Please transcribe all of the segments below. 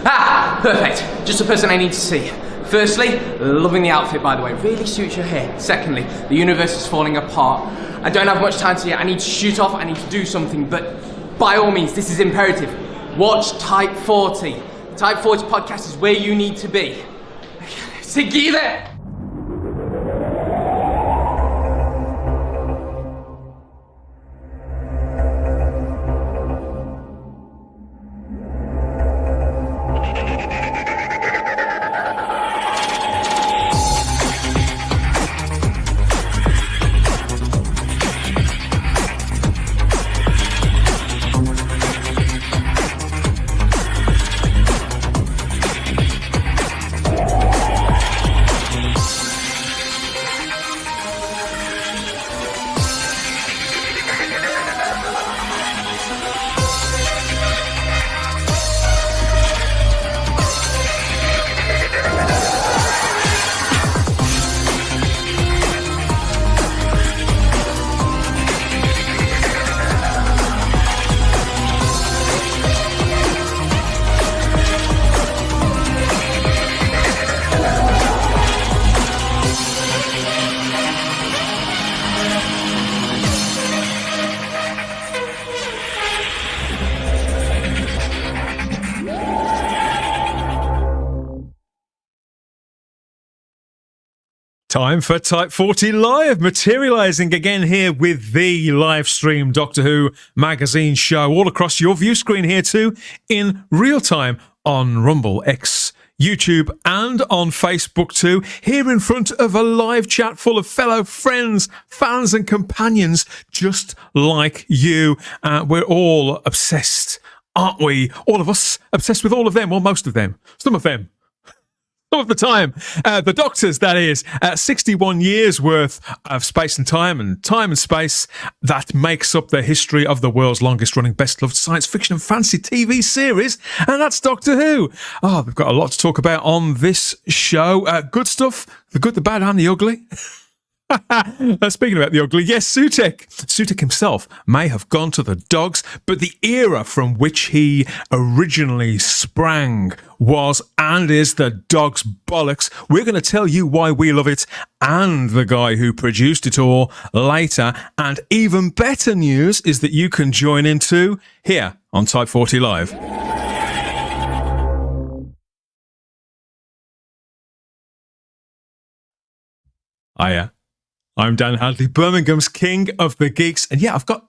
Ah, perfect. Just the person I need to see. Firstly, loving the outfit, by the way. Really suits your hair. Secondly, the universe is falling apart. I don't have much time to yet. I need to shoot off. I need to do something. But by all means, this is imperative. Watch Type 40. The Type 40 podcast is where you need to be. Seguida! Time for Type 40 Live, materialising again here with the live stream Doctor Who magazine show all across your view screen here too, in real time on Rumble, X, YouTube and on Facebook too, here in front of a live chat full of fellow friends, fans and companions just like you. We're all obsessed, aren't we? All of us obsessed with all of them, or most of them, some of them. Some of the time, the Doctors, that is, 61 years worth of space and space that makes up the history of the world's longest running best loved science fiction and fantasy TV series, and that's Doctor Who. Oh, we've got a lot to talk about on this show. Good stuff, the good, the bad and the ugly. Speaking about the ugly, yes, Sutek himself may have gone to the dogs, but the era from which he originally sprang was and is the dog's bollocks. We're going to tell you why we love it and the guy who produced it all later. And even better news is that you can join in too here on Type 40 Live. I'm Dan Hadley, Birmingham's king of the geeks. And yeah, I've got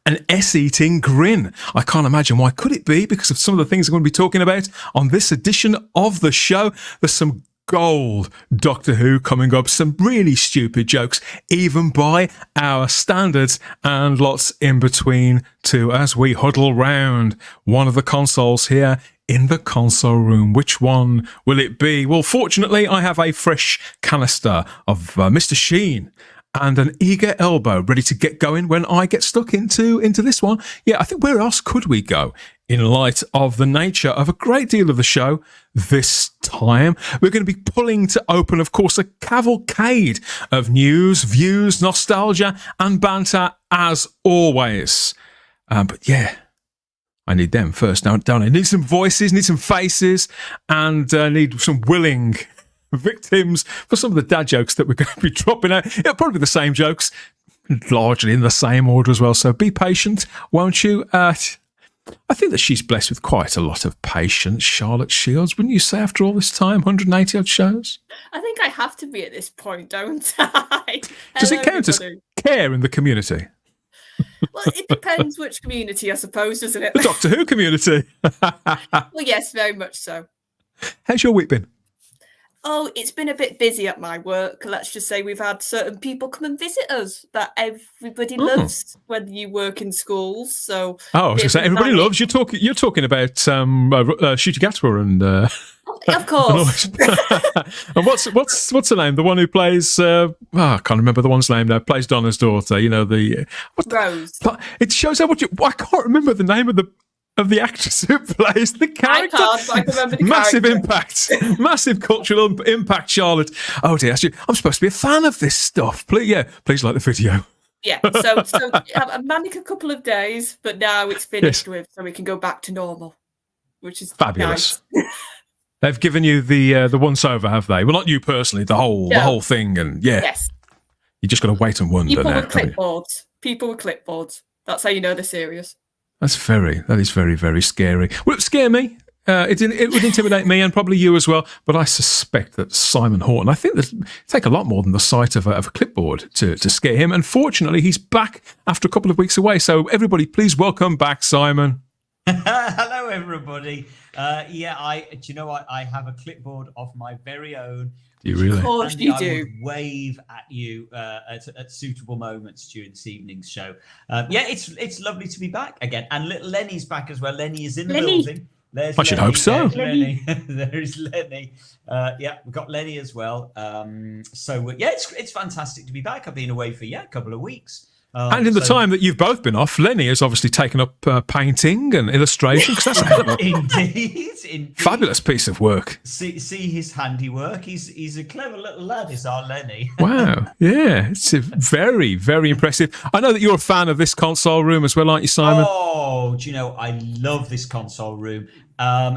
an S-eating grin. I can't imagine why could it be, because of some of the things I'm going to be talking about on this edition of the show. There's some gold Doctor Who coming up, some really stupid jokes, even by our standards, and lots in between too, as we huddle round one of the consoles here in the console room. Which one will it be? Well, fortunately, I have a fresh canister of Mr. Sheen and an eager elbow ready to get going when I get stuck into this one. Yeah, I think where else could we go in light of the nature of a great deal of the show this time? We're going to be pulling to open, of course, a cavalcade of news, views, nostalgia and banter as always. But yeah, I need them first now, don't I? Need some voices, need some faces, and need some willing victims for some of the dad jokes that we're going to be dropping out. It'll probably be the same jokes, largely in the same order as well, so be patient, won't you? I think that she's blessed with quite a lot of patience, Charlotte Shields, wouldn't you say, after all this time, 180 odd shows? I think I have to be at this point, don't I? Does it count as care in the community? Well, it depends which community, I suppose, doesn't it? The Doctor Who community. Well, yes, very much so. How's your week been? Oh, it's been a bit busy at my work. Let's just say we've had certain people come and visit us that everybody loves when you work in schools. So, I was going to say everybody loves. You're talking about Shooty Gatwa and. Of course. And what's her name? The one who plays. I can't remember the one's name now. Plays Donna's daughter. You know Rose. It shows how much. I can't remember the name of the actress who plays the character. I can remember the Massive character. impact. Massive cultural impact, Charlotte. Oh dear, I'm supposed to be a fan of this stuff. Please like the video. Yeah, so a manic a couple of days, but now it's finished with, so we can go back to normal. which is Fabulous. nice. They've given you the once over, have they? Well, not you personally, the whole thing, and Yes. you just got to wait and wonder. People now, with clipboards. People with clipboards. That's how you know they're serious. That is very, very scary. Well, it scare me. It would intimidate me and probably you as well. But I suspect that Simon Horton, I think that it'd take a lot more than the sight of a clipboard to scare him. And fortunately, he's back after a couple of weeks away. So everybody, please welcome back Simon. Hello, everybody. Do you know what? I have a clipboard of my very own. Do you really? Of course you do. I would wave at you at suitable moments during this evening's show. It's lovely to be back again. And little Lenny's back as well. Lenny is in the building. There's I should hope so. Lenny. There's Lenny. We've got Lenny as well. It's fantastic to be back. I've been away for a couple of weeks. And in the time that you've both been off, Lenny has obviously taken up painting and illustration. Cause that's Indeed. Fabulous piece of work. See his handiwork. He's a clever little lad, is our Lenny. Wow. Yeah, it's very, very impressive. I know that you're a fan of this console room as well, aren't you, Simon? Oh, do you know, I love this console room.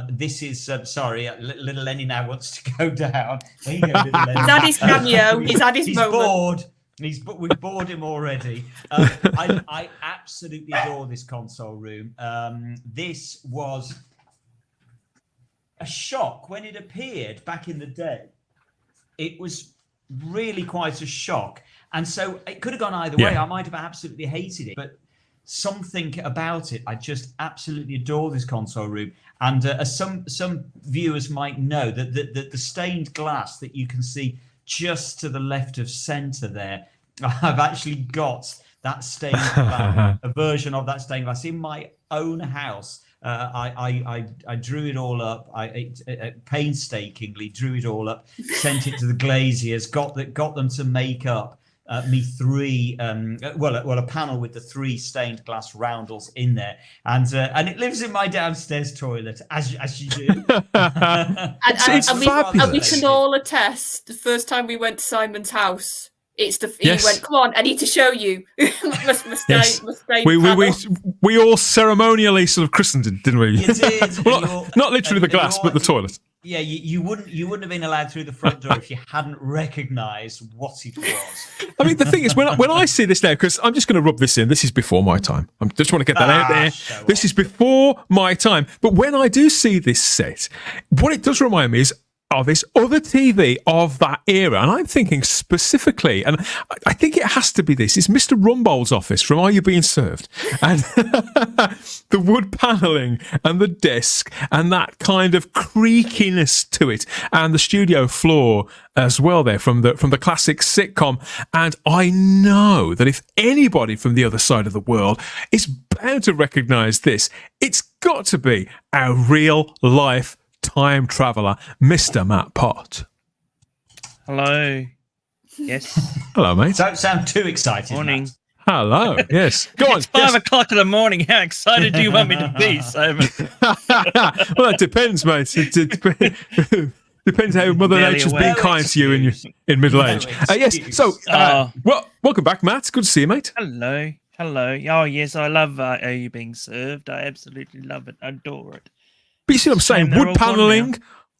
This is, little Lenny now wants to go down. There you go, little Lenny. He's had his cameo. He's had his moment. Bored. We've bored him already. I absolutely adore this console room. This was a shock when it appeared back in the day. It was really quite a shock. And so it could have gone either way. I might have absolutely hated it, but something about it, I just absolutely adore this console room. And as some viewers might know, that the stained glass that you can see just to the left of center there, I've actually got that stained glass, a version of that stained glass in my own house. I drew it all up. I painstakingly drew it all up, sent it to the glaziers, got them to make up me three, a panel with the 3 stained glass roundels in there, and it lives in my downstairs toilet, as you do. and we can all attest. The first time we went to Simon's house, he went, "Come on, I need to show you." We all ceremonially sort of christened it, didn't we? You did. Well, not literally the glass, but the toilet. Yeah, you wouldn't have been allowed through the front door if you hadn't recognised what it was. I mean, the thing is, when I see this now, because I'm just going to rub this in. This is before my time. I just want to get that out there. This is before my time. But when I do see this set, what it does remind me is of this other TV of that era. And I'm thinking specifically, and I think it has to be this, it's Mr. Rumbold's office from Are You Being Served? And the wood panelling and the desk and that kind of creakiness to it, and the studio floor as well there from the classic sitcom. And I know that if anybody from the other side of the world is bound to recognise this, it's got to be our real life time traveller, Mr. Matt Pott. Hello. Yes. Hello, mate. Don't sound too excited. Morning. Matt. Hello. Yes. Go on. It's 5 o'clock in the morning. How excited do you want me to be, Simon? Well, it depends, mate. It depends how Mother Nature's been kind to you in middle age. Yes. So, welcome back, Matt. Good to see you, mate. Hello. Oh, yes. I love Are You Being Served? I absolutely love it. I adore it. But you see what I'm saying?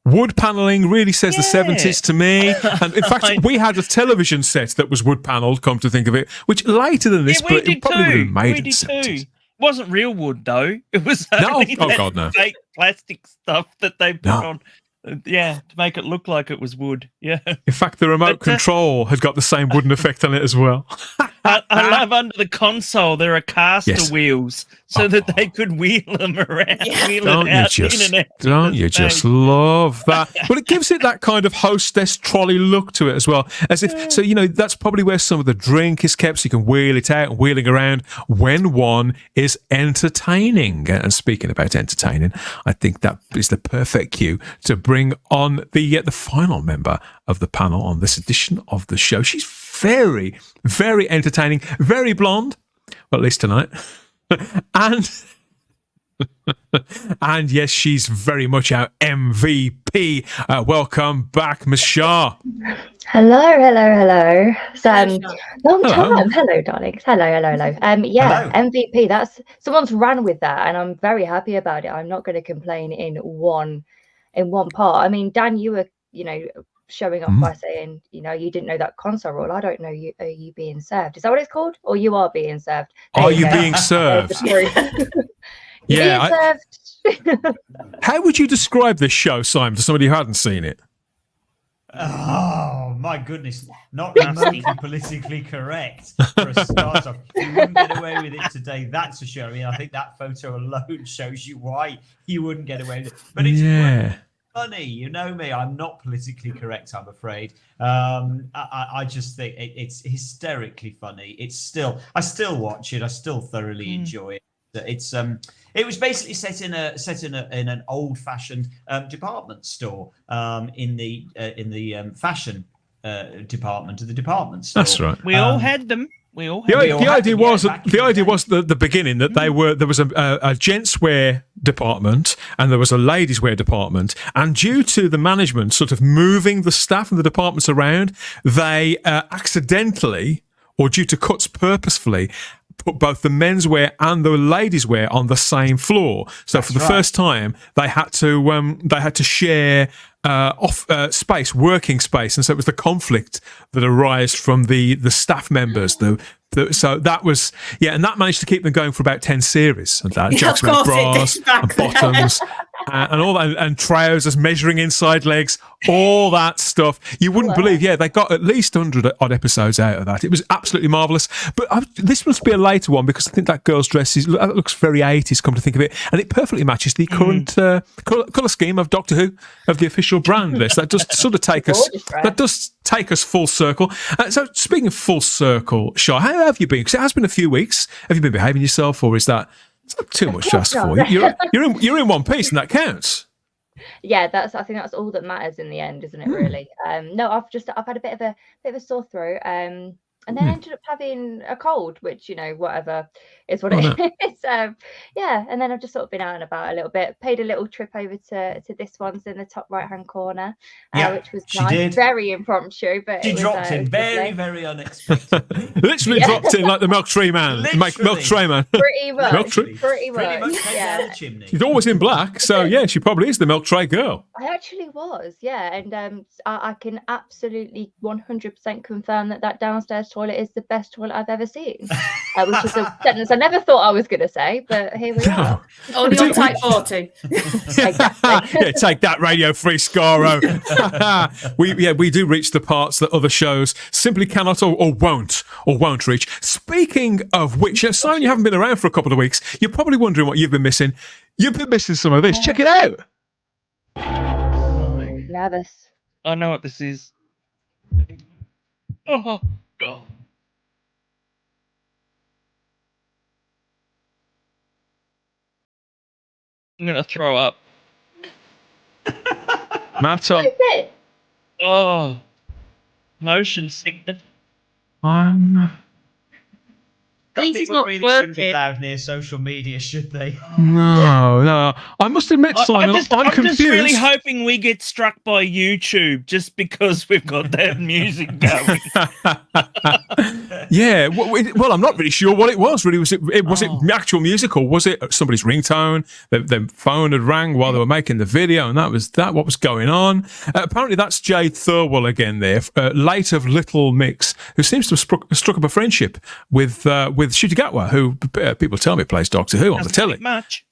Wood panelling really says the 70s to me. And in fact, we had a television set that was wood panelled, come to think of it, which later than this, but it probably would have been made in the 70s. It wasn't real wood, though. It was fake plastic stuff that they put on. To make it look like it was wood. Yeah. In fact, the remote control had got the same wooden effect on it as well. I love under the console there are caster wheels so that they could wheel them around. Yeah. Don't you just love that? Well, it gives it that kind of hostess trolley look to it as well. As if, so, that's probably where some of the drink is kept, so you can wheel it out and wheeling around when one is entertaining. And speaking about entertaining, I think that is the perfect cue to bring on the final member of the panel on this edition of the show. She's very, very entertaining, very blonde, well, at least tonight. And yes, she's very much our MVP. Welcome back, Miss Shah. Hello. So, long Hello. time. Hello, darlings. Hello. Hello. MVP. That's someone's ran with that, and I'm very happy about it. I'm not going to complain in one part. I mean, Dan, you were, showing off by saying, you didn't know that console rule. I don't know you. Are you being served? Is that what it's called? Or you are being served? Are you being served? Yeah. Served. How would you describe this show, Simon, to somebody who hadn't seen it? Oh my goodness! Not remotely politically correct for a start off. You wouldn't get away with it today. That's for sure. I mean, I think that photo alone shows you why you wouldn't get away with it. But it's funny. You know me. I'm not politically correct, I'm afraid. I just think it's hysterically funny. I still watch it. I still thoroughly enjoy it. It was basically set in an old-fashioned department store in the fashion department of the department store. That's right. We all had them. The idea was the beginning that there was a gents wear department and there was a ladies wear department, and due to the management sort of moving the staff and the departments around, they accidentally, or due to cuts purposefully, put both the menswear and the ladies' wear on the same floor. So for the first time, they had to share working space, and so it was the conflict that arose from the staff members. So that was and that managed to keep them going for about 10 series. And that jokes about bras and bottoms and all that, and trousers measuring inside legs, all that stuff. You wouldn't believe. Yeah, they got at least 100 odd episodes out of that. It was absolutely marvellous. But this must be a later one, because I think that girl's dress looks very 80s, come to think of it, and it perfectly matches the current colour scheme of Doctor Who, of the official brand list. That does sort of take us. That does take us full circle. So speaking of full circle, Shah, how have you been? Because it has been a few weeks. Have you been behaving yourself, or is that too much to ask for? You're in one piece, and that counts. Yeah, I think that's all that matters in the end, isn't it? Really. No, I've had a bit of a sore throat. And then ended up having a cold, which, whatever is what it is. And then I've just sort of been out and about a little bit. Paid a little trip over to this one's in the top right-hand corner, which was nice. Did. Very impromptu, but she dropped in very, very unexpectedly. Literally dropped in like the milk tray man. Milk tray man. Pretty much. Pretty much down the chimney. She's always in black, so she probably is the milk tray girl. I actually was, and I can absolutely 100% confirm that downstairs toilet is the best toilet I've ever seen, which is a sentence I never thought I was going to say, but here we are. Only on type 40. Exactly. Take that, Radio Free Scaro. we do reach the parts that other shows simply cannot or won't reach. Speaking of which, Simon, you haven't been around for a couple of weeks. You're probably wondering what you've been missing. You've been missing some of this. Check it out. Nervous. I know what this is. Oh God. I'm gonna throw up. Matt on. Oh, motion sickness. These not really shouldn't be allowed near social media, should they? No. I must admit, Simon, I'm confused. I'm just really hoping we get struck by YouTube just because we've got that music going. Yeah. Well, I'm not really sure what it was. Really, was it actual music, or was it somebody's ringtone? Their phone had rang while they were making the video, and that was what was going on. Apparently, that's Jade Thirlwell again. There, late of Little Mix, who seems to have struck up a friendship with Shooty Gatwa, who people tell me plays Doctor Who on the telly. Much.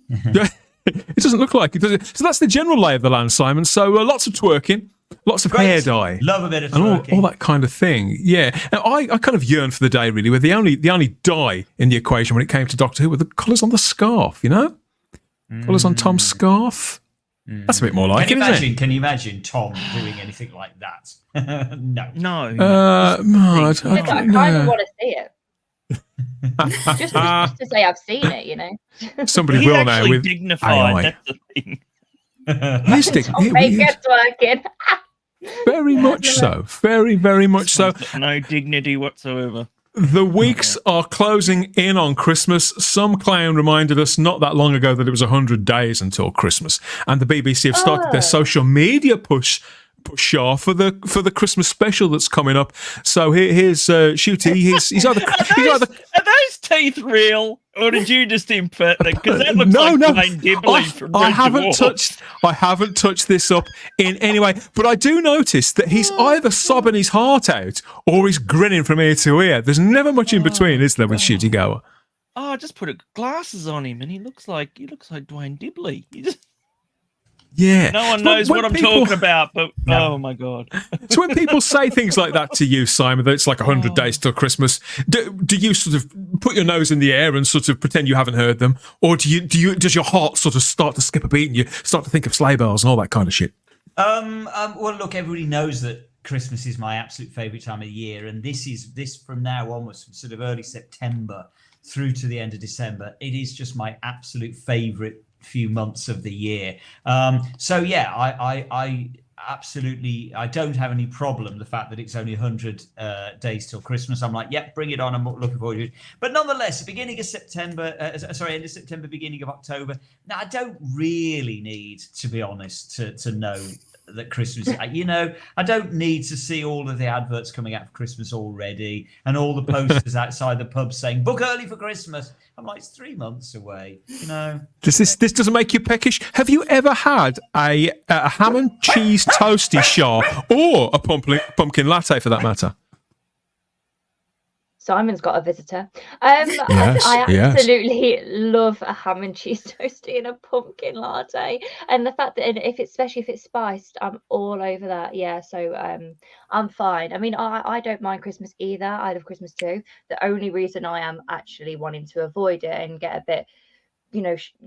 It doesn't look like it, does it? So that's the general lay of the land, Simon. So lots of twerking, lots of hair dye, love a bit of twerking, and all that kind of thing. Yeah, now, I kind of yearn for the day really where the only dye in the equation when it came to Doctor Who were the colours on the scarf. Colours on Tom's scarf. That's a bit more like it, isn't it? Can you imagine Tom doing anything like that? No. I kind of want to see it. just to say I've seen it, Somebody will now with dignified. AI. That's the thing. It's working. Very much so. Very, very much so. No dignity whatsoever. The weeks are closing in on Christmas. Some clown reminded us not that long ago that it was 100 days until Christmas. And the BBC have started their social media push Shaw for the Christmas special that's coming up. So here's Shooty. He's either are those teeth real, or did you just invert them? Because that looks like Dwayne Dibley from Red Dwarf. I haven't touched this up in any way, but I do notice that he's either sobbing his heart out or he's grinning from ear to ear. There's never much in between, is there, with Shooty Goer? Oh, I just put glasses on him, and he looks like Dwayne Dibley. Yeah. No one knows what I'm talking about, but oh my God. So when people say things like that to you, Simon, that it's like 100 days till Christmas, do you sort of put your nose in the air and sort of pretend you haven't heard them? Or does your heart sort of start to skip a beat and you start to think of sleigh bells and all that kind of shit? Well, look, everybody knows that Christmas is my absolute favourite time of the year, and this from now onwards, from sort of early September through to the end of December, it is just my absolute favourite few months of the year. So yeah, I absolutely, I don't have any problem the fact that it's only 100 days till Christmas. I'm like, yep, bring it on. I'm looking forward to it. But nonetheless, beginning of September, end of September, beginning of October. Now, I don't really need, to be honest, to know that Christmas, I don't need to see all of the adverts coming out for Christmas already and all the posters outside the pub saying book early for Christmas. I'm like, it's 3 months away, This doesn't make you peckish? Have you ever had a ham and cheese toasty Shaw, or a pumpkin latte for that matter? Simon's got a visitor. I absolutely love a ham and cheese toasty and a pumpkin latte, and the fact that especially if it's spiced, I'm all over that. Yeah, so I'm fine. I mean, I don't mind Christmas either. I love Christmas too. The only reason I am actually wanting to avoid it and get a bit,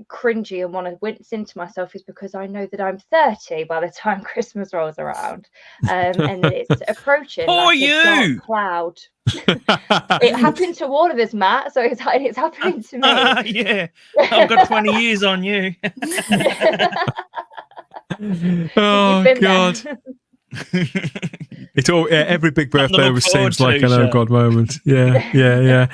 cringy and want to wince into myself is because I know that I'm 30 by the time Christmas rolls around, and it's approaching. Like a dark cloud. It happened to all of us, Matt. So it's happening to me. Yeah, I've got 20 years on you. Oh God! Every big birthday always seems like an oh God moment. Yeah.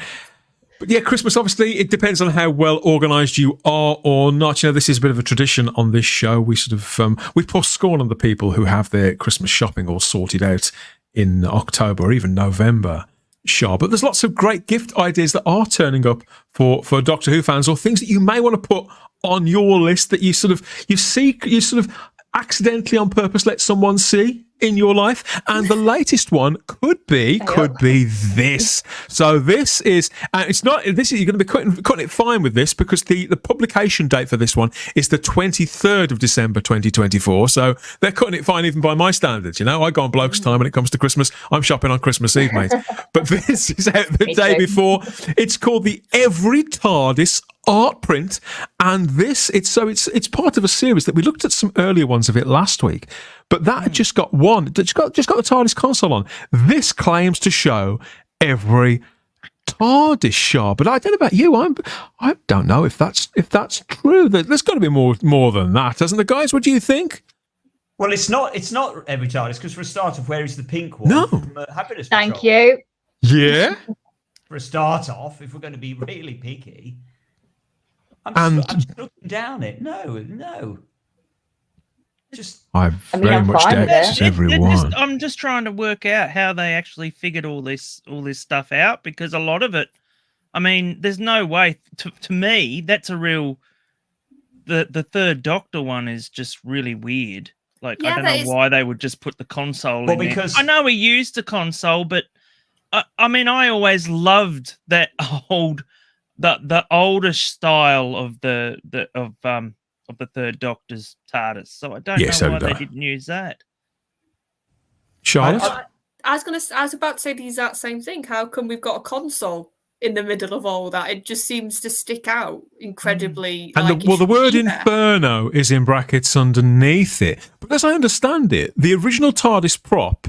But yeah, Christmas, obviously, it depends on how well organised you are or not. This is a bit of a tradition on this show. We sort of we pour scorn on the people who have their Christmas shopping all sorted out in October or even November. Sure, but there's lots of great gift ideas that are turning up for Doctor Who fans, or things that you may want to put on your list that you sort of accidentally on purpose let someone see in your life. And the latest one could be this. So this is, and it's not, this is, you're going to be cutting it fine with this, because the publication date for this one is the 23rd of December 2024. So they're cutting it fine even by my standards. I go on bloke's time when it comes to Christmas. I'm shopping on Christmas Eve, mate. But this is out the day before. It's called the Every Tardis art print, and it's part of a series that we looked at some earlier ones of it last week, but that had just got one, just got the TARDIS console on. This claims to show every TARDIS show, but I don't know about you. I don't know if that's true. There's got to be more than that, hasn't there, guys? What do you think? Well, it's not every TARDIS, because for a start off, where is the pink one? No. From, Happiness Thank Patrol. you. Yeah. For a start off, if we're going to be really picky. I'm just looking down it. No. I very much doubt everyone. I'm just trying to work out how they actually figured all this stuff out, because a lot of it, I mean, there's no way to me that's a real. The third Doctor one is just really weird. Like, I don't know why they would just put the console in because there. I know we used the console, but I mean, I always loved that the older style of the third Doctor's TARDIS. So I don't know why they didn't use that. Charlotte? I was about to say the exact same thing. How come we've got a console in the middle of all that? It just seems to stick out incredibly. And the word Inferno is in brackets underneath it. But as I understand it, the original TARDIS prop,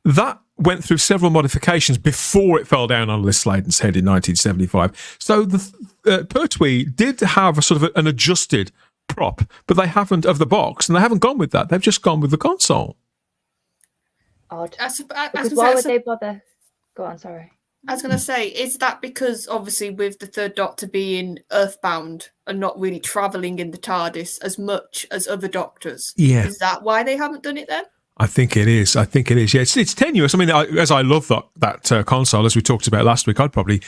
that went through several modifications before it fell down on Liz Sladen's head in 1975. So the Pertwee did have a sort of an adjusted prop, but they haven't, of the box, and they haven't gone with that. They've just gone with the console. Odd. Because why would they bother? Go on, sorry. I was going to say, is that because obviously with the third Doctor being earthbound and not really travelling in the TARDIS as much as other Doctors? Yeah. Is that why they haven't done it then? I think it is. Yeah, it's tenuous. I mean, as I love that console, as we talked about last week, I'd probably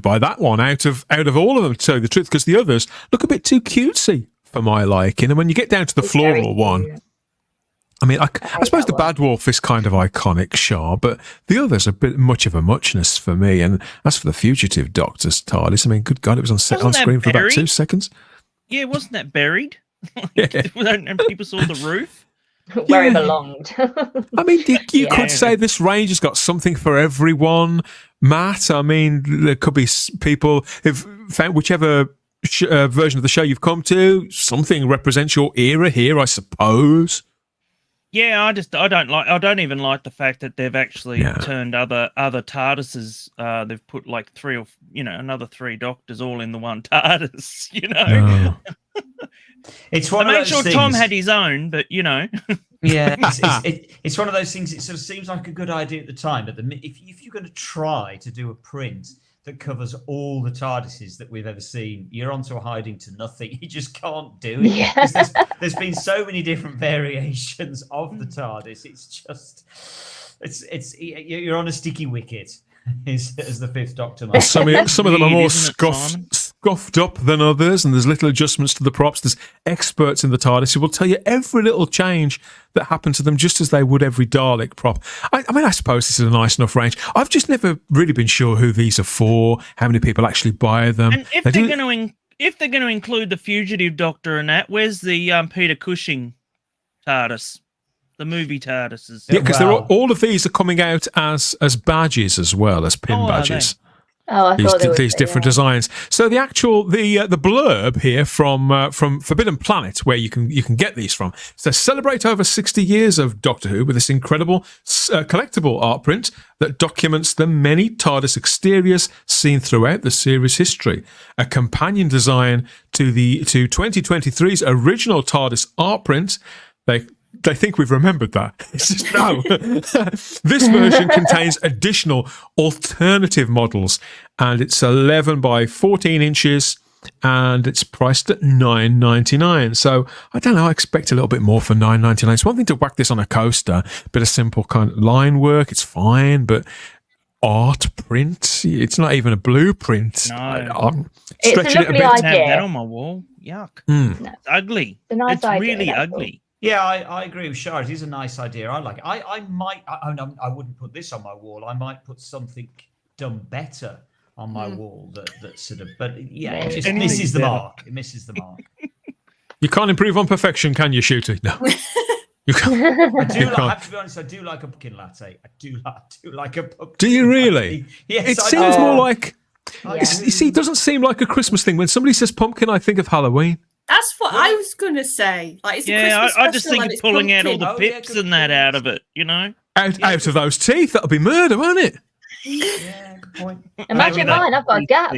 buy that one out of all of them, to tell you the truth, because the others look a bit too cutesy for my liking. And when you get down to the floral one, I mean, I suppose the Bad Wolf is kind of iconic, sure, but the others are a bit much of a muchness for me. And as for the Fugitive Doctor's TARDIS, I mean, good God, it was on screen for about 2 seconds. Yeah, wasn't that buried? Yeah. And people saw the roof. Where it belonged. I mean, you could say this range has got something for everyone, Matt. I mean, there could be people who've found whichever version of the show you've come to, something represents your era here, I suppose. Yeah, I don't even like the fact that they've actually turned other TARDISes. They've put like another 3 Doctors all in the one TARDIS. It's one I of made those sure things. Tom had his own, but Yeah, it's one of those things. It sort of seems like a good idea at the time, but if you're going to try to do a print that covers all the TARDISes that we've ever seen, you're onto a hiding to nothing. You just can't do it. Yeah. There's been so many different variations of the TARDIS. You're on a sticky wicket. As the 5th Doctor might. Some of them are more Simon? scuffed up than others, and there's little adjustments to the props. There's experts in the TARDIS who will tell you every little change that happened to them, just as they would every Dalek prop. I mean, I suppose this is a nice enough range. I've just never really been sure who these are for, how many people actually buy them. And if they're going to include the Fugitive Doctor and that, where's the Peter Cushing TARDIS? The movie TARDISes. Yeah, because all of these are coming out as badges as well, as pin badges. I thought These different designs. So the actual the blurb here from Forbidden Planet, where you can get these from, says celebrate over 60 years of Doctor Who with this incredible collectible art print that documents the many TARDIS exteriors seen throughout the series history. A companion design to 2023's original TARDIS art print. They think we've remembered that. It's just no. This version contains additional alternative models, and it's 11 by 14 inches, and it's priced at $9.99. So I don't know. I expect a little bit more for $9.99. It's one thing to whack this on a coaster, bit of simple kind of line work. It's fine, but art print. It's not even a blueprint. No. It's a lovely idea. Have that on my wall. Yuck. It's ugly. It's a nice idea, really that's ugly. Yeah, I agree with Shard. It is a nice idea. I like it. I wouldn't put this on my wall. I might put something done better on my wall that sort of. But yeah, it just misses the mark. It misses the mark. You can't improve on perfection, can you, Shooty? No. You can't. I have to be honest. I do like a pumpkin latte. I do like a pumpkin. Do you really? Latte. Yes, it seems more like. Yeah. You see, it doesn't seem like a Christmas thing. When somebody says pumpkin, I think of Halloween. That's what I was gonna say. Like, it's a Christmas I just special think and of it's pulling out all pumpkin. the pips and that out of it, Out of those teeth, that'll be murder, won't it? Yeah, good point. Imagine mine. I've got a gap.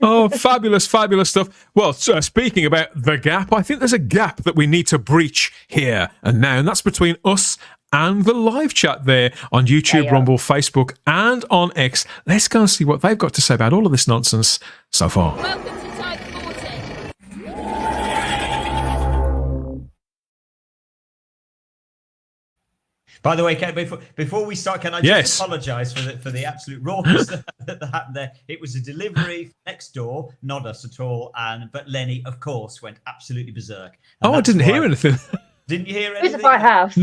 Oh, fabulous stuff. Well, speaking about the gap, I think there's a gap that we need to breach here and now, and that's between us and the live chat there on YouTube, Rumble, Facebook, and on X. Let's go and see what they've got to say about all of this nonsense so far. Welcome to Type 40. By the way, before we start, can I just apologise for the absolute rawness that happened there? It was a delivery next door, not us at all, but Lenny, of course, went absolutely berserk. Oh, I didn't hear anything. Didn't you hear It was anything? a fire house.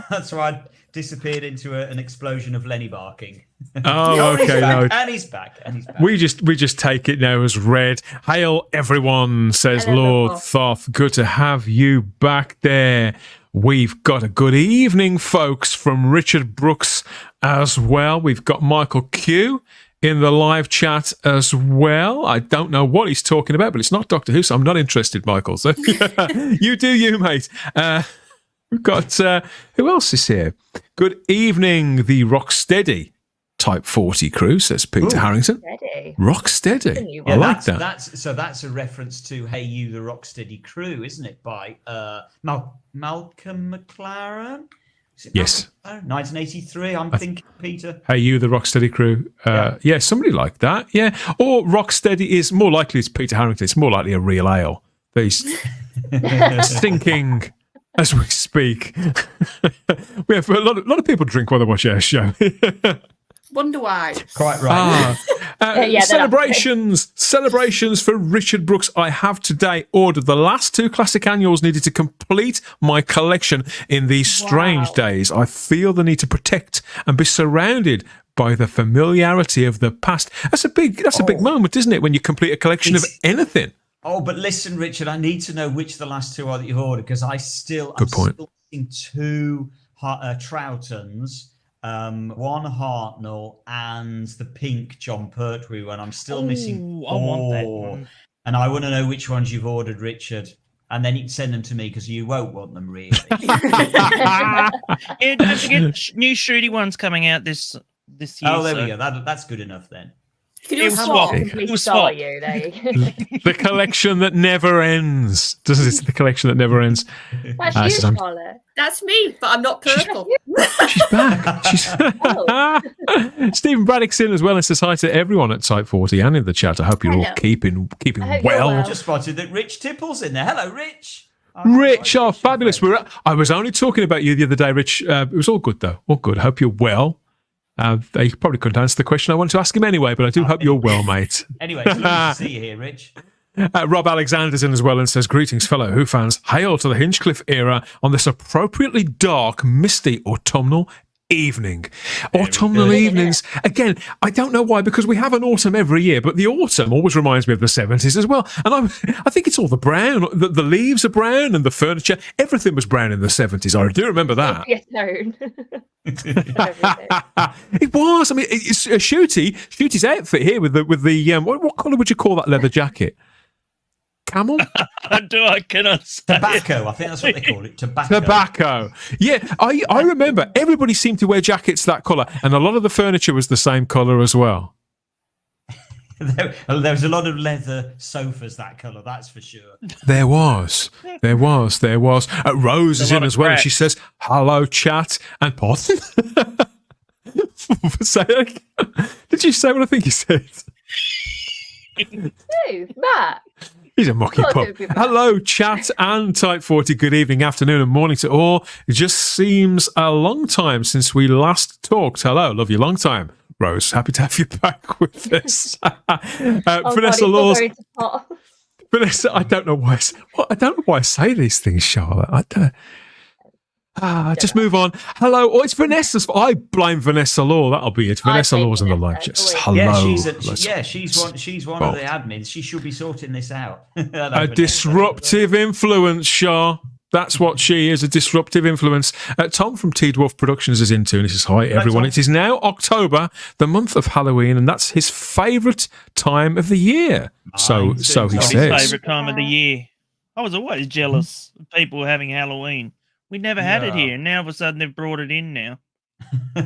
That's why I disappeared into an explosion of Lenny barking. Oh, okay, no. And he's back. We just take it now as read. Hail everyone, says Hello, Lord Lord. Thoth. Good to have you back there. We've got a good evening, folks, from Richard Brooks as well. We've got Michael Q in the live chat as well. I don't know what he's talking about, but it's not Doctor Who, so I'm not interested, Michael. So you do you, mate. We've got, who else is here? Good evening, the Rocksteady Type 40 crew, says Peter Harrington. Ready. Rocksteady. Yeah, I like that. That's a reference to Hey You, the Rocksteady Crew, isn't it? By Malcolm McLaren? Yes. 1983, I'm thinking, Peter. Hey, you, the Rocksteady crew. Yeah, somebody like that. Yeah. Or Rocksteady is more likely it's Peter Harrington. It's more likely a real ale. These stinking as we speak. We have a lot of people drink while they watch our show. Wonder why. Quite right. Celebrations for Richard Brooks. I have today ordered the last 2 classic annuals needed to complete my collection in these strange days. I feel the need to protect and be surrounded by the familiarity of the past. That's a big moment, isn't it, when you complete a collection of anything? Oh, but listen, Richard, I need to know which the last 2 are that you've ordered, because I'm still missing 2 Troutons, 1 Hartnell, and the pink John Pertwee one. I'm still missing 4. I want that one. And I want to know which ones you've ordered, Richard. And then you can send them to me, because you won't want them, really. Yeah, don't forget new Shooty ones coming out this year. Oh, there we go. That's good enough then. Can you swap? Swap. You, there you go. The collection that never ends. It's the collection that never ends. That's you, Charlotte. That's me, but I'm not purple. She's back. Stephen Braddock's in as well and says hi to everyone at Type 40 and in the chat. I hope you're all keeping well. I just spotted that Rich Tipple's in there. Hello, Rich. Rich, fabulous. I was only talking about you the other day, Rich. It was all good, though. All good. Hope you're well. They probably couldn't answer the question I wanted to ask him anyway, but I do hope you're well, mate. Anyway, it's nice to see you here, Rich. Rob Alexander's in as well and says, greetings, fellow Who fans. Hail to the Hinchcliffe era on this appropriately dark, misty autumnal evening. Autumnal evenings. Again, I don't know why, because we have an autumn every year, but the autumn always reminds me of the 70s as well. And I think it's all the brown. The leaves are brown and the furniture. Everything was brown in the 70s. I do remember that. Yes, no. It was. I mean, it's Shooty's outfit here with the what colour would you call that leather jacket? Camel? I cannot say. Tobacco. I think that's what they call it. Tobacco. Yeah, I remember everybody seemed to wear jackets that colour, and a lot of the furniture was the same colour as well. There was a lot of leather sofas that colour, that's for sure. There was. Rose is in as well, and she says, hello, chat, and Pott. Did you say what I think you said? Who? Matt? He's a mucky pup. Hello, chat and Type 40. Good evening, afternoon, and morning to all. It just seems a long time since we last talked. Hello, love you, long time. Rose, happy to have you back with us. Vanessa Laws. Vanessa, I don't know why I say these things, Charlotte. Just move on. Hello. Oh, it's Vanessa's. I blame Vanessa Law. That'll be it. Vanessa Law's in the live chat. Hello. Yeah, she's one of the admins. She should be sorting this out. A disruptive influence, Shah. That's what she is, a disruptive influence. Tom from T Dwarf Productions is in too, and he says, hi, everyone. It is now October, the month of Halloween, and that's his favourite time of the year. So he says. His favourite time of the year. I was always jealous of people having Halloween. We never had it here, and now all of a sudden they've brought it in now.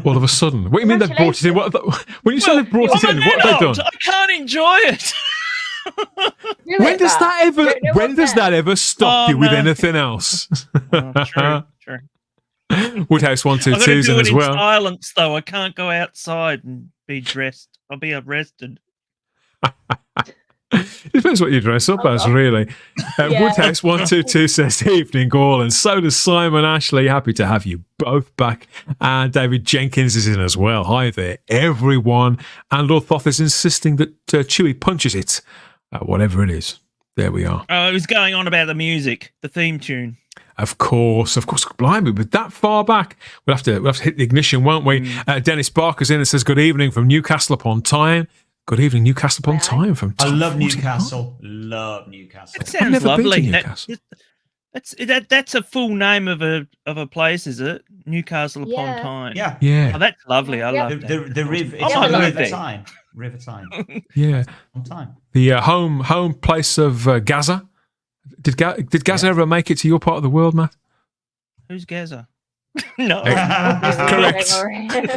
All of a sudden? What do you mean they've brought it in? When you say they've brought it in, what have they done? I can't enjoy it. When does that ever stop you with anything else? True. Woodhouse 122's in as well. In silence, though. I can't go outside and be dressed. I'll be arrested. It depends what you dress up as, really. Woodhouse 122 says, evening all, and so does Simon Ashley. Happy to have you both back. And David Jenkins is in as well. Hi there, everyone. And Lord Thoth is insisting that Chewie punches it, whatever it is. There we are. Oh, it was going on about the music, the theme tune. Of course. Blimey, but that far back, we'll have to hit the ignition, won't we? Dennis Barker's in and says, good evening from Newcastle upon Tyne. Good evening, Newcastle upon Tyne. I love Newcastle. Love Newcastle. It sounds lovely. That's a full name of a place, is it? Newcastle upon Tyne. Yeah. Oh, that's lovely. I love that. The river. It's on River Tyne. River Tyne. Yeah. On time. The home place of Gaza. Did Gaza ever make it to your part of the world, Matt? Who's Gaza? No. Correct.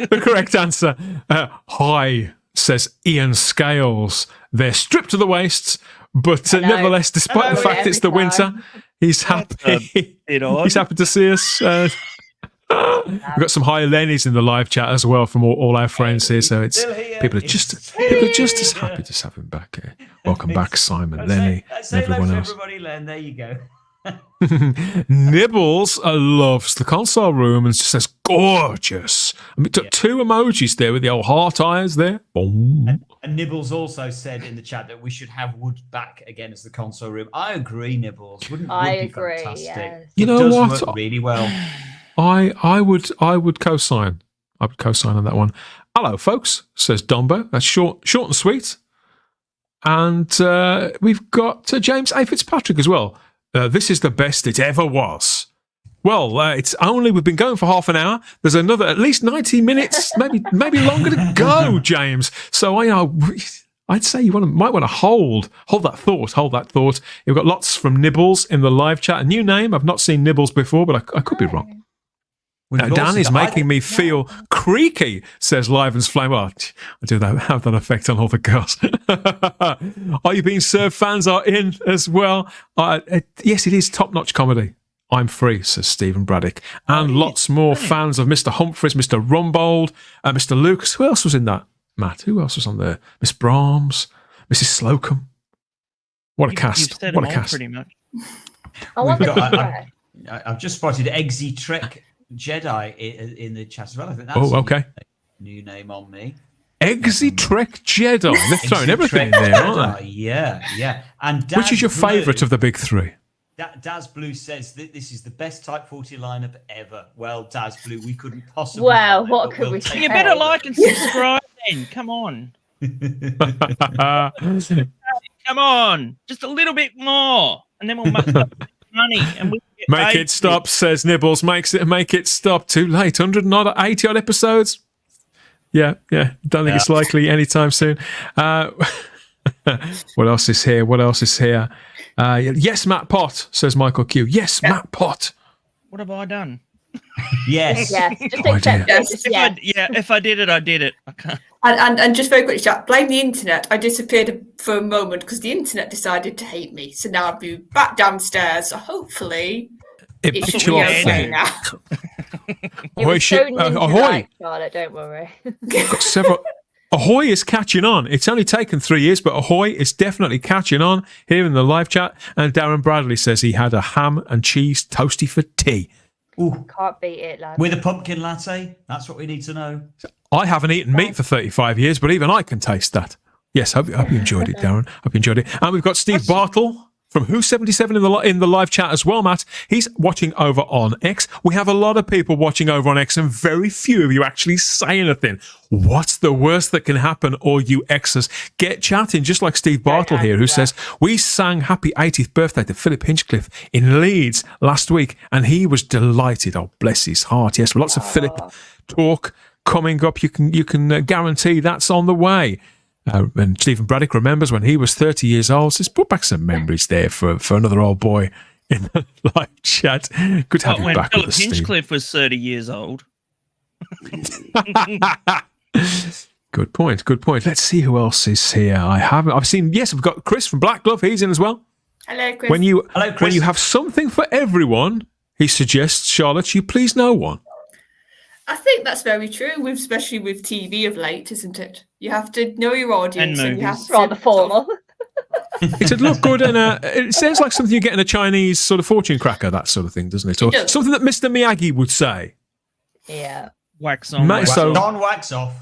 The correct answer. Hi, says Ian Scales. They're stripped to the waist, but nevertheless, despite the fact it's the winter, he's happy. He's happy to see us. We've got some hi Lennies in the live chat as well from all our friends here. So it's people are just as happy to have him back here. Welcome back, Simon, Lenny, and everyone else. Everybody, Len. There you go. Nibbles loves the console room and just says gorgeous. I mean, took 2 emojis there with the old heart eyes there. Boom. And Nibbles also said in the chat that we should have wood back again as the console room. I agree, Nibbles. Wouldn't wood be fantastic? Yes. You know it does what? work really well. I would co-sign. I would co-sign on that one. Hello, folks, says Dombo. That's short and sweet. And we've got James A. Fitzpatrick as well. This is the best it ever was. Well, we've been going for half an hour. There's another at least 90 minutes, maybe longer to go, James. So I'd say you might want to hold that thought. You've got lots from Nibbles in the live chat. A new name. I've not seen Nibbles before, but I could be wrong. Now, Dan is making me feel creaky, says Liven's Flame. Well, I do have that effect on all the girls. Are You Being Served fans are in as well. Yes, it is top-notch comedy. I'm free, says Stephen Braddock. And lots more fans of Mr. Humphreys, Mr. Rumbold, Mr. Lucas. Who else was in that, Matt? Who else was on there? Miss Brahms, Mrs. Slocum. What a cast. You've said What a them all cast. pretty much. I've just spotted Eggsy Trek Jedi in the chat as well. I think that's okay. New name on me. Eggsy Trek Jedi. They're throwing everything in there, aren't they? Yeah. And Daz Which is your favourite of the big 3? Daz Blue says that this is the best Type 40 lineup ever. Well, Daz Blue, we couldn't possibly. Well, find it, what but could we'll we take say? You better like and subscribe then. Come on. Come on. Just a little bit more. And then we'll make up money. And we can get Make paid. it stop, says Nibbles. Make it stop. Too late. 180 odd episodes. Yeah. Don't think it's likely anytime soon. What else is here? Yes, Matt Pott, says Michael Q. Yes, Matt Pott. What have I done? Yes. Yes, just Oh, accept dear. it. Just, yeah. If I did it, I did it. I can't. And just very quickly, chat, blame the internet. I disappeared for a moment because the internet decided to hate me. So now I'll be back downstairs. So hopefully It it put should you be off okay there. now. It was so Ahoy. ninja-like, Charlotte, don't worry. Got several. Ahoy is catching on. It's only taken 3 years, but Ahoy is definitely catching on here in the live chat. And Darren Bradley says he had a ham and cheese toasty for tea. Ooh, Can't beat it, lad. with a pumpkin latte. That's what we need to know. I haven't eaten meat for 35 years, but even I can taste that. Yes, hope you enjoyed it, Darren. Hope you enjoyed it. And we've got Steve Bartle from Who77 in the live chat as well, Matt. He's watching over on X. We have a lot of people watching over on X, and very few of you actually say anything. What's the worst that can happen, all you Xers? Get chatting, just like Steve Bartle here, who says, we sang happy 80th birthday to Philip Hinchcliffe in Leeds last week, and he was delighted. Oh, bless his heart. Yes, lots of Philip talk coming up. You can guarantee that's on the way. And Stephen Braddock remembers when he was 30 years old. Says, put back some memories there for another old boy in the live chat. Good to have you When back with Philip us, Steve. Hinchcliffe was 30 years old. Good point. Let's see who else is here. I've seen, yes, we've got Chris from Black Glove. He's in as well. Hello, Chris. Hello, When Chris. you have something for everyone, he suggests, Charlotte, you please know one. I think that's very true, especially with TV of late, isn't it? You have to know your audience, and you have movies. to Rather formal. It'd look good, and it sounds like something you get in a Chinese sort of fortune cracker, that sort of thing, doesn't it? Or It does. something that Mr. Miyagi would say. Yeah. Wax on. Mate, wax so- off. On, wax off.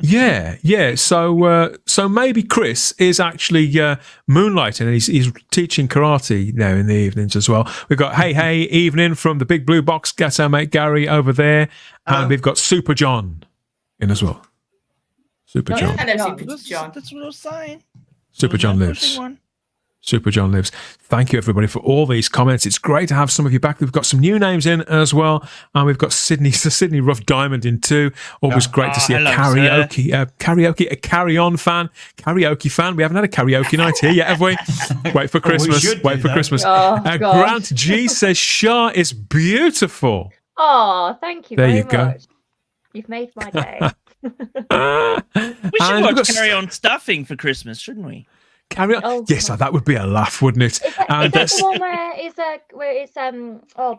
Yeah. So maybe Chris is actually moonlighting, and he's teaching karate now in the evenings as well. We've got Hey Evening from the Big Blue Box. That's our mate Gary over there, and we've got Super John in as well. Super John. Hello, Super John. That's what I was saying. Super John lives. Super John lives. Thank you, everybody, for all these comments. It's great to have some of you back. We've got some new names in as well. And we've got Sydney Rough Diamond in too. Always great to see a hello, carry-on fan. Karaoke fan. We haven't had a karaoke night here yet, have we? Wait for Christmas. should Wait do for that. Christmas. Oh, God. Grant G says, Shah is beautiful. Oh, thank you There very you go. much. You've made my day. We should And we've watch got Carry On Stuffing for Christmas, shouldn't we? Carry on. Oh, Yes, God. that would be a laugh, wouldn't it? Is that the one where it's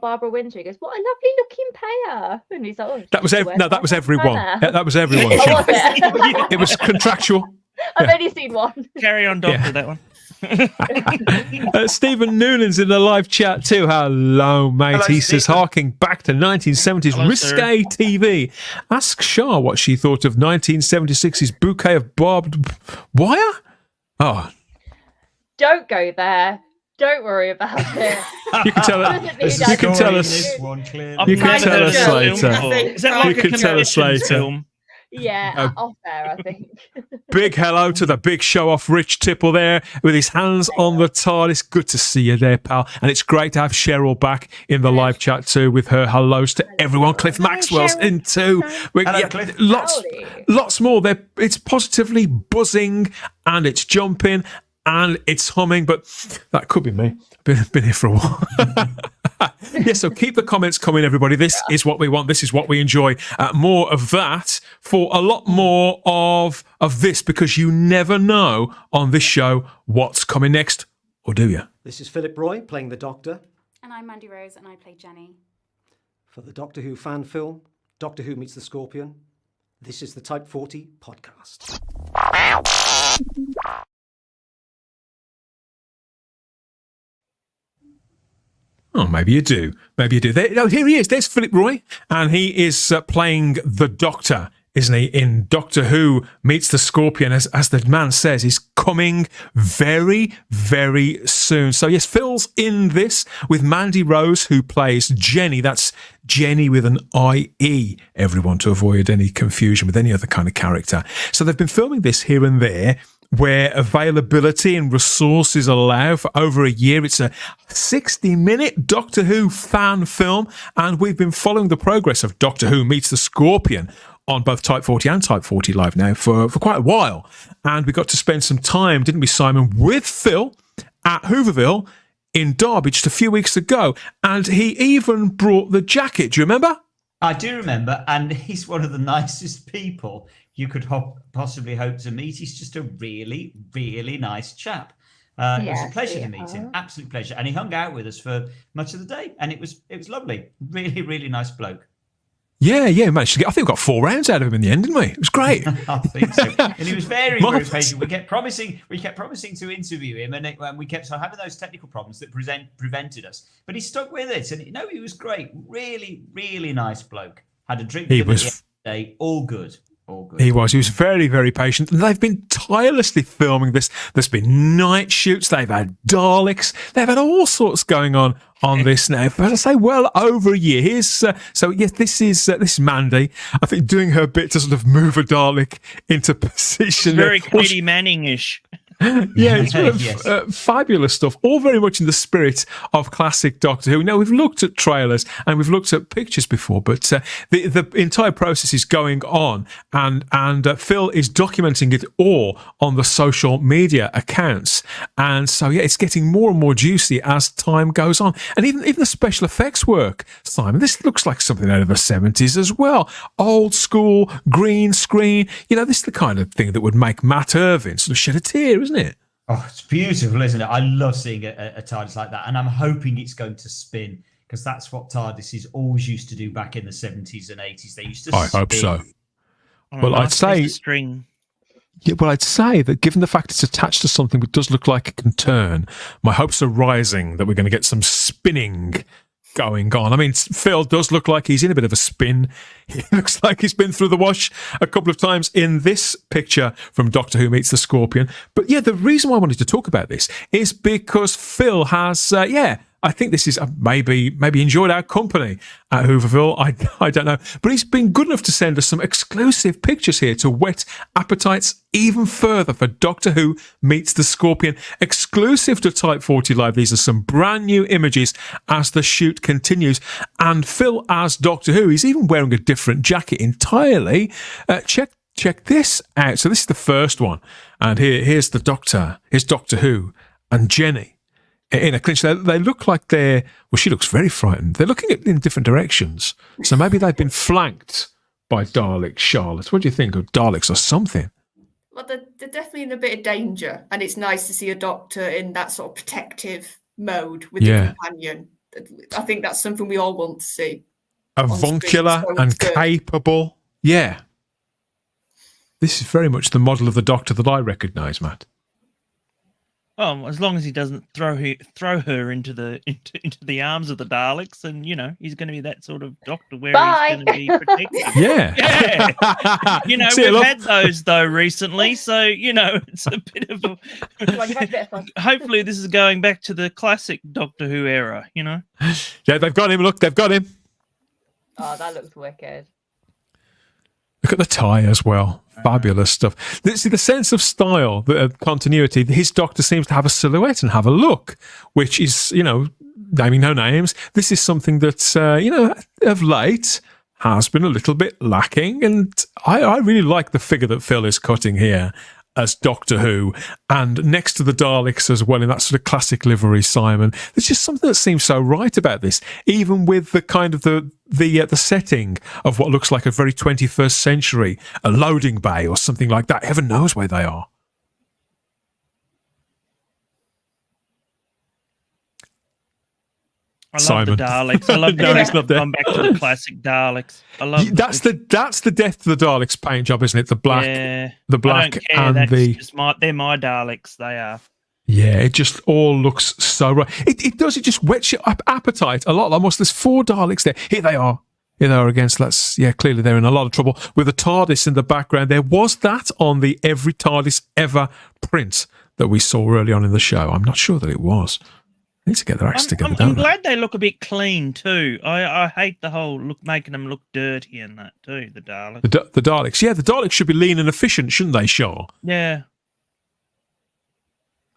Barbara Winter? He goes, "What a lovely looking pair," and he's like, "Oh, That was everyone. Hannah." That was everyone. Oh, Shah. was it? It was contractual. I've only seen one. Carry On Doctor, Yeah. that one. Stephen Noonan's in the live chat too. Hello, mate. Hello, He says, Stephen. harking back to 1970s Hello, risque TV. Ask Shah what she thought of 1976's bouquet of barbed wire. Oh, Don't go there. Don't worry about it. you can tell Doesn't it. mean There's I You can don't tell do us. it. one clearly. I've You can never tell heard us of that later. film before. Is that like You a can tell us confessions later. film? Yeah, off air, I think. Big hello to the big show off Rich Tipple there with his hands on the TARDIS. Good to see you there, pal. And it's great to have Cheryl back in the live chat too with her hellos to everyone. Cliff Maxwell's in too. Hello, Cliff. Lots more. It's positively buzzing and it's jumping and it's humming, but that could be me. Been here for a while. Yeah, so keep the comments coming, everybody. This is what we want. This is what we enjoy. More of that for a lot more of this, because you never know on this show what's coming next, or do you? This is Philip Roy playing the Doctor. And I'm Mandy Rose and I play Jenny. For the Doctor Who fan film, Doctor Who Meets the Scorpion, this is the Type 40 podcast. Oh, maybe you do. Maybe you do. Here he is. There's Philip Roy, and he is playing the Doctor, isn't he, in Doctor Who Meets the Scorpion, as the man says, he's coming very, very soon. So, yes, Phil's in this with Mandy Rose, who plays Jenny. That's Jenny with an I-E, everyone, to avoid any confusion with any other kind of character. So they've been filming this here and there, where availability and resources allow, for over a year. It's a 60-minute Doctor Who fan film, and we've been following the progress of Doctor Who Meets the Scorpion on both Type 40 and Type 40 Live now for quite a while. And we got to spend some time, didn't we, Simon, with Phil at Hooverville in Derby just a few weeks ago, and he even brought the jacket. Do you remember? I do remember, and he's one of the nicest people you could possibly hope to meet. He's just a really, really nice chap. It was a pleasure to meet him, absolute pleasure. And he hung out with us for much of the day, and it was lovely. Really, really nice bloke. Yeah, managed to get. I think we got 4 rounds out of him in the end, didn't we? It was great. I think so. And he was very, very patient. We kept promising to interview him, and we kept having those technical problems that prevented us. But he stuck with it, and he was great. Really, really nice bloke. Had a drink with him the other day. All good. All good. He was very, very patient. And they've been tirelessly filming this. There's been night shoots. They've had Daleks. They've had all sorts going on this now. But I say, well over a year. This is Mandy, I think, doing her bit to sort of move a Dalek into position. Very Katie Manning-ish. Yeah, it's fabulous stuff. All very much in the spirit of classic Doctor Who. Now, we've looked at trailers and we've looked at pictures before, but the entire process is going on, and Phil is documenting it all on the social media accounts. And so, yeah, it's getting more and more juicy as time goes on. And even the special effects work, Simon, this looks like something out of the 70s as well. Old school, green screen. This is the kind of thing that would make Matt Irving sort of shed a tear, isn't it? Oh, it's beautiful, isn't it? I love seeing a TARDIS like that, and I'm hoping it's going to spin, because that's what TARDISes always used to do back in the 70s and 80s. They used to I spin. hope so. Well, I'd say string. Yeah, well, I'd say that given the fact it's attached to something that does look like it can turn, my hopes are rising that we're going to get some spinning going on. I mean, Phil does look like he's in a bit of a spin. He looks like he's been through the wash a couple of times in this picture from Doctor Who Meets the Scorpion. But yeah, the reason why I wanted to talk about this is because Phil has, I think this is maybe enjoyed our company at Hooverville. I don't know. But he's been good enough to send us some exclusive pictures here to whet appetites even further for Doctor Who Meets the Scorpion. Exclusive to Type 40 Live. These are some brand new images as the shoot continues. And Phil as Doctor Who, he's even wearing a different jacket entirely. Check this out. So this is the first one. And here's the Doctor. Here's Doctor Who and Jenny in a clinch. They look like she looks very frightened. They're looking in different directions. So maybe they've been flanked by Daleks, Charlotte. What do you think of Daleks or something? Well, they're definitely in a bit of danger, and it's nice to see a Doctor in that sort of protective mode with the companion. I think that's something we all want to see. Avuncular and capable. Yeah. This is very much the model of the Doctor that I recognise, Matt. Oh, as long as he doesn't throw her into the arms of the Daleks, and he's going to be that sort of doctor where Bye. he's going to be protected. Yeah. Yeah. See, We've had those though recently, so it's a bit of a. Come on, you've had a bit of fun. Hopefully, this is going back to the classic Doctor Who era. Yeah, they've got him. Look, they've got him. Oh, that looks wicked. Look at the tie as well. Fabulous stuff. See, the sense of style, the continuity, his Doctor seems to have a silhouette and have a look, which is, naming no names. This is something that, of late has been a little bit lacking. And I really like the figure that Phil is cutting here as Doctor Who, and next to the Daleks as well in that sort of classic livery, Simon. There's just something that seems so right about this, even with the kind of the setting of what looks like a very 21st century, a loading bay or something like that. Heaven knows where they are. I love Simon. the Daleks. I love No, he's not there. going back to the classic Daleks. I love That's the death to the Daleks paint job, isn't it? The black, the black, I don't care. and That's the. just they're my Daleks. They are. Yeah, it just all looks so right. It does. It just whets your appetite a lot. Almost there's 4 Daleks there. Here they are. Here they are again. So clearly they're in a lot of trouble with the TARDIS in the background. There was that on the Every TARDIS Ever print that we saw early on in the show. I'm not sure that it was. They need to get their acts together. I'm glad they look a bit clean too. I hate the whole making them look dirty and that too. The Daleks. The Daleks. Yeah, the Daleks should be lean and efficient, shouldn't they, Shaw? Yeah.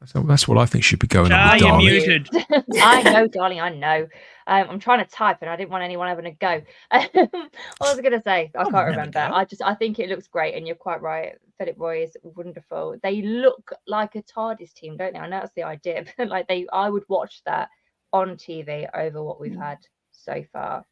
So that's what I think should be going on. Are With you Daleks. muted? I know, darling, I know. I'm trying to type and I didn't want anyone having a go. What was I going to say? I can't remember. I think it looks great, and you're quite right. Philip Roy is wonderful. They look like a TARDIS team, don't they? I know that's the idea, but I would watch that on TV over what we've had so far.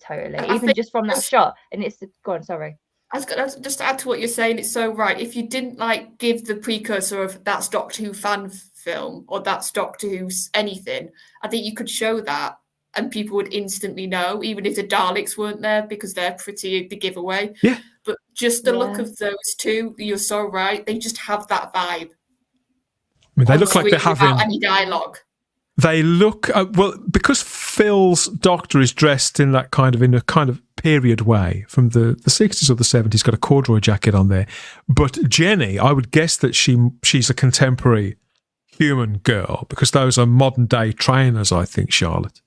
Totally, even just from that shot. And it's go on. Sorry. I was going to just add to what you're saying. It's so right. If you didn't give the precursor of that's Doctor Who fan film or that's Doctor Who's anything, I think you could show that and people would instantly know, even if the Daleks weren't there, because they're pretty the giveaway. Yeah. But just the look of those two, you're so right. They just have that vibe. I mean, they look like they're having any dialogue. They look because Phil's Doctor is dressed in a kind of period way from the 60s or the 70s. Got a corduroy jacket on there, but Jenny, I would guess that she's a contemporary human girl because those are modern day trainers. I think, Charlotte.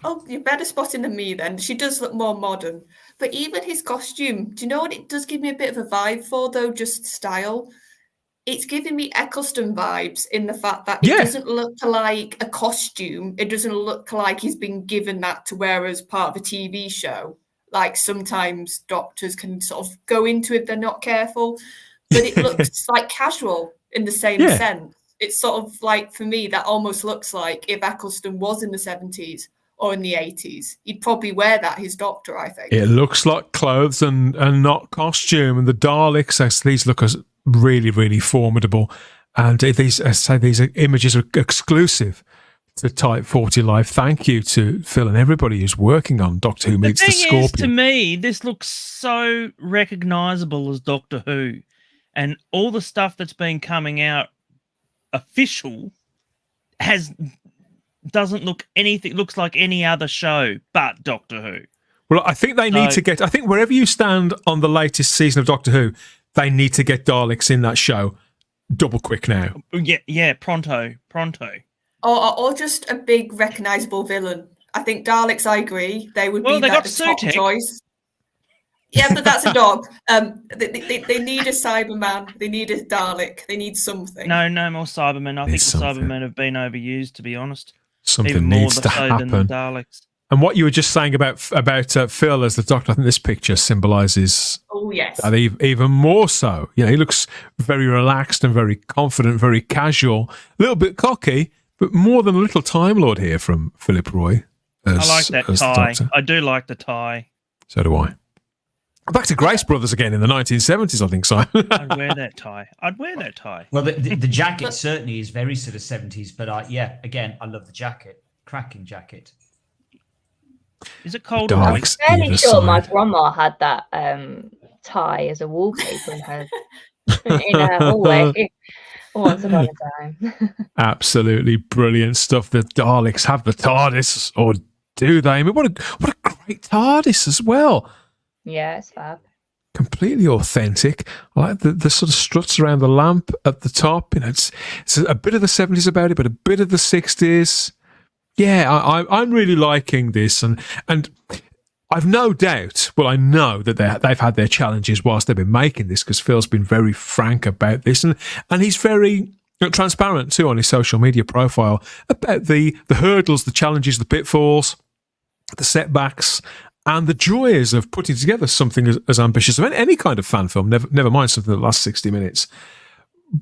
Oh, you're better spotting than me then. She does look more modern, but even his costume. Do you know what it does give me a bit of a vibe for though? Just style. It's giving me Eccleston vibes in the fact that it doesn't look like a costume. It doesn't look like he's been given that to wear as part of a TV show. Like sometimes doctors can sort of go into it if they're not careful, but it looks like casual in the same sense. It's sort of like, for me, that almost looks like if Eccleston was in the 70s or in the 80s, he'd probably wear that, his Doctor, I think. It looks like clothes and not costume. And the Daleks, these look as really, really formidable. And these images are exclusive to Type 40 Live. Thank you to Phil and everybody who's working on Doctor Who Meets the Scorpion. To me, this looks so recognisable as Doctor Who. And all the stuff that's been coming out official doesn't look anything, looks like any other show but Doctor Who. Well, I think they need to get, I think wherever you stand on the latest season of Doctor Who, they need to get Daleks in that show double quick now. Yeah, pronto. Or just a big recognisable villain. I think Daleks, I agree, they would be the top choice. Yeah, but that's a dog. They need a Cyberman. They need a Dalek. They need something. No more Cybermen. I think the Cybermen have been overused, to be honest. Something even needs more to so happen. than the Daleks. And what you were just saying about Phil as the Doctor, I think this picture symbolises that even more so. You know, he looks very relaxed and very confident, very casual, a little bit cocky, but more than a little Time Lord here from Philip Roy. I like that tie. I do like the tie. So do I. Back to Grace Brothers again in the 1970s, I think, Simon. I'd wear that tie. Well, the jacket certainly is very sort of 70s, but again, I love the jacket. Cracking jacket. Is it cold? I'm fairly sure my grandma had that tie as a wallpaper in her hallway. Once upon a time. Absolutely brilliant stuff. The Daleks have the TARDIS, or do they? I mean, what a great TARDIS as well. Yeah, it's fab. Completely authentic. I like the sort of struts around the lamp at the top. You know, it's a bit of the 70s about it, but a bit of the 60s. Yeah, I'm really liking this, and I've no doubt. Well, I know that they've had their challenges whilst they've been making this, because Phil's been very frank about this, and he's very transparent too on his social media profile about the hurdles, the challenges, the pitfalls, the setbacks, and the joys of putting together something as ambitious as any kind of fan film. Never mind something that lasts 60 minutes,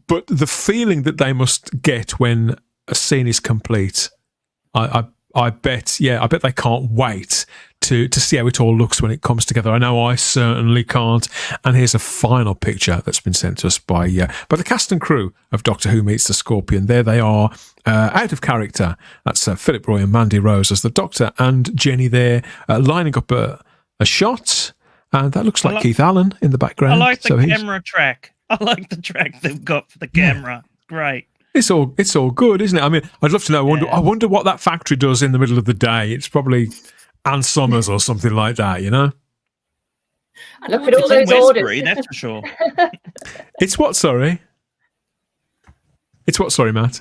but the feeling that they must get when a scene is complete. I bet they can't wait to see how it all looks when it comes together. I know I certainly can't. And here's a final picture that's been sent to us by the cast and crew of Doctor Who Meets the Scorpion. There they are, out of character. That's Philip Roy and Mandy Rose as the Doctor, and Jenny there lining up a shot. And that looks like Keith Allen in the background. I like the camera track. I like the track they've got for the camera. Great. It's all good, isn't it? I mean, I'd love to know. I wonder what that factory does in the middle of the day. It's probably Ann Summers or something like that, you know? Look at all those orders. That's for sure. It's what, sorry? It's what, sorry, Matt?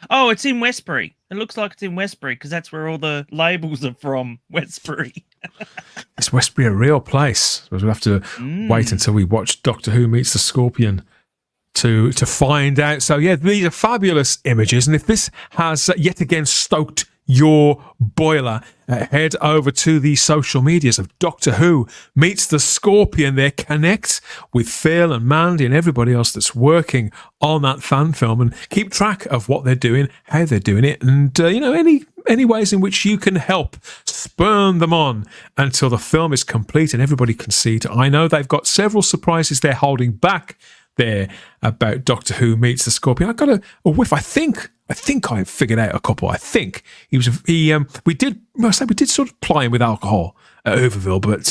Oh, it's in Westbury. It looks like it's in Westbury because that's where all the labels are from, Westbury. Is Westbury a real place? We'll have to wait until we watch Doctor Who Meets the Scorpion to find out. So yeah, these are fabulous images, and if this has yet again stoked your boiler, head over to the social medias of Doctor Who Meets the Scorpion there. Connect with Phil and Mandy and everybody else that's working on that fan film, and keep track of what they're doing, how they're doing it, and any ways in which you can help spurn them on until the film is complete and everybody can see it. I know they've got several surprises they're holding back there about Doctor Who Meets the Scorpion. I got a whiff. I think I figured out a couple. I think we did sort of ply him with alcohol at Overville, but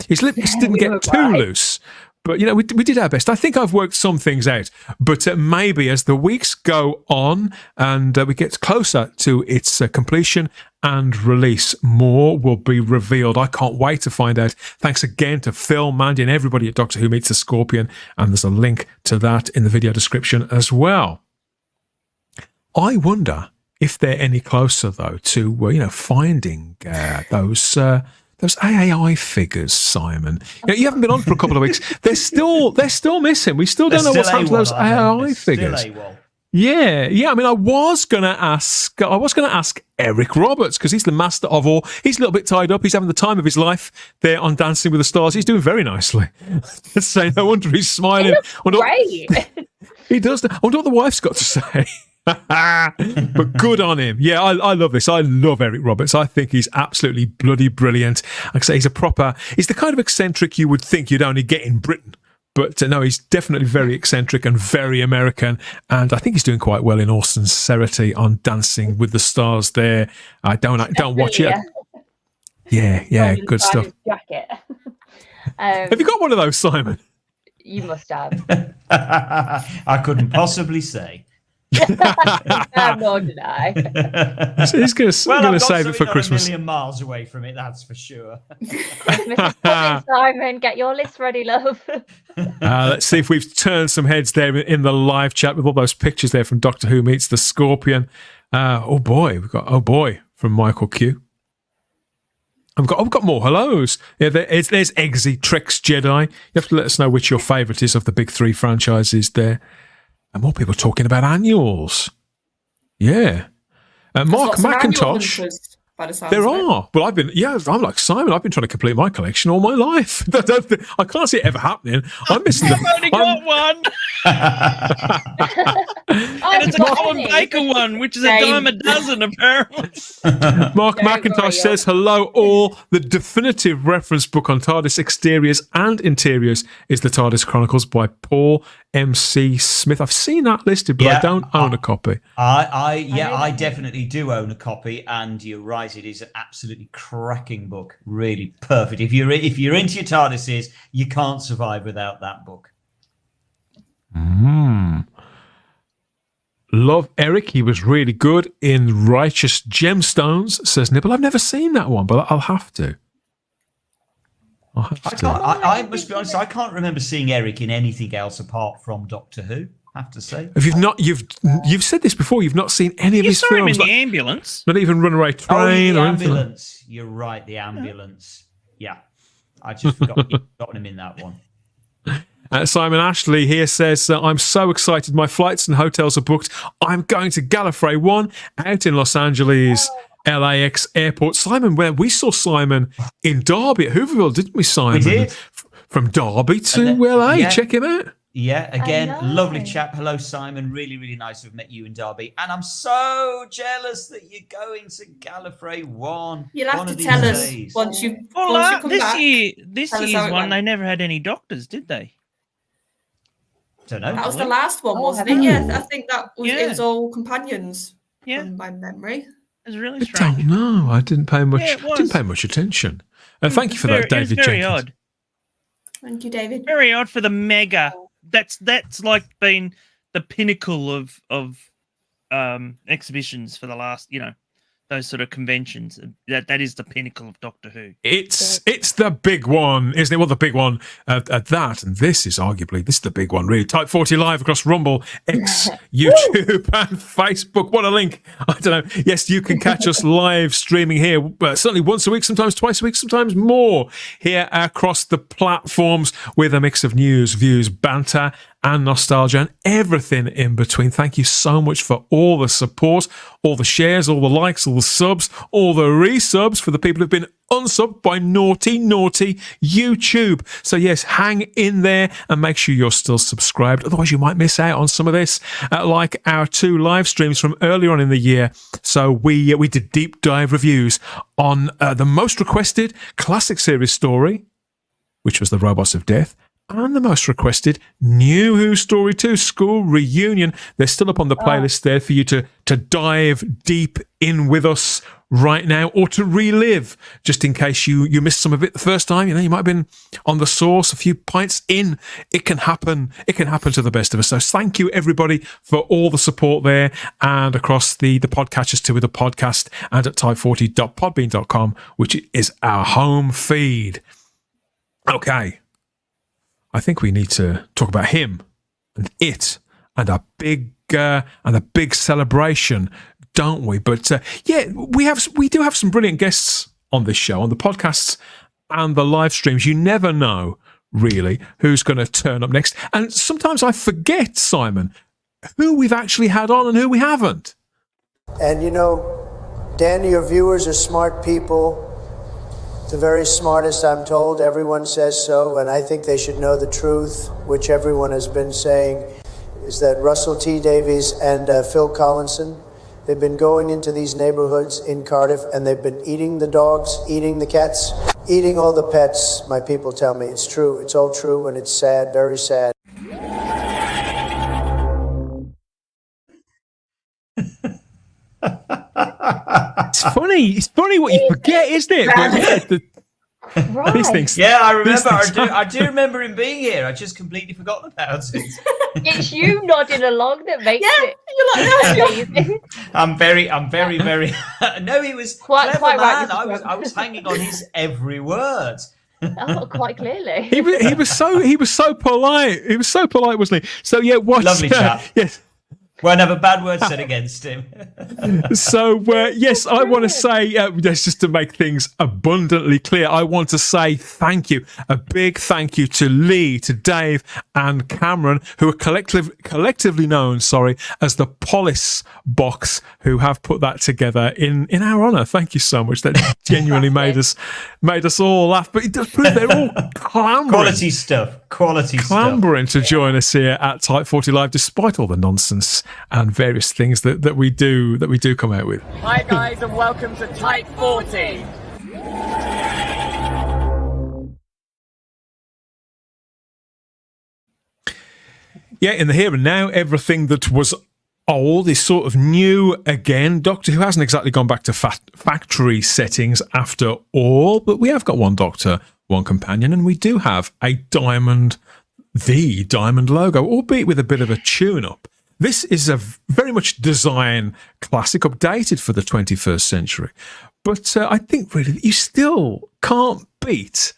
his lips didn't get too loose. But we did our best. I think I've worked some things out. But maybe as the weeks go on and we get closer to its completion and release, more will be revealed. I can't wait to find out. Thanks again to Phil, Mandy, and everybody at Doctor Who Meets the Scorpion. And there's a link to that in the video description as well. I wonder if they're any closer, though, to finding those AAI figures, Simon. You haven't been on for a couple of weeks. They're still missing. We still don't know what's happened to those AAI figures. Yeah. I mean, I was going to ask Eric Roberts, because he's the master of all. He's a little bit tied up. He's having the time of his life there on Dancing with the Stars. He's doing very nicely. Let's say, no wonder he's smiling. Great. He does. I wonder what the wife's got to say. But good on him. Yeah, I love this. I love Eric Roberts. I think he's absolutely bloody brilliant. Like I say, he's the kind of eccentric you would think you'd only get in Britain. But no, he's definitely very eccentric and very American. And I think he's doing quite well in all sincerity on Dancing with the Stars there. I don't watch it. Yeah, good stuff. Jacket. Have you got one of those, Simon? You must have. I couldn't possibly say. Nor did I. So he's going to save it for Christmas. A million miles away from it, that's for sure. Mrs. Pullman, Simon, get your list ready, love. Let's see if we've turned some heads there in the live chat with all those pictures there from Doctor Who Meets the Scorpion. We've got from Michael Q. I've got more hellos. Yeah, there's Eggsy, Trex, Jedi. You have to let us know which your favourite is of the big three franchises there. And more people talking about annuals. Yeah. Mark McIntosh. There are. Well, I'm like Simon. I've been trying to complete my collection all my life. I can't see it ever happening. I'm missing them. I've only got one. And it's a Colin Baker one, which is a dime a dozen, apparently. Mark McIntosh says, hello all. The definitive reference book on TARDIS exteriors and interiors is the TARDIS Chronicles by Paul M.C. Smith. I've seen that listed, but I don't own a copy. I definitely do own a copy, and you're right, it is an absolutely cracking book. Really perfect. If you're into your TARDISes, you can't survive without that book. Love Eric. He was really good in Righteous Gemstones, says Nibble. I've never seen that one, but I'll have to. I must be honest, I can't remember seeing Eric in anything else apart from Doctor Who, I have to say. Have you've said this before, you've not seen any of his saw films? him in the ambulance. Not even Runaway Train the or anything. ambulance. You're right, the ambulance. Yeah. I just forgot you've gotten him in that one. Simon Ashley here says, I'm so excited. My flights and hotels are booked. I'm going to Gallifrey 1 out in Los Angeles, LAX airport. Simon, where we saw Simon in Derby at Hooverville, didn't we, Simon? We did. From Derby to LA. Yeah. Check him out. Yeah, again, lovely chap. Hello, Simon. Really, really nice to have met you in Derby. And I'm so jealous that you're going to Gallifrey 1. You'll have to tell us once you come back. This year's one, they never had any doctors, did they? Don't know. That was the last one, wasn't it? Yeah, I think that was it was all companions. From my memory. It was really I strange. don't know. I didn't pay much. Yeah, it was. Didn't pay much attention. Thank you for that, David It was very Jenkins. odd. Thank you, David. Very odd for the mega. That's like been the pinnacle of exhibitions for the last, those sort of conventions. That is the pinnacle of Doctor Who. It's the big one, isn't it? Well, the big one at that, and this is the big one, really. Type 40 live across Rumble, X, YouTube, and Facebook. What a link! I don't know. Yes, you can catch us live streaming here, certainly once a week, sometimes twice a week, sometimes more, here across the platforms with a mix of news, views, banter, and nostalgia, and everything in between. Thank you so much for all the support, all the shares, all the likes, all the subs, all the resubs for the people who've been unsubbed by naughty YouTube. So yes, hang in there and make sure you're still subscribed. Otherwise, you might miss out on some of this, like our 2 live streams from earlier on in the year. So we did deep dive reviews on the most requested classic series story, which was The Robots of Death, and the most requested New Who Story 2 School Reunion. They're still up on the playlist there for you to dive deep in with us right now, or to relive, just in case you missed some of it the first time. You might have been on the source a few pints in. It can happen. It can happen to the best of us. So thank you, everybody, for all the support there, and across the podcatchers too, with the podcast, and at type40.podbean.com, which is our home feed. Okay. I think we need to talk about him and it and a big celebration, don't we? But we do have some brilliant guests on this show, on the podcasts and the live streams. You never know really who's going to turn up next, and sometimes I forget, Simon, who we've actually had on and who we haven't. And Dan, your viewers are smart people. The very smartest, I'm told. Everyone says so, and I think they should know the truth, which everyone has been saying, is that Russell T. Davies and Phil Collinson, they've been going into these neighborhoods in Cardiff, and they've been eating the dogs, eating the cats, eating all the pets. My people tell me it's true. It's all true, and it's sad, very sad. It's funny what you forget, isn't it? Right. These things. Yeah, I remember. I do remember him being here. I just completely forgotten about it. It's you nodding along that makes it. You're like, I'm very. No, he was Quite clever right, man. Mr. I was hanging on his every word. Oh, quite clearly. He was so polite. He was so polite, wasn't he? So yeah, Lovely chap. Yes. Won't have a bad word said against him. So, yes, I want to say, just to make things abundantly clear, I want to say thank you. A big thank you to Lee, to Dave, and Cameron, who are collectively known, as the Polis Box, who have put that together in our honour. Thank you so much. That genuinely made us all laugh. But it does prove they're all clambering. Clambering to join us here at Type 40 Live, despite all the nonsense and various things that we do come out with. Hi guys, and welcome to Type 40. Yeah, in the here and now, everything that was old is sort of new again. Doctor Who hasn't exactly gone back to factory settings after all, but we have got one Doctor, one companion, and we do have a diamond, the diamond logo, albeit with a bit of a tune-up. this is a very much design classic, updated for the 21st century. But I think really that you still can't beat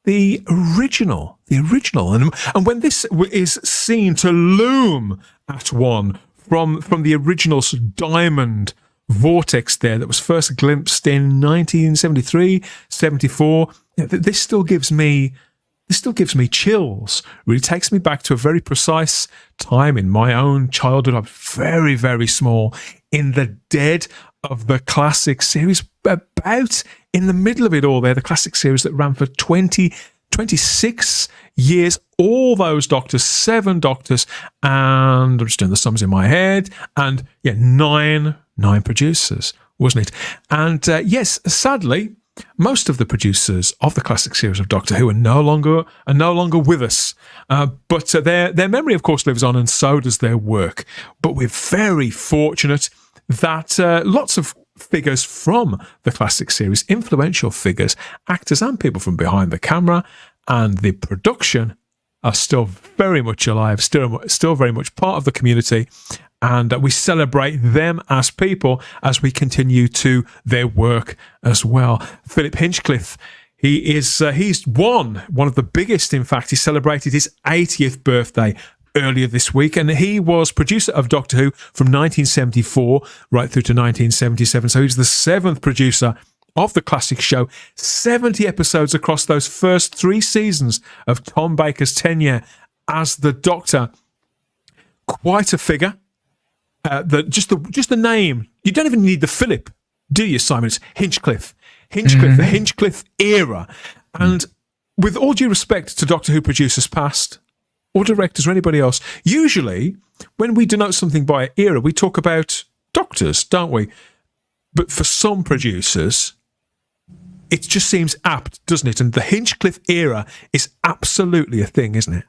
the original. And when this is seen to loom at one from the original sort of diamond vortex there that was first glimpsed in 1973, 74, this still gives me chills. Really takes me back to a very precise time in my own childhood. I was very, very small, in the dead of the classic series, about in the middle of it all there, the classic series that ran for 26 years, all those doctors, 7 doctors, and I'm just doing the sums in my head, and yeah, nine producers, wasn't it? And yes, sadly, most of the producers of the classic series of Doctor Who are no longer with us. But their memory, of course, lives on, and so does their work. But we're very fortunate that lots of figures from the classic series, influential figures, actors and people from behind the camera and the production, are still very much alive, still very much part of the community. And we celebrate them as people as we continue to their work as well. Philip Hinchcliffe, he's one of the biggest. In fact, he celebrated his 80th birthday earlier this week, and he was producer of Doctor Who from 1974 right through to 1977. So he's the 7th producer of the classic show. 70 episodes across those first 3 seasons of Tom Baker's tenure as the Doctor. Quite a figure. Just the name, you don't even need the Philip, do you, Simon? It's Hinchcliffe, the Hinchcliffe era. And with all due respect to Doctor Who producers past, or directors, or anybody else, usually when we denote something by era, we talk about doctors, don't we? But for some producers, it just seems apt, doesn't it? And the Hinchcliffe era is absolutely a thing, isn't it?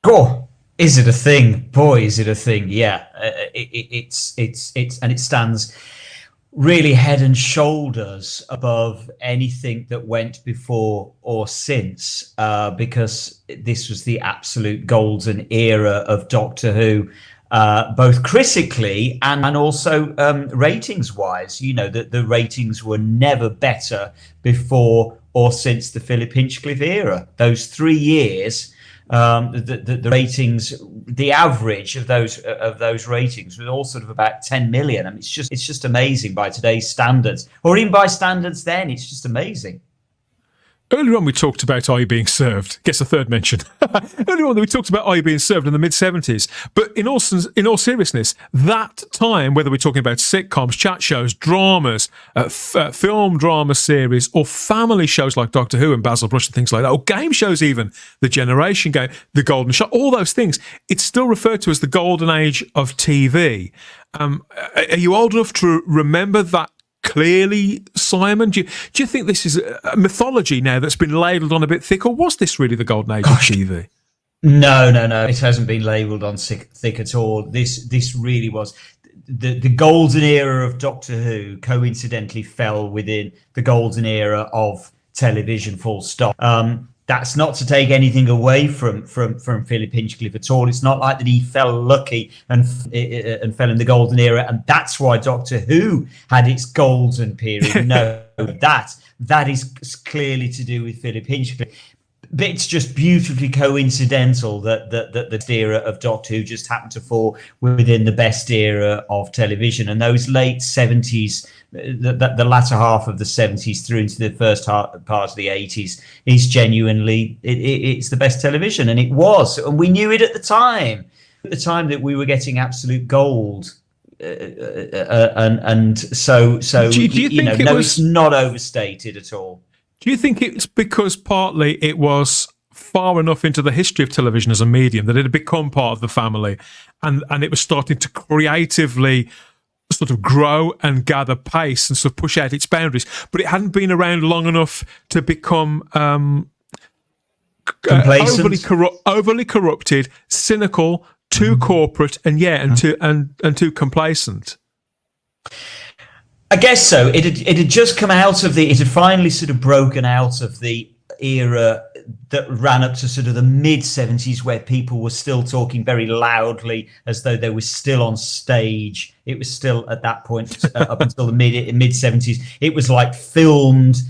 Cool. Is it a thing? Boy, is it a thing! Yeah, it's and it stands really head and shoulders above anything that went before or since, because this was the absolute golden era of Doctor Who, both critically and also ratings-wise. You know, the ratings were never better before or since the Philip Hinchcliffe era. Those 3 years. The ratings, the average of those ratings was all sort of about 10 million. I mean, it's just amazing by today's standards, or even by standards then. It's just amazing. Earlier on, we talked about Are You Being Served? Gets a third mention. Earlier on, we talked about Are You Being Served in the mid-70s. But in all seriousness, that time, whether we're talking about sitcoms, chat shows, dramas, film drama series, or family shows like Doctor Who and Basil Brush and things like that, or game shows even, The Generation Game, The Golden Shot, all those things, it's still referred to as the golden age of TV. Are you old enough to remember that clearly, Simon? Do you think this is a mythology now that's been labelled on a bit thick, or was this really the golden age of TV? No. It hasn't been labelled on thick at all. This really was the golden era of Doctor Who. Coincidentally, fell within the golden era of television. Full stop. That's not to take anything away from Philip Hinchcliffe at all. It's not like that he fell lucky and fell in the golden era, and that's why Doctor Who had its golden period. No, that is clearly to do with Philip Hinchcliffe. But it's just beautifully coincidental that the era of Doctor Who just happened to fall within the best era of television, and those late 70s. The latter half of the 70s through into the first part of the 80s is genuinely it's the best television, and it was, and we knew it at the time that we were getting absolute gold, and so do you think it's not overstated at all. Do you think it's because partly it was far enough into the history of television as a medium that it had become part of the family, and it was starting to creatively sort of grow and gather pace and sort of push out its boundaries, but it hadn't been around long enough to become overly corrupted, cynical, too corporate, and too complacent? I guess so. It had just come out of it had finally sort of broken out of the era that ran up to sort of the mid-70s, where people were still talking very loudly as though they were still on stage. It was still at that point up until the mid-70s. It was like filmed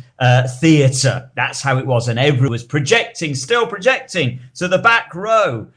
theatre. That's how it was, and everyone was projecting, still projecting to the back row.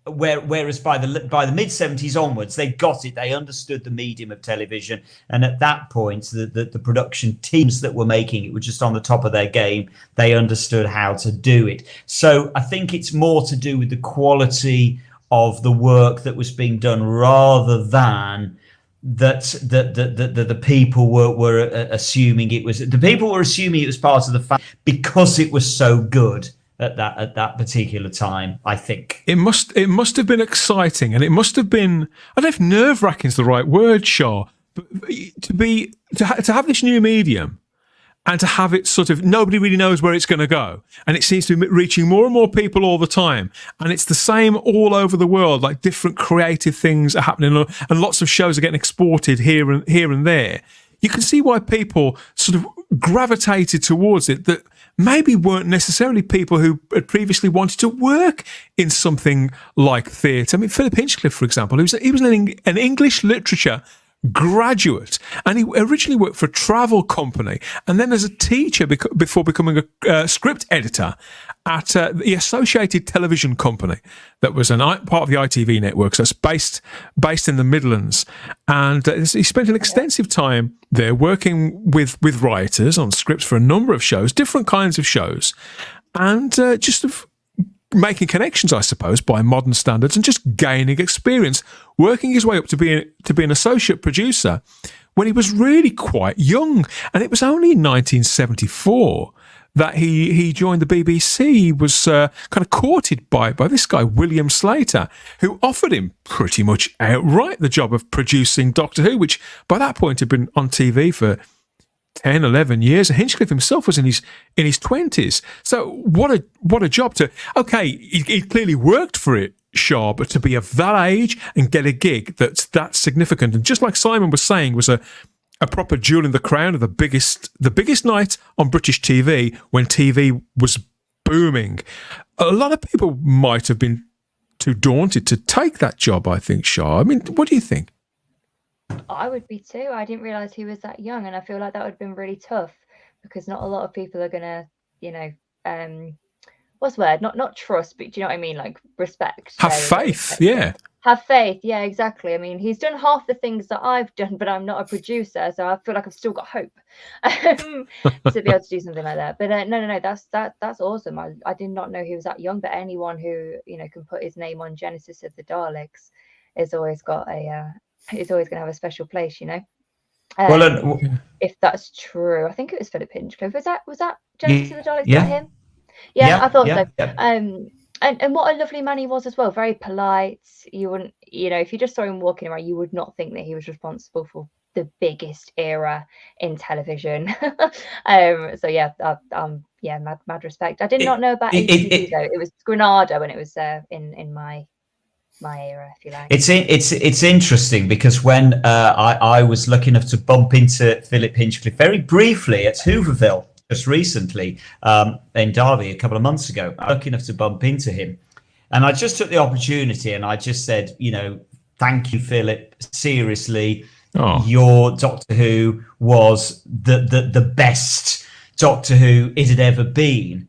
Whereas by the mid-70s onwards, they got it. They understood the medium of television, and at that point, the production teams that were making it were just on the top of their game. They understood how to do it. So I think it's more to do with the quality of the work that was being done, rather than that the people were assuming it was. The people were assuming it was part of the fact because it was so good at that particular time. I think it must have been exciting, and it must have been, I don't know if nerve-wracking is the right word, Shah, but to have this new medium and to have it sort of, nobody really knows where it's going to go, and it seems to be reaching more and more people all the time, and it's the same all over the world. Like, different creative things are happening, and lots of shows are getting exported here and there. You can see why people sort of gravitated towards it, that maybe weren't necessarily people who had previously wanted to work in something like theatre. I mean, Philip Hinchcliffe, for example, he was an English literature graduate, and he originally worked for a travel company, and then as a teacher before becoming a script editor at the Associated Television Company, that was part of the ITV network, so it's based in the Midlands, and he spent an extensive time there working with writers on scripts for a number of shows, different kinds of shows, and just making connections, I suppose, by modern standards, and just gaining experience, working his way up to be an associate producer when he was really quite young. And it was only in 1974 that he joined the BBC. He was kind of courted by this guy, William Slater, who offered him pretty much outright the job of producing Doctor Who, which by that point had been on TV for 10, 11 years. And Hinchcliffe himself was in his 20s. So what a job to... Okay, he clearly worked for it, Shah, but to be of that age and get a gig that's that significant, and just like Simon was saying, was a proper jewel in the crown of the biggest night on British TV when TV was booming. A lot of people might have been too daunted to take that job, I think, Shah. I mean, what do you think? I would be too. I didn't realize he was that young, and I feel like that would have been really tough, because not a lot of people are gonna, what's the word? Not trust, but do you know what I mean? Like, respect. Have faith, yeah. Have faith, yeah, exactly. I mean, he's done half the things that I've done, but I'm not a producer, so I feel like I've still got hope to be able to do something like that. But no, that's awesome. I did not know he was that young. But anyone who can put his name on Genesis of the Daleks is always got is always going to have a special place, if that's true. I think it was Philip Hinchcliffe. Was that Genesis of the Daleks? Yeah. Him? Yeah, I thought so. Yeah. And what a lovely man he was as well. Very polite. You wouldn't, if you just saw him walking around, you would not think that he was responsible for the biggest era in television. So yeah, mad respect. I did not know about ATV though. It was Granada when it was in my era, if you like. It's interesting, because when I was lucky enough to bump into Philip Hinchcliffe very briefly at Hooverville just recently, in Derby a couple of months ago, I was lucky enough to bump into him, and I just took the opportunity and I just said, thank you, Philip. Seriously, your Doctor Who was the best Doctor Who it had ever been.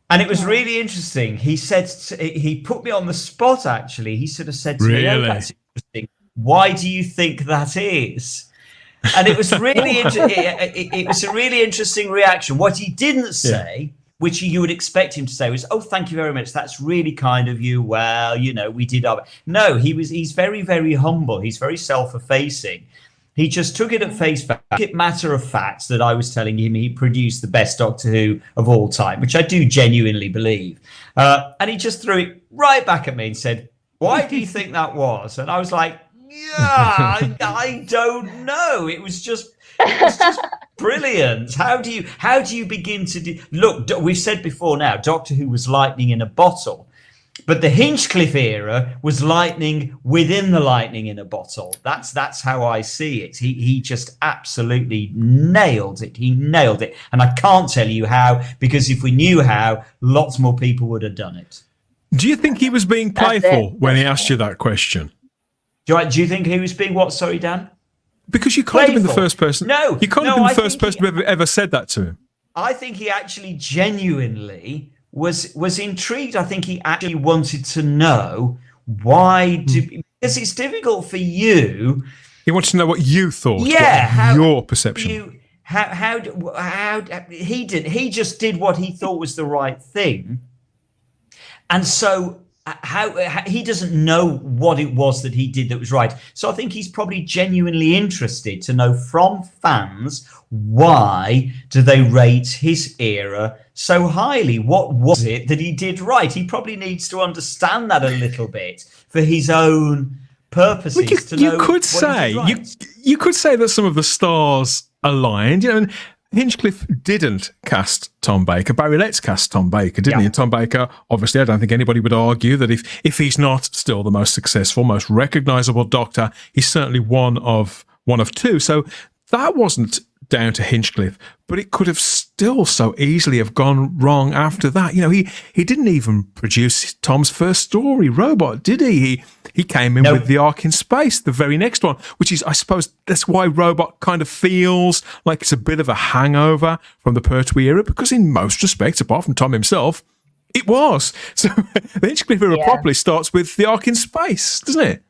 And it was really interesting. He said, he put me on the spot, actually. He sort of said to me, "Oh, that's interesting. Why do you think that is?" And it was really it was a really interesting reaction. What he didn't say, which you would expect him to say, was, "Oh, thank you very much. That's really kind of you. Well, we did our..." No, he's very, very humble. He's very self-effacing. He just took it at face value, matter of fact, that I was telling him he produced the best Doctor Who of all time, which I do genuinely believe. And he just threw it right back at me and said, "Why do you think that was?" And I was like, "Yeah, I don't know. It was just brilliant. How do you begin to do..." Look, we've said before now, Doctor Who was lightning in a bottle. But the Hinchcliffe era was lightning within the lightning in a bottle. That's how I see it. He just absolutely nailed it. He nailed it. And I can't tell you how, because if we knew how, lots more people would have done it. Do you think he was being playful when he asked you that question? Do you think he was being what? Sorry, Dan? Because you can't have been the first person. No, you can't have been the first person who ever said that to him. I think he actually genuinely was intrigued. I think he actually wanted to know why because it's difficult for you. He wanted to know what you thought. Yeah, your perception. How he did. He just did what he thought was the right thing, and so how he doesn't know what it was that he did that was right. So I think he's probably genuinely interested to know from fans, why do they rate his era so highly? What was it that he did right? He probably needs to understand that a little bit for his own purposes. You could say that some of the stars aligned, and Hinchcliffe didn't cast Tom Baker. Barry Letts cast Tom Baker, didn't he? And Tom Baker, obviously, I don't think anybody would argue that if he's not still the most successful, most recognisable Doctor, he's certainly one of two. So that wasn't down to Hinchcliffe, but it could have still so easily have gone wrong after that. He didn't even produce Tom's first story, Robot, did he? He came in with The Ark in Space, the very next one, which is, I suppose, that's why Robot kind of feels like it's a bit of a hangover from the Pertwee era, because in most respects, apart from Tom himself, it was. So the Hinchcliffe era properly starts with The Ark in Space, doesn't it?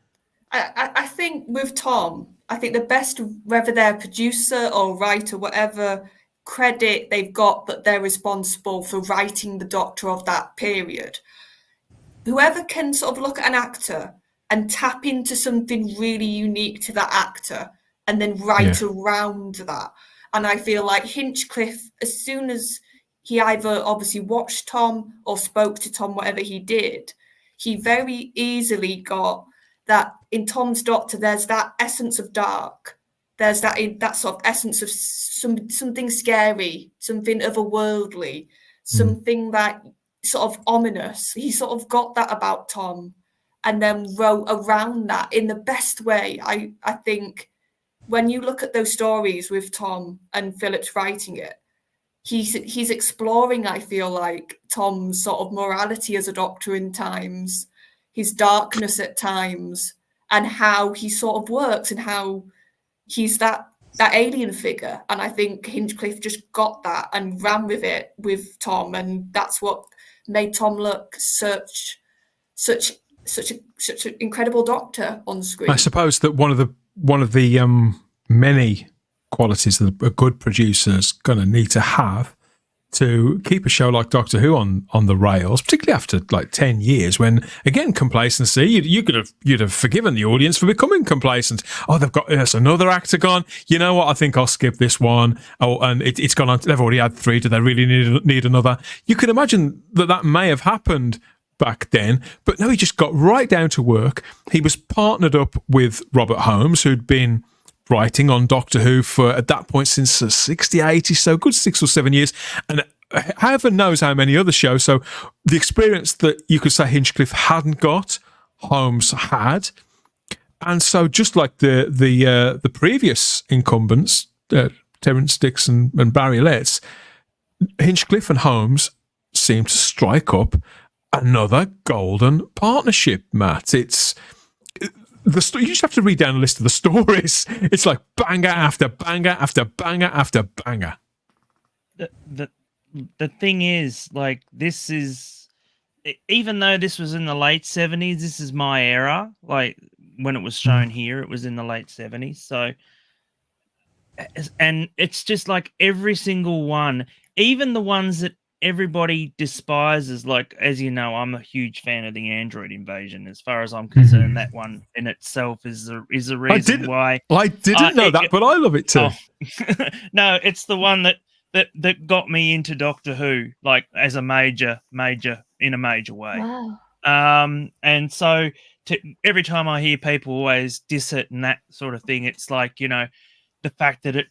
I think with Tom, I think the best, whether they're producer or writer, whatever credit they've got, that they're responsible for writing the Doctor of that period. Whoever can sort of look at an actor and tap into something really unique to that actor and then write around that. And I feel like Hinchcliffe, as soon as he either obviously watched Tom or spoke to Tom, whatever he did, he very easily got that in Tom's Doctor, there's that essence of dark. There's that sort of essence of something scary, something otherworldly, something that sort of ominous. He sort of got that about Tom and then wrote around that in the best way. I think when you look at those stories with Tom and Philip's writing it, he's exploring, I feel like, Tom's sort of morality as a Doctor in times, his darkness at times, and how he sort of works and how he's that alien figure. And I think Hinchcliffe just got that and ran with it with Tom, and that's what made Tom look such an incredible Doctor on screen. I suppose that one of the many qualities that a good producer's going to need to have to keep a show like Doctor Who on the rails, particularly after like 10 years, when again complacency, you'd have forgiven the audience for becoming complacent. Oh, there's another actor gone. You know what? I think I'll skip this one. Oh, and it's gone on. They've already had 3. Do they really need another? You can imagine that may have happened back then, but no, he just got right down to work. He was partnered up with Robert Holmes, who'd been writing on Doctor Who for, at that point, since the 60s, 80s, so good 6 or 7 years, and heaven knows how many other shows. So the experience that you could say Hinchcliffe hadn't got, Holmes had. And so just like the previous incumbents, Terence Dix and Barry Letts, Hinchcliffe and Holmes seem to strike up another golden partnership, Matt. You just have to read down a list of the stories. It's like banger after banger after banger after banger. The thing is, like, this is, even though this was in the late 70s, this is my era. Like, when it was shown here, it was in the late 70s. So, and it's just like every single one, even the ones that everybody despises, like, as you know, I'm a huge fan of the android invasion. As far as I'm concerned, that one in itself is the reason why I didn't know that, but I love it too. Oh, no, it's the one that got me into Doctor Who, like, as a major in a major way. Wow. And so every time I hear people always diss it and that sort of thing, it's like, you know, the fact that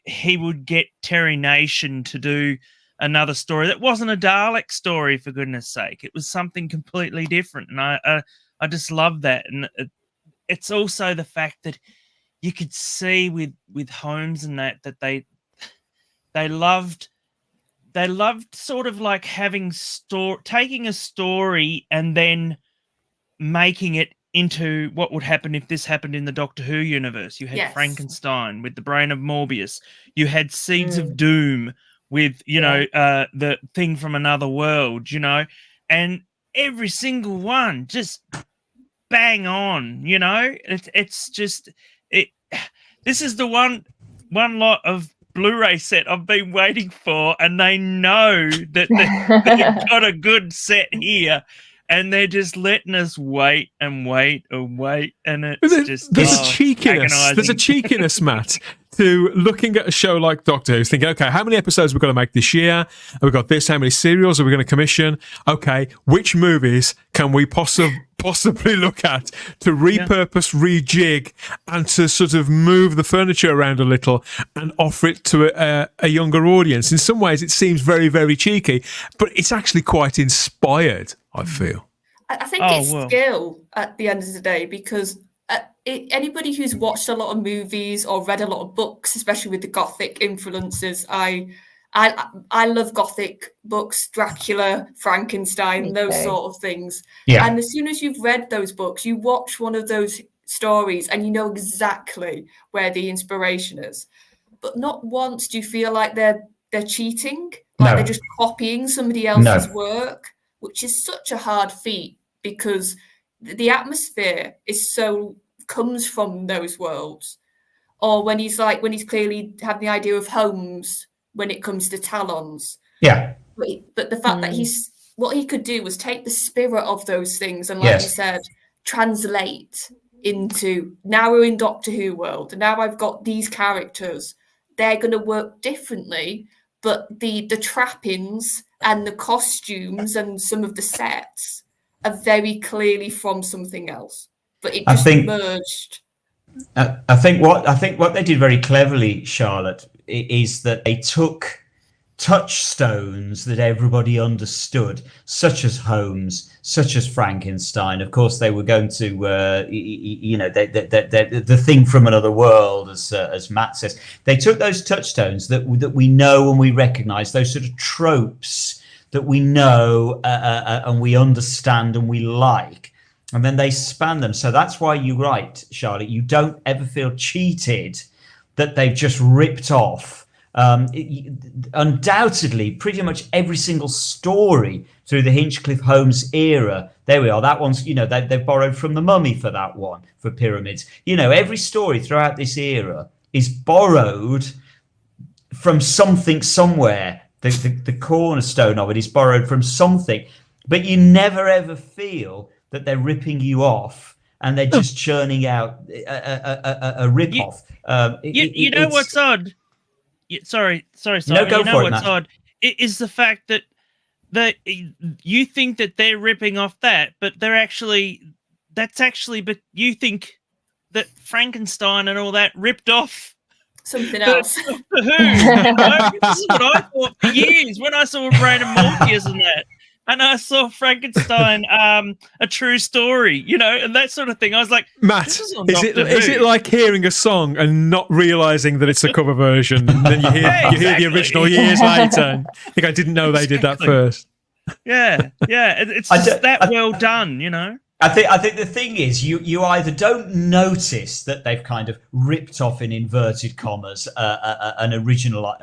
he would get Terry Nation to do another story that wasn't a Dalek story, for goodness sake. It was something completely different, and I just love that. And it's also the fact that you could see with Holmes and that they loved sort of like having taking a story and then making it into what would happen if this happened in the Doctor Who universe. You had Frankenstein with the brain of Morbius. You had Seeds of Doom with, the thing from another world, and every single one just bang on, it's just this is the one lot of Blu-ray set I've been waiting for, and they know that they've got a good set here, and they're just letting us wait and wait and wait, and it's there's a cheekiness. There's a cheekiness, Matt, to looking at a show like Doctor Who, thinking, okay, how many episodes we've got to make this year? And we've got this. How many serials are we going to commission? Okay, which movies can we possibly look at to repurpose, rejig, and to sort of move the furniture around a little and offer it to a younger audience? In some ways, it seems very, very cheeky, but it's actually quite inspired, I feel. I think it's skill at the end of the day, because anybody who's watched a lot of movies or read a lot of books, especially with the Gothic influences, I love Gothic books, Dracula, Frankenstein, those sort of things. Yeah. And as soon as you've read those books, you watch one of those stories and you know exactly where the inspiration is. But not once do you feel like they're cheating, like they're just copying somebody else's work, which is such a hard feat, because the atmosphere comes from those worlds. Or when he's clearly had the idea of Holmes when it comes to Talons. Yeah. But the fact that what he could do was take the spirit of those things and, like you said, translate into, now we're in Doctor Who world, and now I've got these characters. They're going to work differently, but the trappings and the costumes and some of the sets are very clearly from something else. But it just merged. I think what they did very cleverly, Charlotte, is that they took touchstones that everybody understood, such as Holmes, such as Frankenstein. Of course, they were going to, the thing from another world, as Matt says. They took those touchstones that we know and we recognise, those sort of tropes that we know and we understand and we like, and then they span them. So that's why you're right, Charlotte. You don't ever feel cheated that they've just ripped off. Undoubtedly, pretty much every single story through the Hinchcliffe Holmes era, there we are. That one's, they've borrowed from the Mummy for that one, for Pyramids. Every story throughout this era is borrowed from something somewhere. The cornerstone of it is borrowed from something, but you never ever feel that they're ripping you off and they're just churning out a rip-off. What's odd? Sorry. No, go for it, what's odd is the fact that you think that they're ripping off that, but but you think that Frankenstein and all that ripped off something else. Who? This is what I thought for years when I saw Brain of Morbius and that. And I saw Frankenstein, a true story, and that sort of thing. I was like, Matt, is it like hearing a song and not realizing that it's a cover version, and then you hear the original years later, and I think I didn't know they did that first. Yeah, it's just that well done, I think the thing is, you either don't notice that they've kind of ripped off, in inverted commas, an original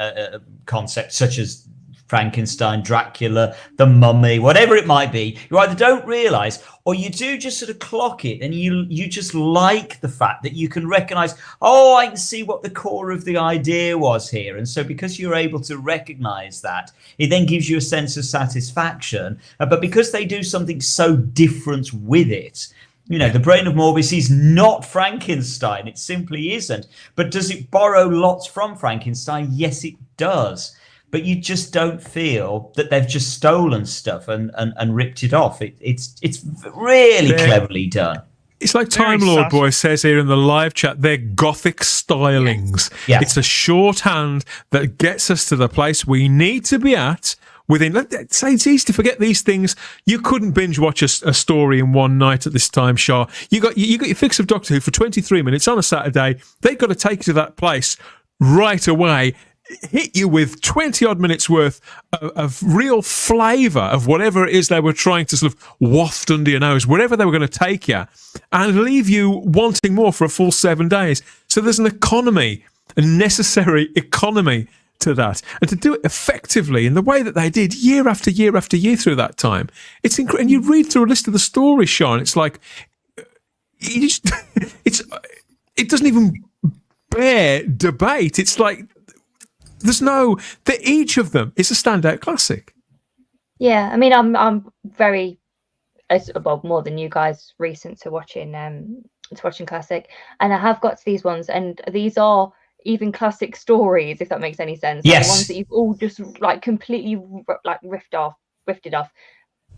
concept such as Frankenstein, Dracula, the Mummy, whatever it might be. You either don't realise, or you do just sort of clock it, and you just like the fact that you can recognise, I can see what the core of the idea was here. And so because you're able to recognise that, it then gives you a sense of satisfaction. But because they do something so different with it, the Brain of Morbius is not Frankenstein. It simply isn't. But does it borrow lots from Frankenstein? Yes, it does. But you just don't feel that they've just stolen stuff and ripped it off. It's really cleverly done. It's like Very Time Lord sus. Boy says here in the live chat, they're gothic stylings. Yeah. It's a shorthand that gets us to the place we need to be at within. Let's say it's easy to forget these things. You couldn't binge watch a story in one night at this time, Shah. You got your fix of Doctor Who for 23 minutes on a Saturday. They've got to take you to that place right away, hit you with 20 odd minutes worth of real flavour of whatever it is they were trying to sort of waft under your nose, wherever they were going to take you, and leave you wanting more for a full 7 days. So there's an economy, a necessary economy to that. And to do it effectively in the way that they did year after year after year through that time, it's incredible. And you read through a list of the stories, Sean, it's like, you just, it doesn't even bear debate. It's like, each of them is a standout classic. Yeah, I mean, I'm very, well, more than you guys, recent to watching classic, and I have got to these ones, and these are even classic stories, if that makes any sense. Yes. The ones that you've all just like completely like rifted off.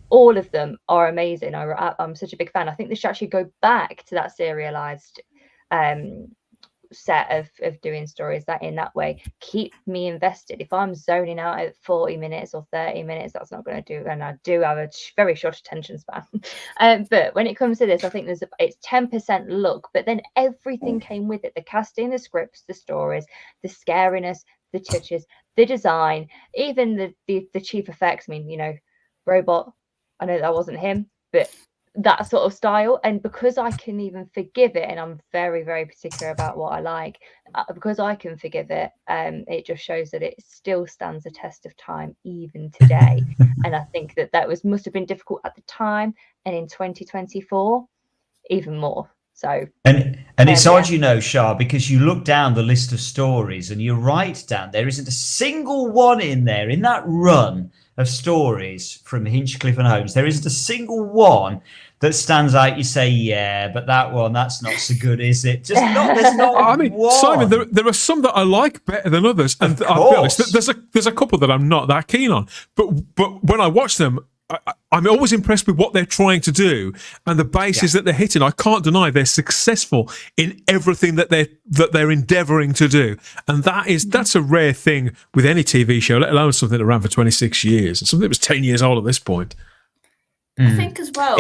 All of them are amazing. I'm such a big fan. I think they should actually go back to that serialized set of doing stories that in that way keep me invested. If I'm zoning out at 40 minutes or 30 minutes, that's not going to do, and I do have a very short attention span. But when it comes to this, I think it's 10% luck, but then everything came with it: the casting, the scripts, the stories, the scariness, the touches, the design, even the cheap effects. I mean, robot, I know that wasn't him, but that sort of style. And because I can even forgive it, and I'm very, very particular about what I like, because I can forgive it, it just shows that it still stands the test of time even today. And I think that must have been difficult at the time, and in 2024 even more so. And it's odd, Shah, because you look down the list of stories and you write down, there isn't a single one in there in that run of stories from Hinchcliffe and Holmes. There isn't a single one that stands out. You say, yeah, but that's not so good, is it? Just not. There's not. I mean, one. Simon, there are some that I like better than others, and I'll be honest, there's a couple that I'm not that keen on. But when I watch them, I'm always impressed with what they're trying to do and the bases that they're hitting. I can't deny they're successful in everything that they're endeavouring to do, and that's a rare thing with any TV show, let alone something that ran for 26 years and something that was 10 years old at this point. I think as well.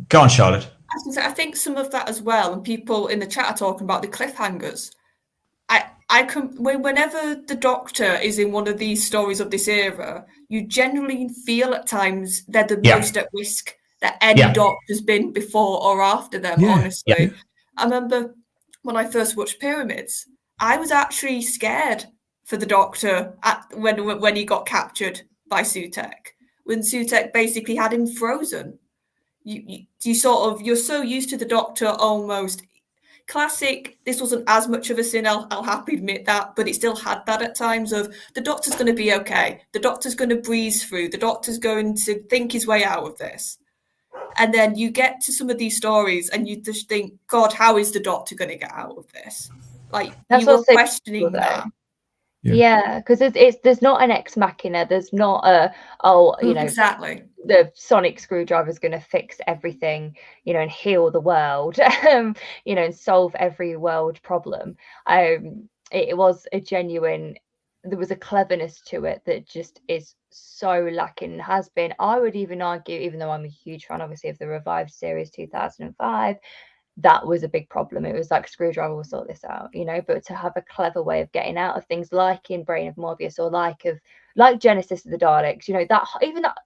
Go on, Charlotte. I think some of that as well, and people in the chat are talking about the cliffhangers. Whenever the Doctor is in one of these stories of this era, you generally feel at times they're the most at risk that any Doctor's been before or after them, honestly. Yeah. I remember when I first watched Pyramids, I was actually scared for the Doctor when he got captured by Sutek. When Sutek basically had him frozen. You're so used to the Doctor almost. Classic, this wasn't as much of a sin, I'll happily admit that, but it still had that at times of the Doctor's going to be okay. The Doctor's going to breeze through. The Doctor's going to think his way out of this. And then you get to some of these stories and you just think, God, how is the Doctor going to get out of this? Like, you were questioning that. Yeah, because there's not an ex machina. There's not exactly. The sonic screwdriver is going to fix everything, and heal the world, and solve every world problem. It was a genuine. There was a cleverness to it that just is so lacking, has been. I would even argue, even though I'm a huge fan, obviously, of the revived series 2005. That was a big problem. It was like Screwdriver will sort this out, but to have a clever way of getting out of things, like in Brain of Morbius or like Genesis of the Daleks, that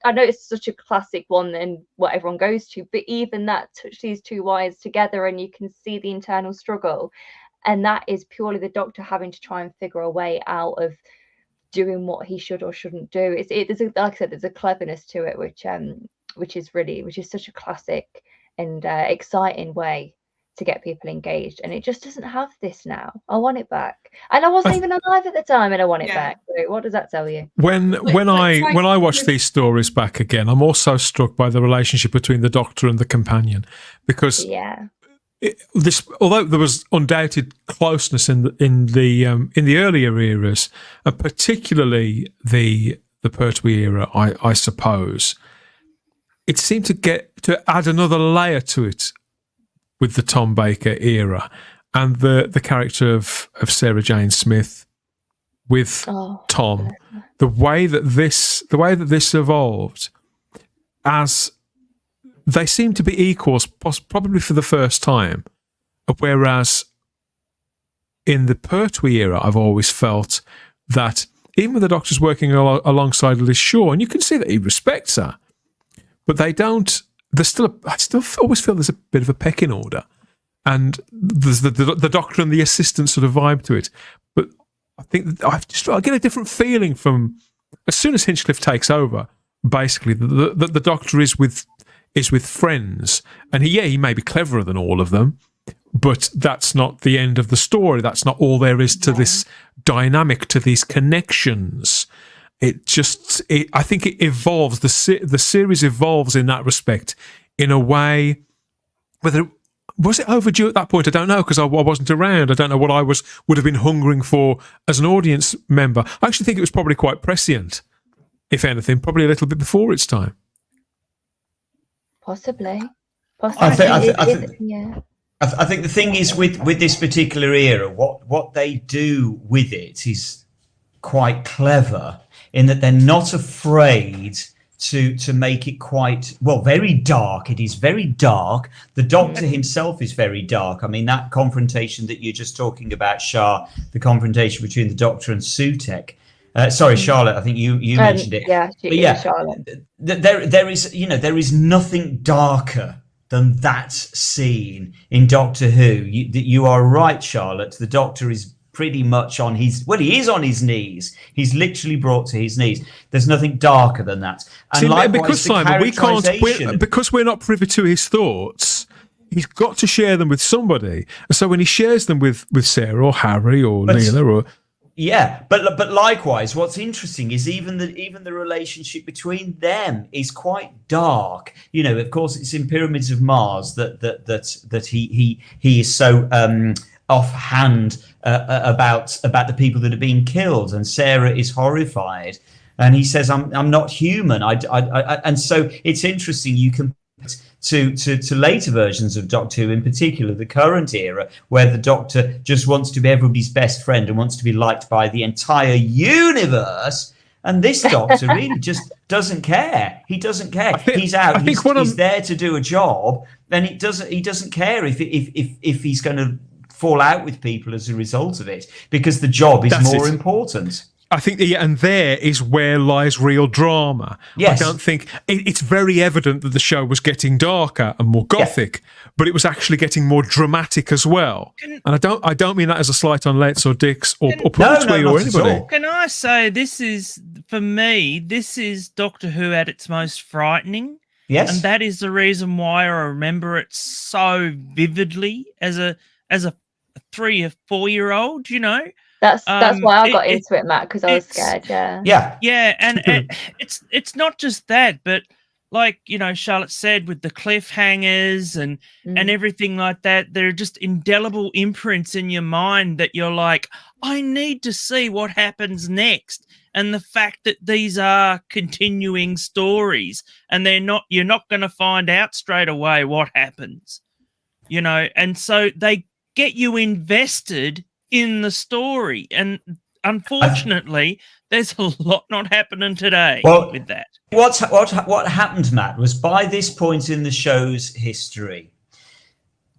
I know it's such a classic one and what everyone goes to, but even that touch these two wires together and you can see the internal struggle, and that is purely the Doctor having to try and figure a way out of doing what he should or shouldn't do. Like I said, there's a cleverness to it, which is such a classic and exciting way to get people engaged, and it just doesn't have this now. I want it back, and I wasn't even alive at the time, and I want it back. So what does that tell you? When I watch these stories back again, I'm also struck by the relationship between the Doctor and the companion, because although there was undoubted closeness in the earlier eras, and particularly the Pertwee era, I suppose. it seemed to add another layer to it with the Tom Baker era and the character of Sarah Jane Smith with Tom. The way that this evolved, as they seem to be equals, probably for the first time, whereas in the Pertwee era, I've always felt that even with the Doctor's working alongside Liz Shaw, and you can see that he respects her, but they don't. There's still. I still always feel there's a bit of a pecking order, and there's the Doctor and the assistant sort of vibe to it. But I think I get a different feeling from as soon as Hinchcliffe takes over. Basically, the Doctor is with friends, and he may be cleverer than all of them, but that's not the end of the story. That's not all there is to this dynamic, to these connections. I think it evolves. The series evolves in that respect, in a way. Whether was it overdue at that point, I don't know, because I wasn't around. I don't know what I would have been hungering for as an audience member. I actually think it was probably quite prescient, if anything, probably a little bit before its time. Possibly. I think the thing is with this particular era, what they do with it is quite clever in that they're not afraid to make it very dark. It is very dark. The Doctor himself is very dark. I mean, that confrontation that you're just talking about, Shah, the confrontation between the Doctor and Sutekh. Sorry, Charlotte, I think you mentioned it. Yeah, Charlotte. There is nothing darker than that scene in Doctor Who. You are right, Charlotte. The Doctor is pretty much on he is on his knees. He's literally brought to his knees. There's nothing darker than that. And see, because Simon, because we're not privy to his thoughts, he's got to share them with somebody. So when he shares them with Sarah or Harry or Leela or but likewise, what's interesting is even the relationship between them is quite dark. You know, of course, it's in Pyramids of Mars that he is so offhand about the people that are being killed, and Sarah is horrified, and he says, "I'm not human." And so it's interesting. You can to later versions of Doctor Who, in particular the current era, where the Doctor just wants to be everybody's best friend and wants to be liked by the entire universe. And this Doctor really just doesn't care. He doesn't care. He's out. He's there to do a job, and he doesn't care if he's going to fall out with people as a result of it, because the job is more important. I think, and there is where lies real drama. Yes. I don't think it's very evident that the show was getting darker and more gothic, but it was actually getting more dramatic as well. And I don't mean that as a slight on Letts or Dix or Pertwee or anybody. Can I say this is Doctor Who at its most frightening? Yes. And that is the reason why I remember it so vividly as a 3 or 4 year old, you know. That's why I got into it, Matt, because I was scared. Yeah, and it's not just that, but like, you know, Charlotte said, with the cliffhangers and everything like that, there are just indelible imprints in your mind that you're like, I need to see what happens next. And the fact that these are continuing stories, and you're not going to find out straight away what happens, you know, and so they get you invested in the story, and unfortunately there's a lot not happening today with that. What happened, Matt, was by this point in the show's history,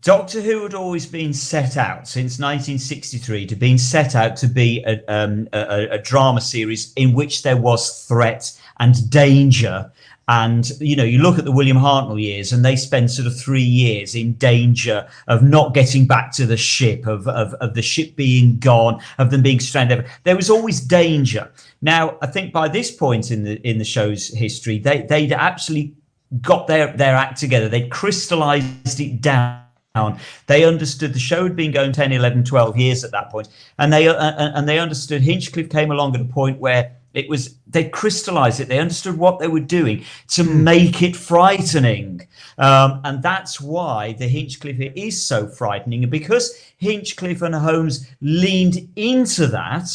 Doctor Who had always been set out since 1963 to be a drama series in which there was threat and danger. And, you know, you look at the William Hartnell years, and they spend sort of 3 years in danger of not getting back to the ship, of the ship being gone, of them being stranded. There was always danger. Now, I think by this point in the show's history, they'd actually got their act together. They'd crystallized it down. They understood the show had been going 10, 11, 12 years at that point. And they understood Hinchcliffe came along at a point where they crystallized it. They understood what they were doing to make it frightening. And that's why the Hinchcliffe is so frightening. And because Hinchcliffe and Holmes leaned into that,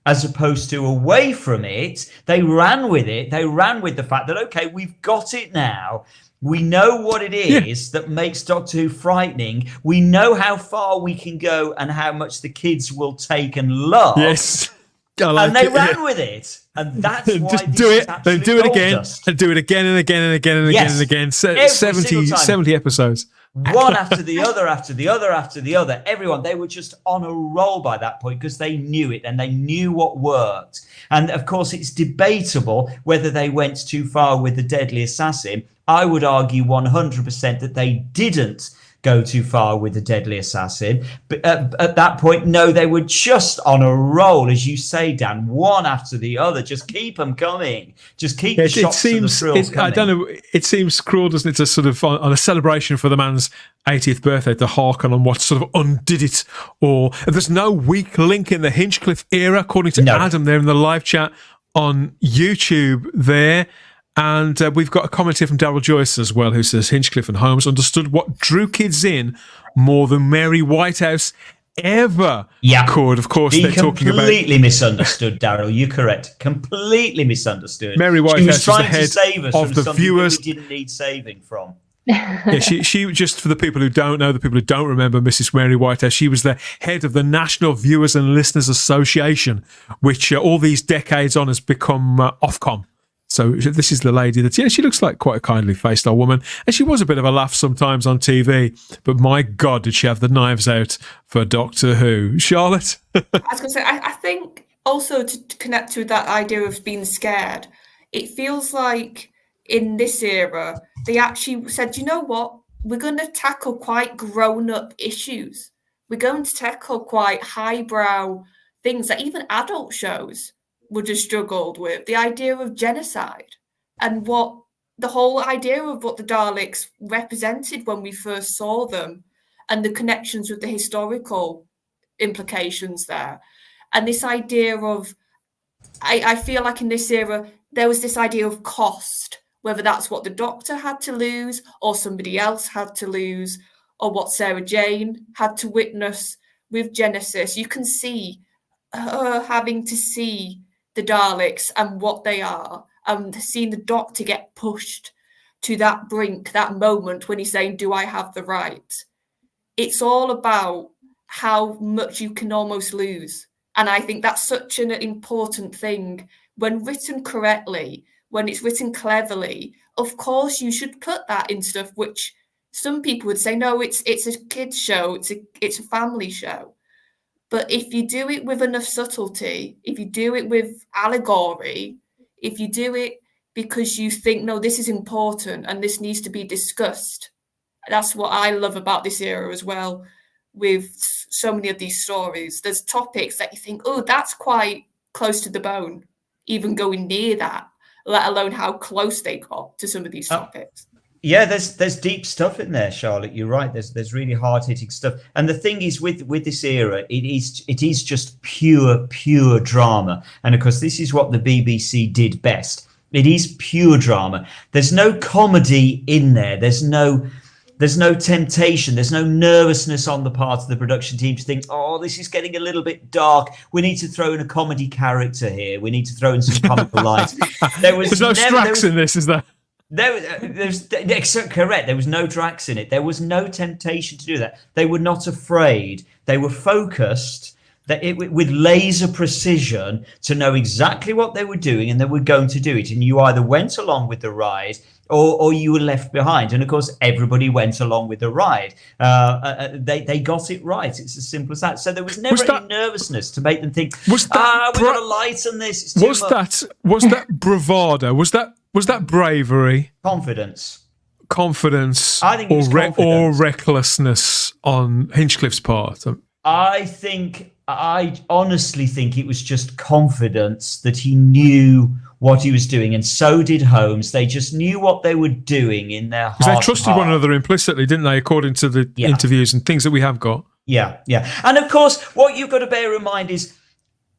as opposed to away from it. They ran with it. They ran with the fact that, okay, we've got it now. We know what it is that makes Doctor Who frightening. We know how far we can go and how much the kids will take and love. Yes. And they ran with it. And that's why just do it. Then do it again. And do it again and again and again and again and again. 70 episodes. One after the other, after the other, after the other. Everyone, they were just on a roll by that point because they knew it and they knew what worked. And of course, it's debatable whether they went too far with the Deadly Assassin. I would argue 100% that they didn't go too far with the Deadly Assassin. But at that point, no, they were just on a roll, as you say, Dan, one after the other. Just keep them coming. Just keep the shots and the thrills coming. I don't know, it seems cruel, doesn't it, to sort of, on a celebration for the man's 80th birthday, to harken on what sort of undid it. Or there's no weak link in the Hinchcliffe era, according to Adam there in the live chat on YouTube there. And we've got a comment here from Daryl Joyce as well, who says Hinchcliffe and Holmes understood what drew kids in more than Mary Whitehouse ever could. Of course, they're talking about... Completely misunderstood, Daryl. You're correct. Completely misunderstood. Mary Whitehouse was trying to save us of from the viewers. We didn't need saving from. Yeah, she just, for the people who don't know, the people who don't remember Mrs. Mary Whitehouse, she was the head of the National Viewers and Listeners Association, which all these decades on has become Ofcom. So this is the lady that, she looks like quite a kindly faced old woman. And she was a bit of a laugh sometimes on TV. But my God, did she have the knives out for Doctor Who. Charlotte? I was going to say, I think also to connect to that idea of being scared, it feels like in this era, they actually said, you know what? We're going to tackle quite grown-up issues. We're going to tackle quite highbrow things that even adult shows would have struggled with. The idea of genocide and what the whole idea of what the Daleks represented when we first saw them and the connections with the historical implications there. And this idea of, I feel like in this era, there was this idea of cost, whether that's what the Doctor had to lose or somebody else had to lose or what Sarah Jane had to witness with Genesis. You can see her having to see the Daleks and what they are, and seeing the Doctor get pushed to that brink, that moment when he's saying, do I have the right? It's all about how much you can almost lose. And I think that's such an important thing. When written correctly, when it's written cleverly, of course you should put that in stuff which some people would say, no, it's a kid's show, it's a family show. But if you do it with enough subtlety, if you do it with allegory, if you do it because you think, no, this is important and this needs to be discussed, that's what I love about this era as well, with so many of these stories. There's topics that you think, oh, that's quite close to the bone, even going near that, let alone how close they got to some of these topics. Yeah, there's deep stuff in there, Charlotte. You're right. There's really hard-hitting stuff. And the thing is, with this era, it is just pure drama. And of course, this is what the BBC did best. It is pure drama. There's no comedy in there. There's no temptation. There's no nervousness on the part of the production team to think, oh, this is getting a little bit dark. We need to throw in a comedy character here. We need to throw in some comical lines. There's no Strax in this, is there? There's correct. There was no Drax in it. There was no temptation to do that. They were not afraid. They were focused with laser precision to know exactly what they were doing, and they were going to do it. And you either went along with the ride or you were left behind. And of course, everybody went along with the ride. They got it right. It's as simple as that. So there was never any nervousness to make them think, we've got to lighten this. It's too much. Was that bravado? Was that bravery? Confidence. I think it was or recklessness on Hinchcliffe's part. I honestly think it was just confidence that he knew what he was doing, and so did Holmes. They just knew what they were doing in their heart. Because they trusted one another implicitly, didn't they, according to the interviews and things that we have got. Yeah. And of course, what you've got to bear in mind is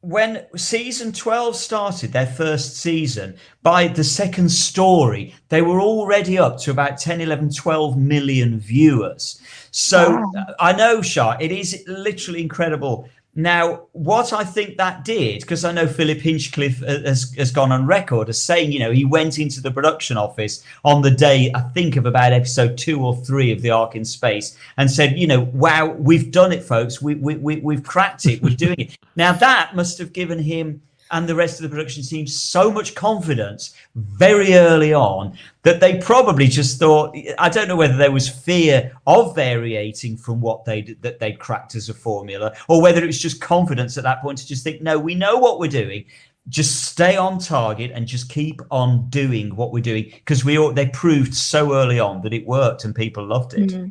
when season 12 started, their first season, by the second story, they were already up to about 10, 11, 12 million viewers. So I know, Shah, it is literally incredible Now, what I think that did, because I know Philip Hinchcliffe has gone on record as saying, he went into the production office on the day, I think, of about episode 2 or 3 of The Ark in Space and said, wow, we've done it, folks. We've cracked it. We're doing it. Now, that must have given him and the rest of the production team so much confidence very early on that they probably just thought, I don't know whether there was fear of variating from what they'd cracked as a formula, or whether it was just confidence at that point to just think, no, we know what we're doing. Just stay on target and just keep on doing what we're doing, because they proved so early on that it worked and people loved it. Mm-hmm.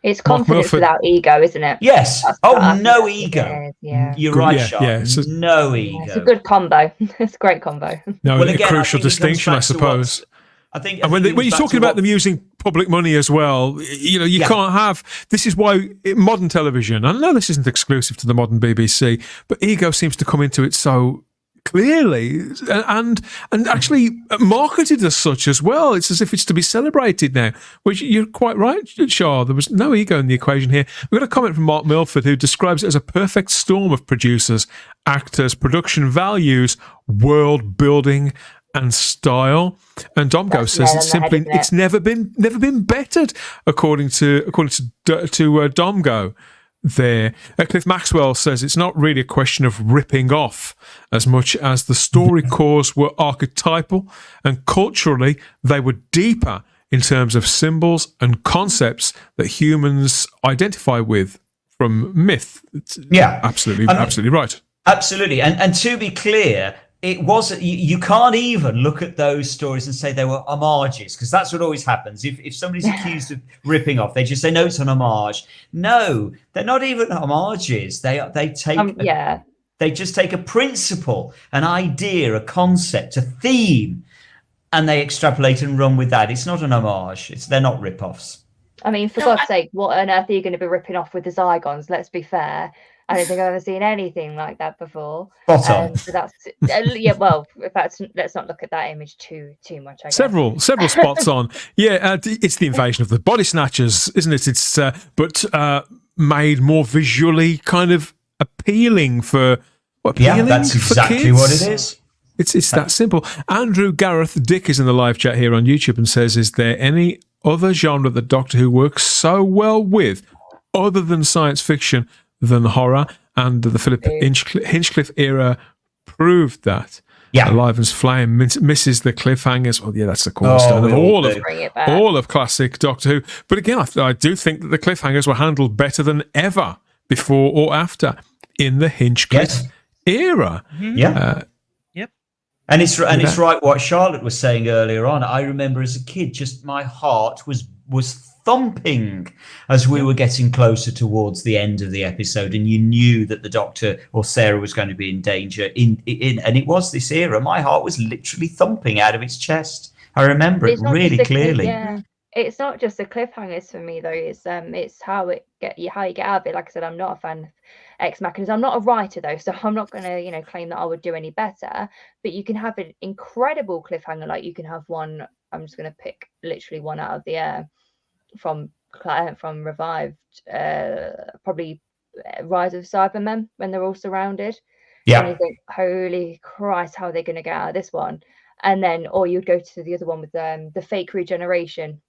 It's confidence without ego, isn't it? Yes. No ego. Yeah. You're right, Sean. Yeah, no ego. It's a good combo. It's a great combo. No, well, again, a crucial distinction, I suppose. And when you're talking about them using public money as well, you can't have. This is why modern television. I know this isn't exclusive to the modern BBC, but ego seems to come into it so clearly and actually marketed as such as well. It's as if it's to be celebrated now, which you're quite right, Shah. There was no ego in the equation here. We've got a comment from Mark Milford, who describes it as a perfect storm of producers, actors, production values, world building and style. And Domgo says it's never been bettered, according to Domgo. There, Cliff Maxwell says it's not really a question of ripping off as much as the story cores were archetypal and culturally they were deeper in terms of symbols and concepts that humans identify with from myth. Yeah, absolutely right. Absolutely, and to be clear, it wasn't. You can't even look at those stories and say they were homages, because that's what always happens. If somebody's accused of ripping off, they just say no, it's an homage. No, they're not even homages. They just take a principle, an idea, a concept, a theme, and they extrapolate and run with that. It's not an homage. They're not rip-offs. I mean, for God's sake, what on earth are you going to be ripping off with the Zygons? Let's be fair. I don't think I've ever seen anything like that before. So that's well, in fact, let's not look at that image too much. I guess. Several spots on. Yeah, it's the invasion of the body snatchers, isn't it? It's but made more visually kind of appealing for that's exactly what it is. It's that simple. Andrew Gareth Dick is in the live chat here on YouTube and says, "Is there any other genre that Doctor Who works so well with, other than science fiction, than horror?" And the Philip Hinchcliffe era proved that. Yeah, Alive as Flame misses the cliffhangers. Well, yeah, that's the cornerstone of all of classic Doctor Who. But again, I do think that the cliffhangers were handled better than ever before or after in the Hinchcliffe era. Mm-hmm. Yeah. And it's right what Charlotte was saying earlier on. I remember as a kid, just my heart was thumping as we were getting closer towards the end of the episode, and you knew that the Doctor or Sarah was going to be in danger. And it was this era. My heart was literally thumping out of its chest. I remember it really clearly. Yeah, it's not just the cliffhangers for me though. It's how you get out of it. Like I said, I'm not a fan of Ex Machina. I'm not a writer though, so I'm not going to claim that I would do any better. But you can have an incredible cliffhanger. Like you can have one. I'm just going to pick literally one out of the air from Revived, probably Rise of Cybermen, when they're all surrounded. Yeah. And you think, holy Christ, how are they going to get out of this one? And then, or you'd go to the other one with the fake regeneration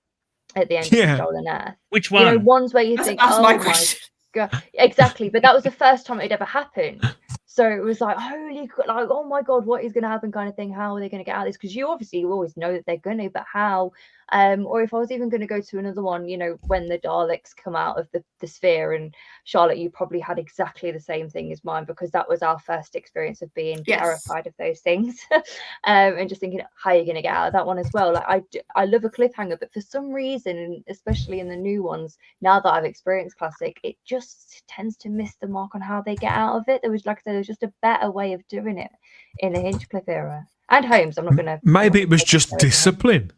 at the end of Stolen Earth. Which one? Ones where you think, that's my question. God. Exactly, but that was the first time it had ever happened. So it was like, oh my God, what is going to happen kind of thing. How are they going to get out of this? Because you always know that they're going to, but how? Or if I was even going to go to another one, when the Daleks come out of the sphere, and Charlotte, you probably had exactly the same thing as mine, because that was our first experience of being terrified of those things. And just thinking, how are you going to get out of that one as well? Like I love a cliffhanger, but for some reason, and especially in the new ones, now that I've experienced classic, it just tends to miss the mark on how they get out of it. There was, like I said, there was just a better way of doing it in the Hinchcliffe era. And Holmes, I'm not going to... Maybe it was just discipline.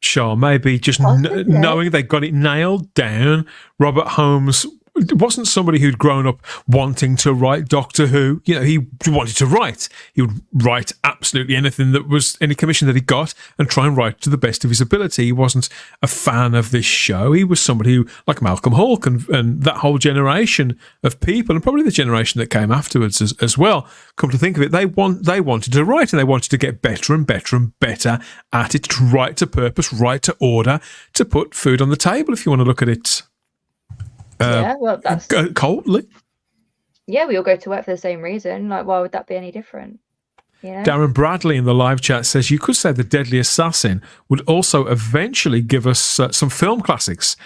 Sure, maybe just knowing they got it nailed down. Robert Holmes wasn't somebody who'd grown up wanting to write Doctor Who. You know, he wanted to write. He would write absolutely anything that was any commission that he got and try and write to the best of his ability. He wasn't a fan of this show. He was somebody who, like Malcolm Hawke and that whole generation of people, and probably the generation that came afterwards as well, come to think of it, they wanted to write, and they wanted to get better and better and better at it, to write to purpose, write to order, to put food on the table, if you want to look at it well, that's coldly. Yeah, we all go to work for the same reason. Like, why would that be any different? You know? Darren Bradley in the live chat says, you could say The Deadly Assassin would also eventually give us some film classics.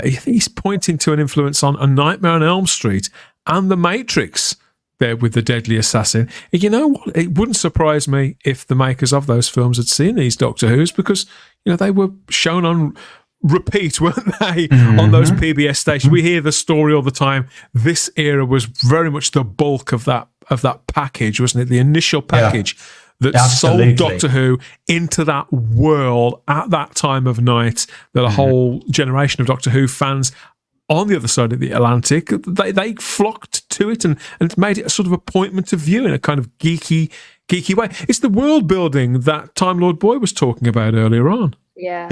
He's pointing to an influence on A Nightmare on Elm Street and The Matrix there with The Deadly Assassin. You know what? It wouldn't surprise me if the makers of those films had seen these Doctor Who's, because, you know, they were shown on repeat, weren't they, on those PBS stations? We hear the story all the time. This era was very much the bulk of that package, wasn't it? The initial package that sold Doctor Who into that world at that time of night, that a whole generation of Doctor Who fans on the other side of the Atlantic, they flocked to it and made it a sort of appointment of view in a kind of geeky way. It's the world building that Time Lord Boy was talking about earlier on. Yeah.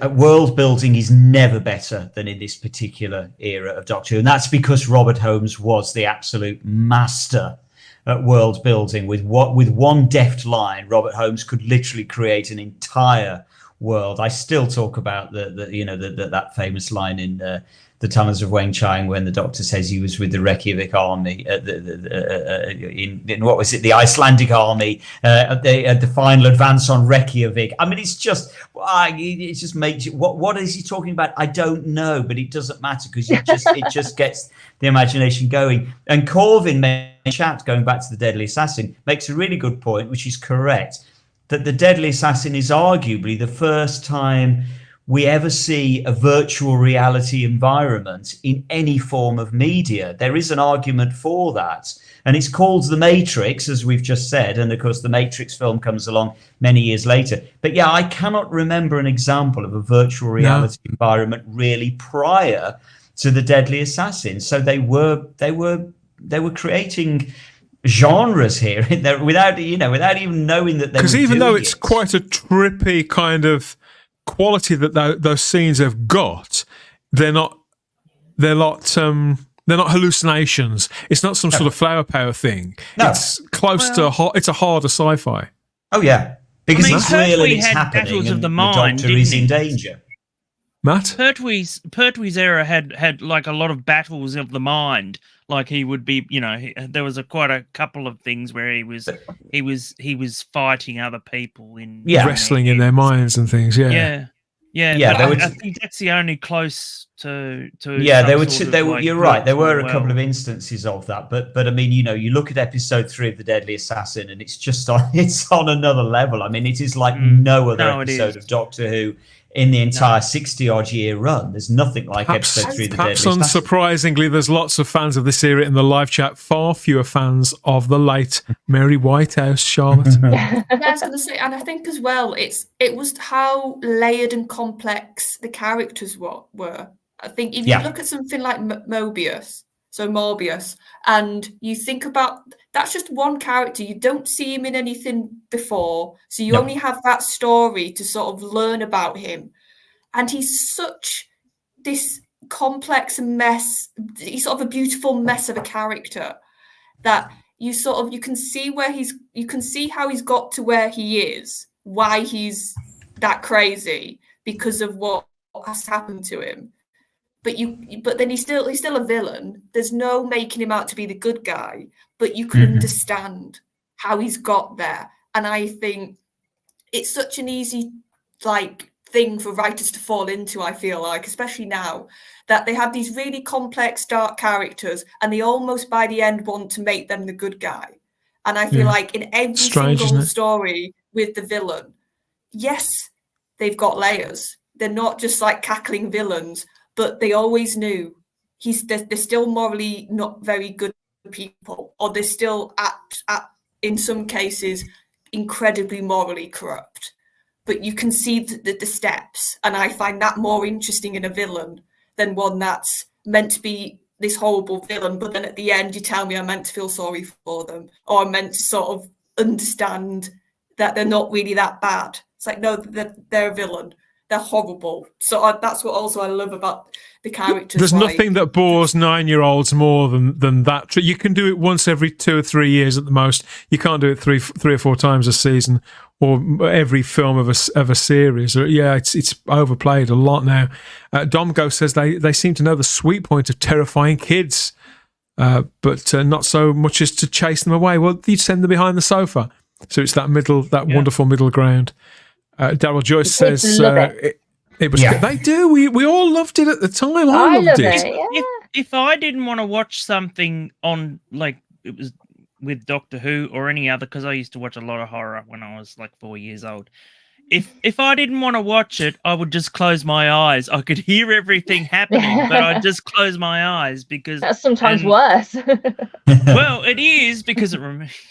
World building is never better than in this particular era of Doctor Who, and that's because Robert Holmes was the absolute master at world building. With one deft line, Robert Holmes could literally create an entire world. I still talk about that famous line in The Tunnels of Weng Chiang, when the Doctor says he was with the Reykjavik army in what was it, the Icelandic army at the final advance on Reykjavik. I mean, it just makes you, what is he talking about? I don't know, but it doesn't matter, because it just gets the imagination going. And Corvin in chat, going back to The Deadly Assassin, makes a really good point, which is correct, that The Deadly Assassin is arguably the first time we ever see a virtual reality environment in any form of media. There is an argument for that. And it's called The Matrix, as we've just said. And of course, the Matrix film comes along many years later. But yeah, I cannot remember an example of a virtual reality environment really prior to The Deadly Assassin. So they were creating genres here without even knowing that they were. Because even though it's quite a trippy kind of quality that those scenes have got, they're not hallucinations. It's not some sort of flower power thing. No. It's close to it's a harder sci-fi. Oh yeah, because it's real and it's happening, and the Doctor is in danger. Matt? Pertwee's era had like a lot of battles of the mind. Like he would be, there was quite a couple of things where he was fighting other people in wrestling in their minds and things. I think that's the only close to. You're right. There were a couple of instances of that, but I mean, you look at episode 3 of The Deadly Assassin, and it's on another level. I mean, it is like no other episode of Doctor Who in the entire 60-odd year run. There's nothing like episode 3 of The Deadly Assassin. Unsurprisingly, there's lots of fans of this era in the live chat, far fewer fans of the late Mary Whitehouse, Charlotte. I was going to say, and I think as well, it was how layered and complex the characters were. I think if you look at something like Morbius, and you think about, that's just one character. You don't see him in anything before, so you only have that story to sort of learn about him. And he's such this complex mess. He's sort of a beautiful mess of a character that you can see how he's got to where he is, why he's that crazy, because of what has happened to him. But then he's still a villain. There's no making him out to be the good guy, but you can understand how he's got there. And I think it's such an easy thing for writers to fall into, I feel like, especially now, that they have these really complex, dark characters, and they almost by the end want to make them the good guy. And I feel like in every single story with the villain, yes, they've got layers. They're not just like cackling villains, but they always knew they're still morally not very good people, or they're still in some cases incredibly morally corrupt. But you can see the steps, and I find that more interesting in a villain than one that's meant to be this horrible villain, but then at the end you tell me I'm meant to feel sorry for them, or I'm meant to sort of understand that they're not really that bad. It's like, no, they're a villain. They're horrible. So that's what also I love about the characters. There's nothing that bores 9-year-olds more than that. You can do it once every 2 or 3 years at the most. You can't do it three or four times a season or every film of a series. Yeah, it's overplayed a lot now. Domgo says they seem to know the sweet point of terrifying kids, but not so much as to chase them away. Well, you send them behind the sofa. So it's that wonderful middle ground. Daryl Joyce says it was. Yeah. They do. We all loved it at the time. I loved it. Yeah. If I didn't want to watch something on, like, it was with Doctor Who or any other, because I used to watch a lot of horror when I was like 4 years old. If I didn't want to watch it, I would just close my eyes. I could hear everything happening, but I'd just close my eyes because that's sometimes worse. Well, it is because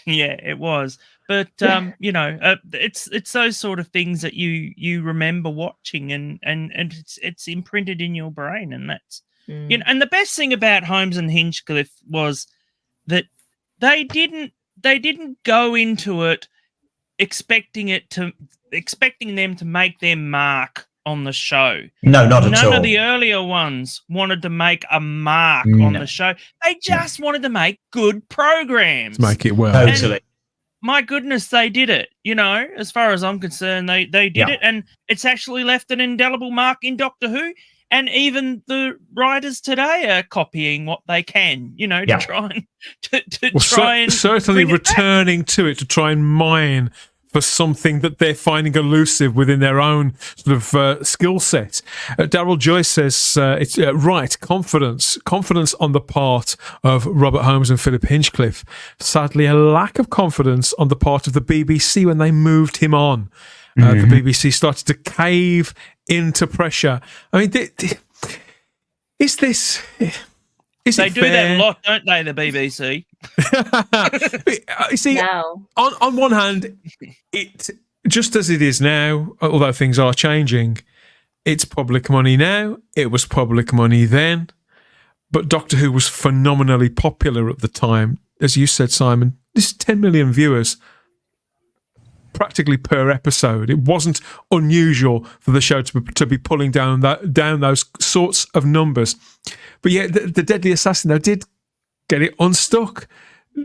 it was. But it's those sort of things that you remember watching, and it's imprinted in your brain, and that's And the best thing about Holmes and Hinchcliffe was that they didn't go into it expecting them to make their mark on the show. No, not at all. None of the earlier ones wanted to make a mark on the show. They just wanted to make good programs. Make it well. Totally. And my goodness, they did it. As far as I'm concerned, they did it, and it's actually left an indelible mark in Doctor Who. And even the writers today are copying what they can, to try and certainly returning to it to try and mine for something that they're finding elusive within their own sort of skill set. Daryl Joyce says it's right, confidence on the part of Robert Holmes and Philip Hinchcliffe. Sadly, a lack of confidence on the part of the BBC when they moved him on. The BBC started to cave into pressure. I mean, is this? They do that a lot, don't they? The BBC. You see, on one hand, it just as it is now, although things are changing, it's public money now. It was public money then, but Doctor Who was phenomenally popular at the time, as you said, Simon. This is 10 million viewers. Practically per episode. It wasn't unusual for the show to be pulling down those sorts of numbers. But yeah, the Deadly Assassin though did get it unstuck,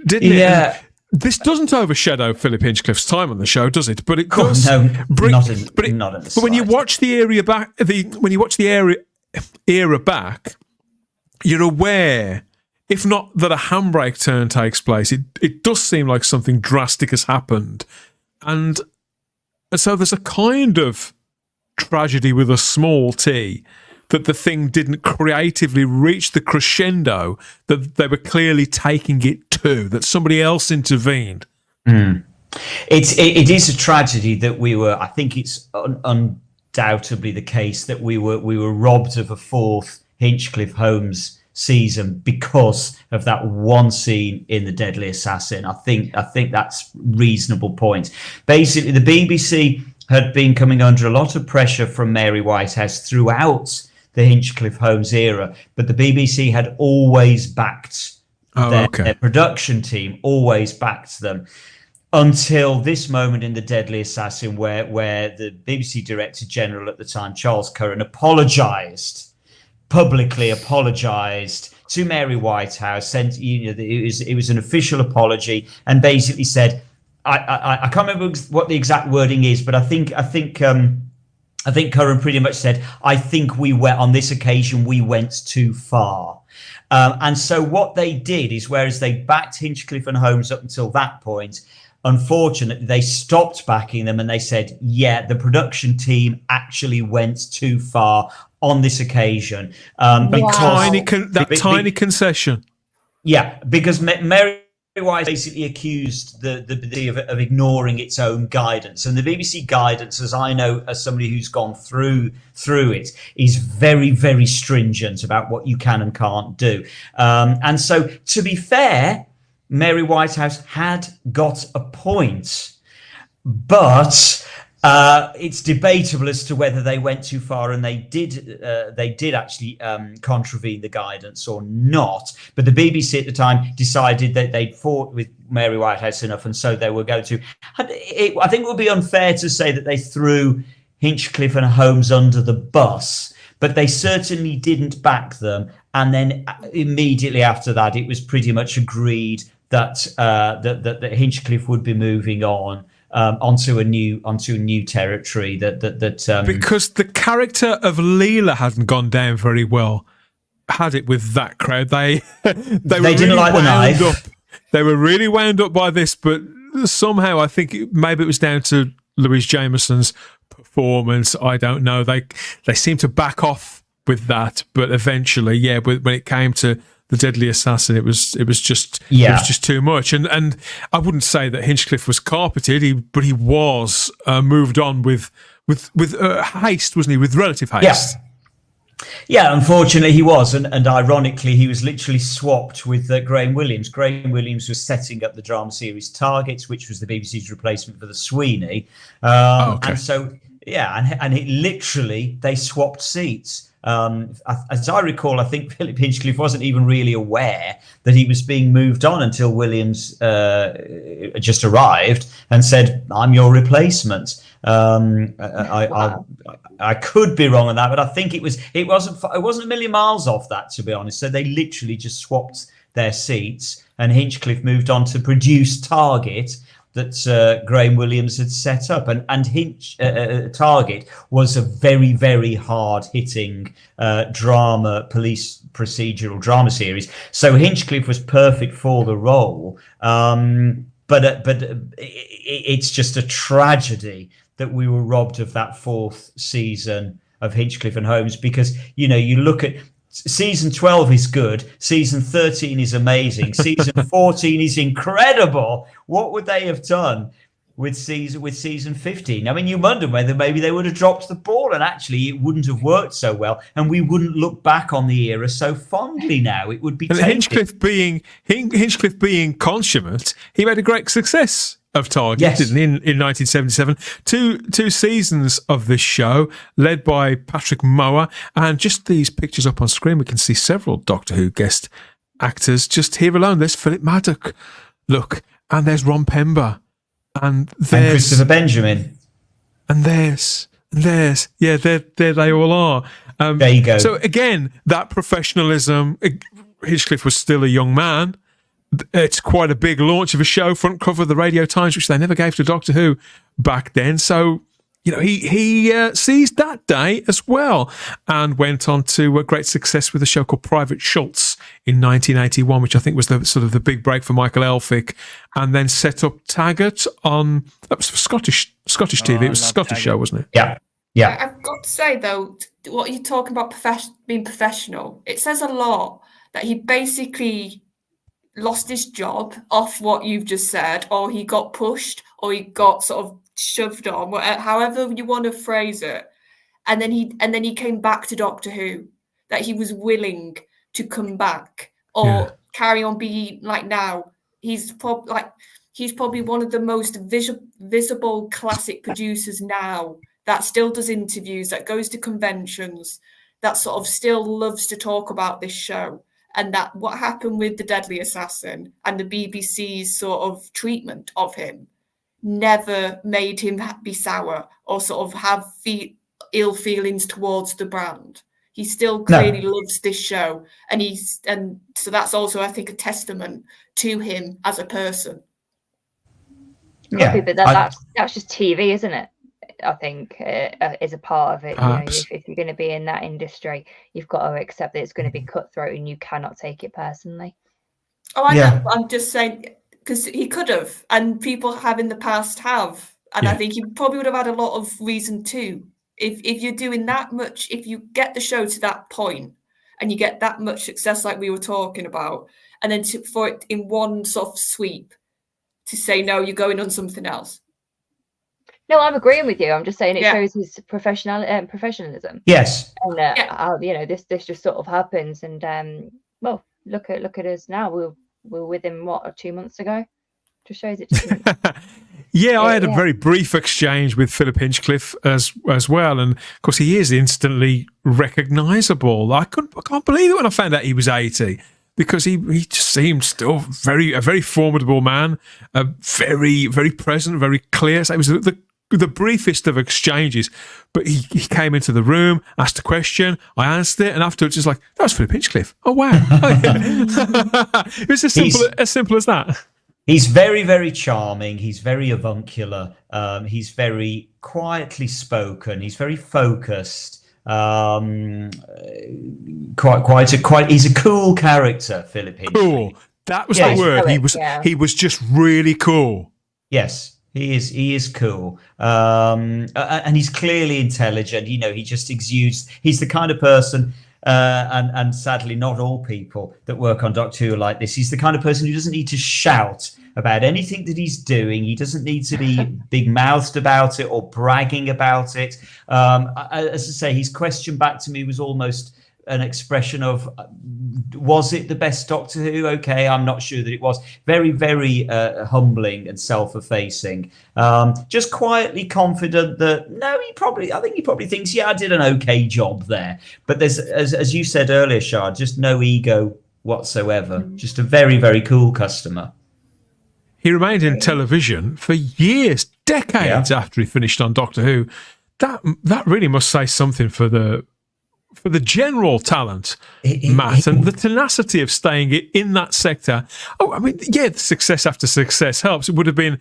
didn't it? Yeah. And this doesn't overshadow Philip Hinchcliffe's time on the show, does it? But it does. No, not in but when you watch the era back, you're aware, if not that a handbrake turn takes place, it does seem like something drastic has happened. And so there's a kind of tragedy with a small t that the thing didn't creatively reach the crescendo that they were clearly taking it to, that somebody else intervened. It is a tragedy that we were, I think it's undoubtedly the case that we were robbed of a fourth Hinchcliffe Holmes season because of that one scene in The Deadly Assassin. I think that's reasonable point. Basically, the BBC had been coming under a lot of pressure from Mary Whitehouse throughout the Hinchcliffe Holmes era, but the BBC had always backed their production team, always backed them, until this moment in The Deadly Assassin where the BBC Director General at the time, Charles Curran, publicly apologized to Mary Whitehouse, it was an official apology, and basically said, I can't remember what the exact wording is, but I think Curran pretty much said, I think on this occasion we went too far. And so what they did is, whereas they backed Hinchcliffe and Holmes up until that point, unfortunately, they stopped backing them and they said, yeah, the production team actually went too far on this occasion. Tiny concession. Yeah, because Mary White basically accused the BBC of ignoring its own guidance. And the BBC guidance, as I know, as somebody who's gone through it, is very, very stringent about what you can and can't do. And so, to be fair, Mary Whitehouse had got a point, but It's debatable as to whether they went too far, and they did actually contravene the guidance or not. But the BBC at the time decided that they'd fought with Mary Whitehouse enough, and so they were going to. I think it would be unfair to say that they threw Hinchcliffe and Holmes under the bus, but they certainly didn't back them. And then immediately after that, it was pretty much agreed that that Hinchcliffe would be moving on. Onto a new territory because the character of Leela hadn't gone down very well, had it, with that crowd. They didn't really like the knife. Up. They were really wound up by this, but somehow I think maybe it was down to Louise Jameson's performance. I don't know. They seemed to back off with that, but eventually, yeah, when it came to the Deadly Assassin, it was just too much, and I wouldn't say that Hinchcliffe was carpeted, but he was moved on with haste, wasn't he? With relative haste. Yeah, unfortunately he was, and ironically he was literally swapped with Graham Williams. Graham Williams was setting up the drama series Targets, which was the BBC's replacement for the Sweeney, and so and it literally they swapped seats. As I recall, I think Philip Hinchcliffe wasn't even really aware that he was being moved on until Williams just arrived and said, "I'm your replacement." I could be wrong on that, but I think it wasn't a million miles off that, to be honest. So they literally just swapped their seats, and Hinchcliffe moved on to produce Target, that Graham Williams had set up, and Target was a very, very hard-hitting police procedural drama series. So Hinchcliffe was perfect for the role, but it's just a tragedy that we were robbed of that 4th season of Hinchcliffe and Holmes, because you look at. Season 12 is good. Season 13 is amazing. Season 14 is incredible. What would they have done with season 15? I mean, you wonder whether maybe they would have dropped the ball, and actually it wouldn't have worked so well, and we wouldn't look back on the era so fondly now. It would be Hinchcliffe being consummate. He made a great success of Target, didn't he, in 1977. Two seasons of this show, led by Patrick Mower, and just these pictures up on screen, we can see several Doctor Who guest actors. Just here alone, there's Philip Maddock, look, and there's Ron Pember, and there's Christopher Benjamin, and there's yeah, there they all are. There you go. So again, that professionalism. Hinchcliffe was still a young man. It's quite a big launch of a show, front cover of the Radio Times, which they never gave to Doctor Who back then. So, he seized that day as well, and went on to a great success with a show called Private Schultz in 1981, which I think was the sort of the big break for Michael Elphick, and then set up Taggart on, that was for Scottish TV. It was a Scottish show, wasn't it? Yeah. I've got to say though, what you're talking about being professional, it says a lot that he basically lost his job off what you've just said, or he got pushed, or he got sort of shoved on, however you want to phrase it, and then he came back to Doctor Who, that he was willing to come back or carry on being like now. He's probably one of the most visible classic producers now, that still does interviews, that goes to conventions, that sort of still loves to talk about this show. And that what happened with The Deadly Assassin and the BBC's sort of treatment of him never made him be sour or sort of have ill feelings towards the brand. He still clearly loves this show, and so that's also, I think, a testament to him as a person. Yeah, but that's just TV, isn't it? I think is a part of it. If you're going to be in that industry, you've got to accept that it's going to be cutthroat, and you cannot take it personally. Oh, I know. I'm just saying, because he could have, and people have in the past have, and I think he probably would have had a lot of reason too. If you're doing that much, if you get the show to that point, and you get that much success like we were talking about, and then for it in one sort of sweep to say no, you're going on something else. No, I'm agreeing with you. I'm just saying it shows his professionalism. Yes. And this just sort of happens, and well, look at us now. We're with him 2 months ago, Just shows it doesn't. Yeah, I had a very brief exchange with Philip Hinchcliffe as well, and of course he is instantly recognisable. I can't believe it when I found out he was 80, because he just seemed still a very formidable man, very very present, very clear. So it was the briefest of exchanges, but he came into the room, asked a question, I answered it, and afterwards it's like, that was Philip Hinchcliffe. Oh wow! It was as simple as that. He's very, very charming. He's very avuncular. He's very quietly spoken. He's very focused. He's a cool character, Philip Hinchcliffe. Cool. That was the word. He was just really cool. Yes. He is cool, and he's clearly intelligent. You know, he just exudes. He's the kind of person, and sadly, not all people that work on Doctor Who are like this. He's the kind of person who doesn't need to shout about anything that he's doing. He doesn't need to be big-mouthed about it or bragging about it. As I say, his question back to me was almost an expression of, was it the best Doctor Who? Okay, I'm not sure that it was. Very, very humbling and self-effacing. Just quietly confident that, I think he probably thinks, yeah, I did an okay job there. But there's, as you said earlier, Shard, just no ego whatsoever. Just a very, very cool customer. He remained in television for years, decades after he finished on Doctor Who. That really must say something for the general talent, Matt, and the tenacity of staying in that sector. Oh, I mean, yeah, success after success helps. It would have been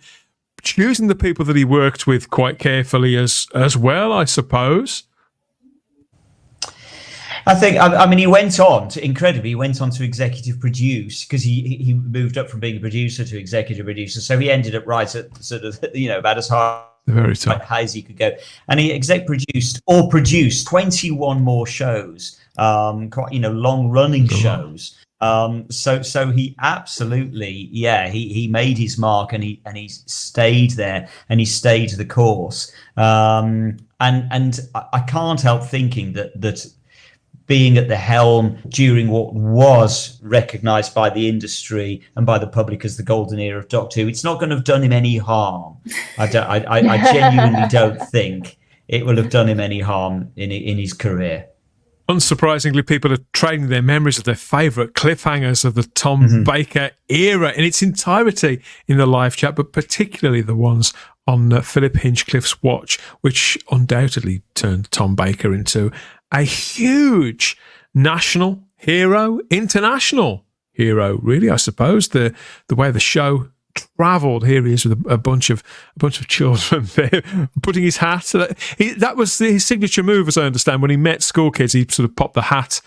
choosing the people that he worked with quite carefully as well, I suppose. I think, I mean, he went on to executive produce, because he moved up from being a producer to executive producer. So he ended up right at sort of, about as high as he could go. And he produced 21 more shows, long running shows. So he absolutely, he made his mark, and he stayed there, and he stayed the course. And I can't help thinking that being at the helm during what was recognised by the industry and by the public as the golden era of Doctor Who, it's not going to have done him any harm. I genuinely don't think it will have done him any harm in his career. Unsurprisingly, people are trading their memories of their favourite cliffhangers of the Tom Baker era in its entirety in the live chat, but particularly the ones on Philip Hinchcliffe's watch, which undoubtedly turned Tom Baker into a huge national hero, international hero, really, I suppose. The way the show travelled. Here he is with a bunch of children there, putting his hat. That was his signature move, as I understand. When he met school kids, he sort of popped the hat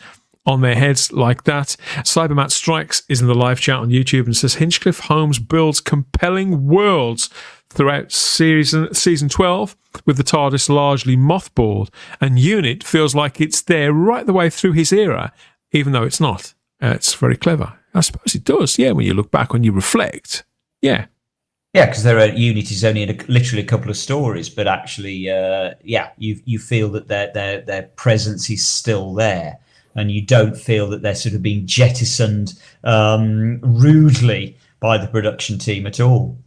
on their heads like that. Cybermat Strikes is in the live chat on YouTube and says, Hinchcliffe Holmes builds compelling worlds throughout season 12, with the TARDIS largely mothballed, and UNIT feels like it's there right the way through his era, even though it's not. It's very clever. I suppose it does, yeah, when you look back, when you reflect. Yeah. Yeah, because UNIT is only in literally a couple of stories, but actually, you feel that their presence is still there, and you don't feel that they're sort of being jettisoned rudely by the production team at all.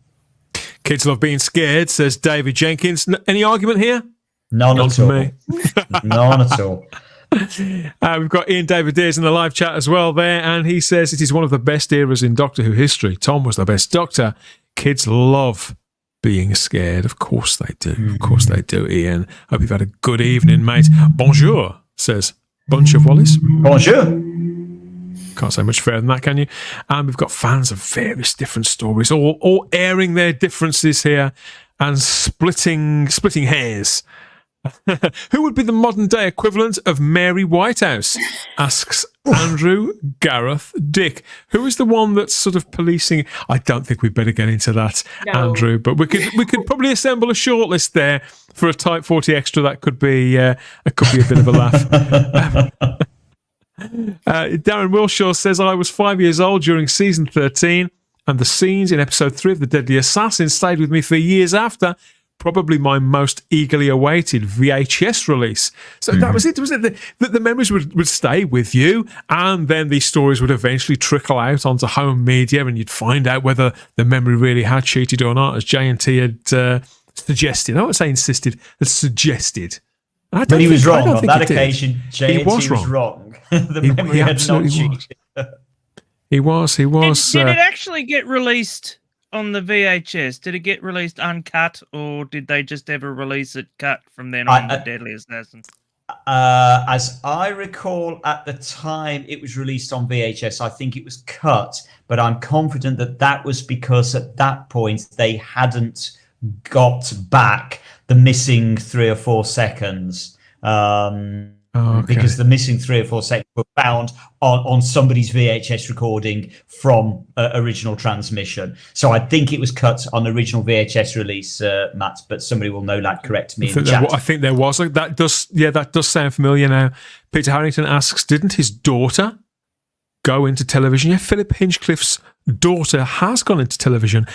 Kids love being scared, says David Jenkins. Any argument here? None at all. Me. None at all. We've got Ian David Deers in the live chat as well there, and he says it is one of the best eras in Doctor Who history. Tom was the best Doctor. Kids love being scared. Of course they do. Of course they do, Ian. Hope you've had a good evening, mate. Bonjour, says Bunch of Wallis. Bonjour. Can't say much fairer than that, can you? And we've got fans of various different stories, all airing their differences here and splitting hairs. Who would be the modern day equivalent of Mary Whitehouse? Asks Andrew Gareth Dick. Who is the one that's sort of policing? I don't think we'd better get into that, Andrew. But we could probably assemble a shortlist there for a Type 40 extra. That could be a bit of a laugh. Darren Wilshaw says, I was 5 years old during season 13, and the scenes in episode 3 of The Deadly Assassin stayed with me for years after. probably my most eagerly awaited VHS release. So that was it, wasn't it? The memories would stay with you, and then these stories would eventually trickle out onto home media, and you'd find out whether the memory really had cheated or not, as J&T had suggested. I won't say insisted, had suggested. But he was wrong on that occasion. J&T was wrong. The memory had not cheated. He was. Did it actually get released on the VHS? Did it get released uncut, or did they just ever release it cut from then on, The Deadly Assassin? As I recall, at the time it was released on VHS, I think it was cut, but I'm confident that was because at that point they hadn't got back the missing 3 or 4 seconds. Because the missing 3 or 4 seconds were found on somebody's VHS recording from original transmission. So I think it was cut on the original VHS release, Matt, but somebody will know that. Correct me in the chat. I think there was. That does sound familiar now. Peter Harrington asks, didn't his daughter go into television? Yeah, Philip Hinchcliffe's daughter has gone into television.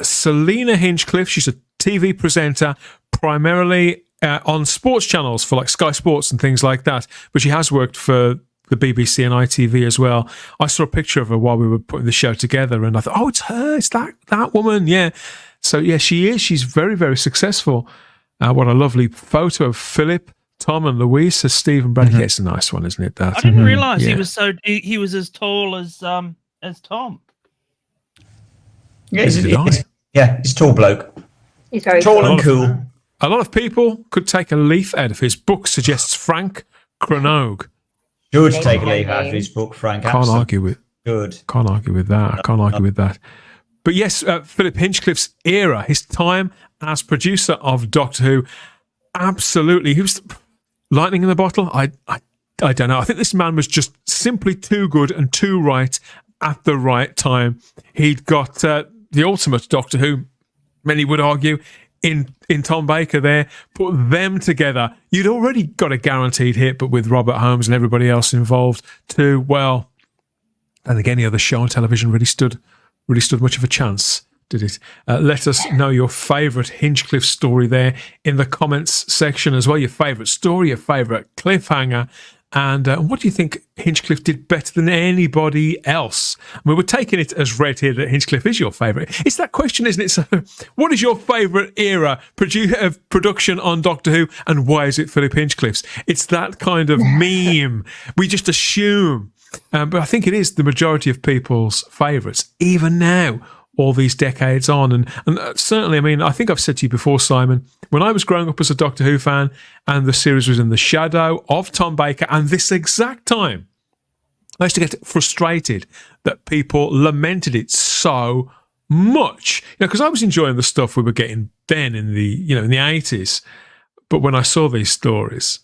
Selena Hinchcliffe, she's a TV presenter, primarily on sports channels for like Sky Sports and things like that. But she has worked for the BBC and ITV as well. I saw a picture of her while we were putting the show together, and I thought, oh, it's her. It's that woman. Yeah. So, yeah, she is. She's very, very successful. What a lovely photo of Philip, Tom and Louise, says Stephen Brady. Yeah, it's a nice one, isn't it? That? I didn't realise he was he was as tall as Tom. Yeah, he's a tall bloke. He's very tall and cool. A lot of people could take a leaf out of his book, suggests Frank Cronogue. Should take a leaf out of his book, Frank. Can't argue with that. Can't argue with that. But yes, Philip Hinchcliffe's era, his time as producer of Doctor Who, absolutely. He was lightning in the bottle. I don't know. I think this man was just simply too good and too right at the right time. He'd got the ultimate Doctor Who, many would argue, in Tom Baker there, put them together. You'd already got a guaranteed hit, but with Robert Holmes and everybody else involved too, well, I don't think any other show on television really stood much of a chance, did it? Let us know your favourite Hinchcliffe story there in the comments section as well. Your favourite story, your favourite cliffhanger, and what do you think Hinchcliffe did better than anybody else? I mean, we're taking it as read here that Hinchcliffe is your favourite. It's that question, isn't it? So, what is your favourite era of production on Doctor Who, and why is it Philip Hinchcliffe's? It's that kind of meme. We just assume. But I think it is the majority of people's favourites, even now, all these decades on. And certainly, I mean, I think I've said to you before, Simon, when I was growing up as a Doctor Who fan and the series was in the shadow of Tom Baker, and this exact time, I used to get frustrated that people lamented it so much. Because I was enjoying the stuff we were getting then in the 80s. But when I saw these stories,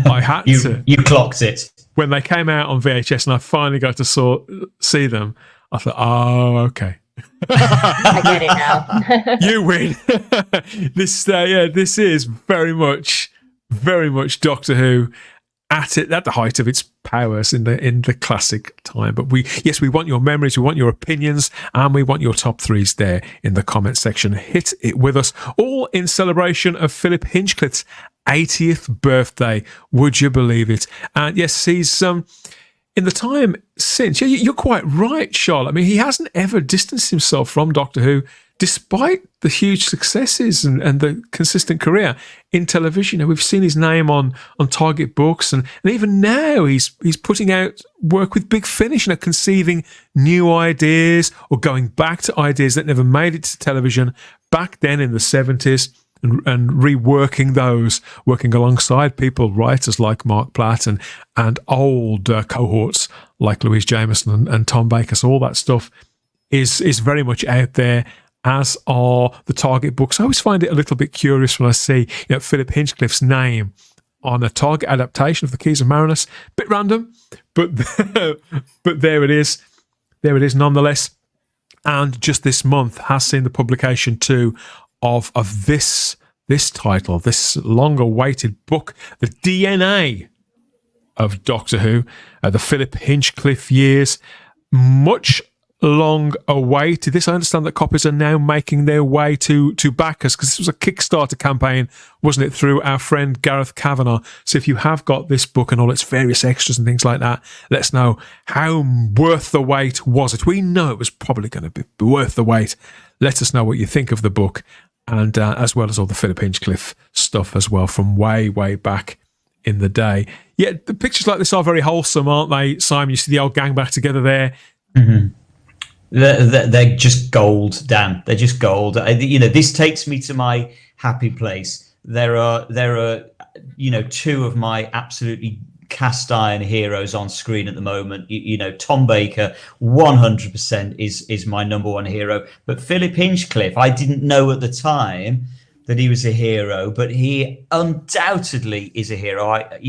I had to. You clocked it. When they came out on VHS and I finally got to see them, I thought, oh, okay. I get it now. You win. This is very much Doctor Who at the height of its powers in the classic time. But we want your memories, we want your opinions, and we want your top threes there in the comment section. Hit it with us, all in celebration of Philip Hinchcliffe's 80th birthday. Would you believe it? And yes, he's in the time since, you're quite right, Charlotte. I mean, he hasn't ever distanced himself from Doctor Who, despite the huge successes and the consistent career in television. We've seen his name on Target Books, and even now he's putting out work with Big Finish, conceiving new ideas or going back to ideas that never made it to television back then in the 70s. And reworking those, working alongside writers like Mark Platt and old cohorts like Louise Jameson and Tom Baker. So all that stuff is very much out there, as are the Target books. I always find it a little bit curious when I see Philip Hinchcliffe's name on a Target adaptation of The Keys of Marinus. Bit random, but there it is. There it is nonetheless. And just this month has seen the publication too of this title, this long-awaited book, The DNA of Doctor Who, the Philip Hinchcliffe years, much long awaited this. I understand that copies are now making their way to backers, because this was a Kickstarter campaign, wasn't it, through our friend Gareth Kavanagh. So if you have got this book and all its various extras and things like that, let us know how worth the wait was it. We know it was probably going to be worth the wait. Let us know what you think of the book, and as well as all the Philip Hinchcliffe stuff as well from way back in the day. Yeah, the pictures like this are very wholesome, aren't they, Simon? You see the old gang back together there. Mm-hmm. They're just gold, Dan. They're just gold. This takes me to my happy place. There are two of my absolutely cast iron heroes on screen at the moment. Tom Baker 100% is my number one hero, but Philip Hinchcliffe, I didn't know at the time that he was a hero, but he undoubtedly is a hero. I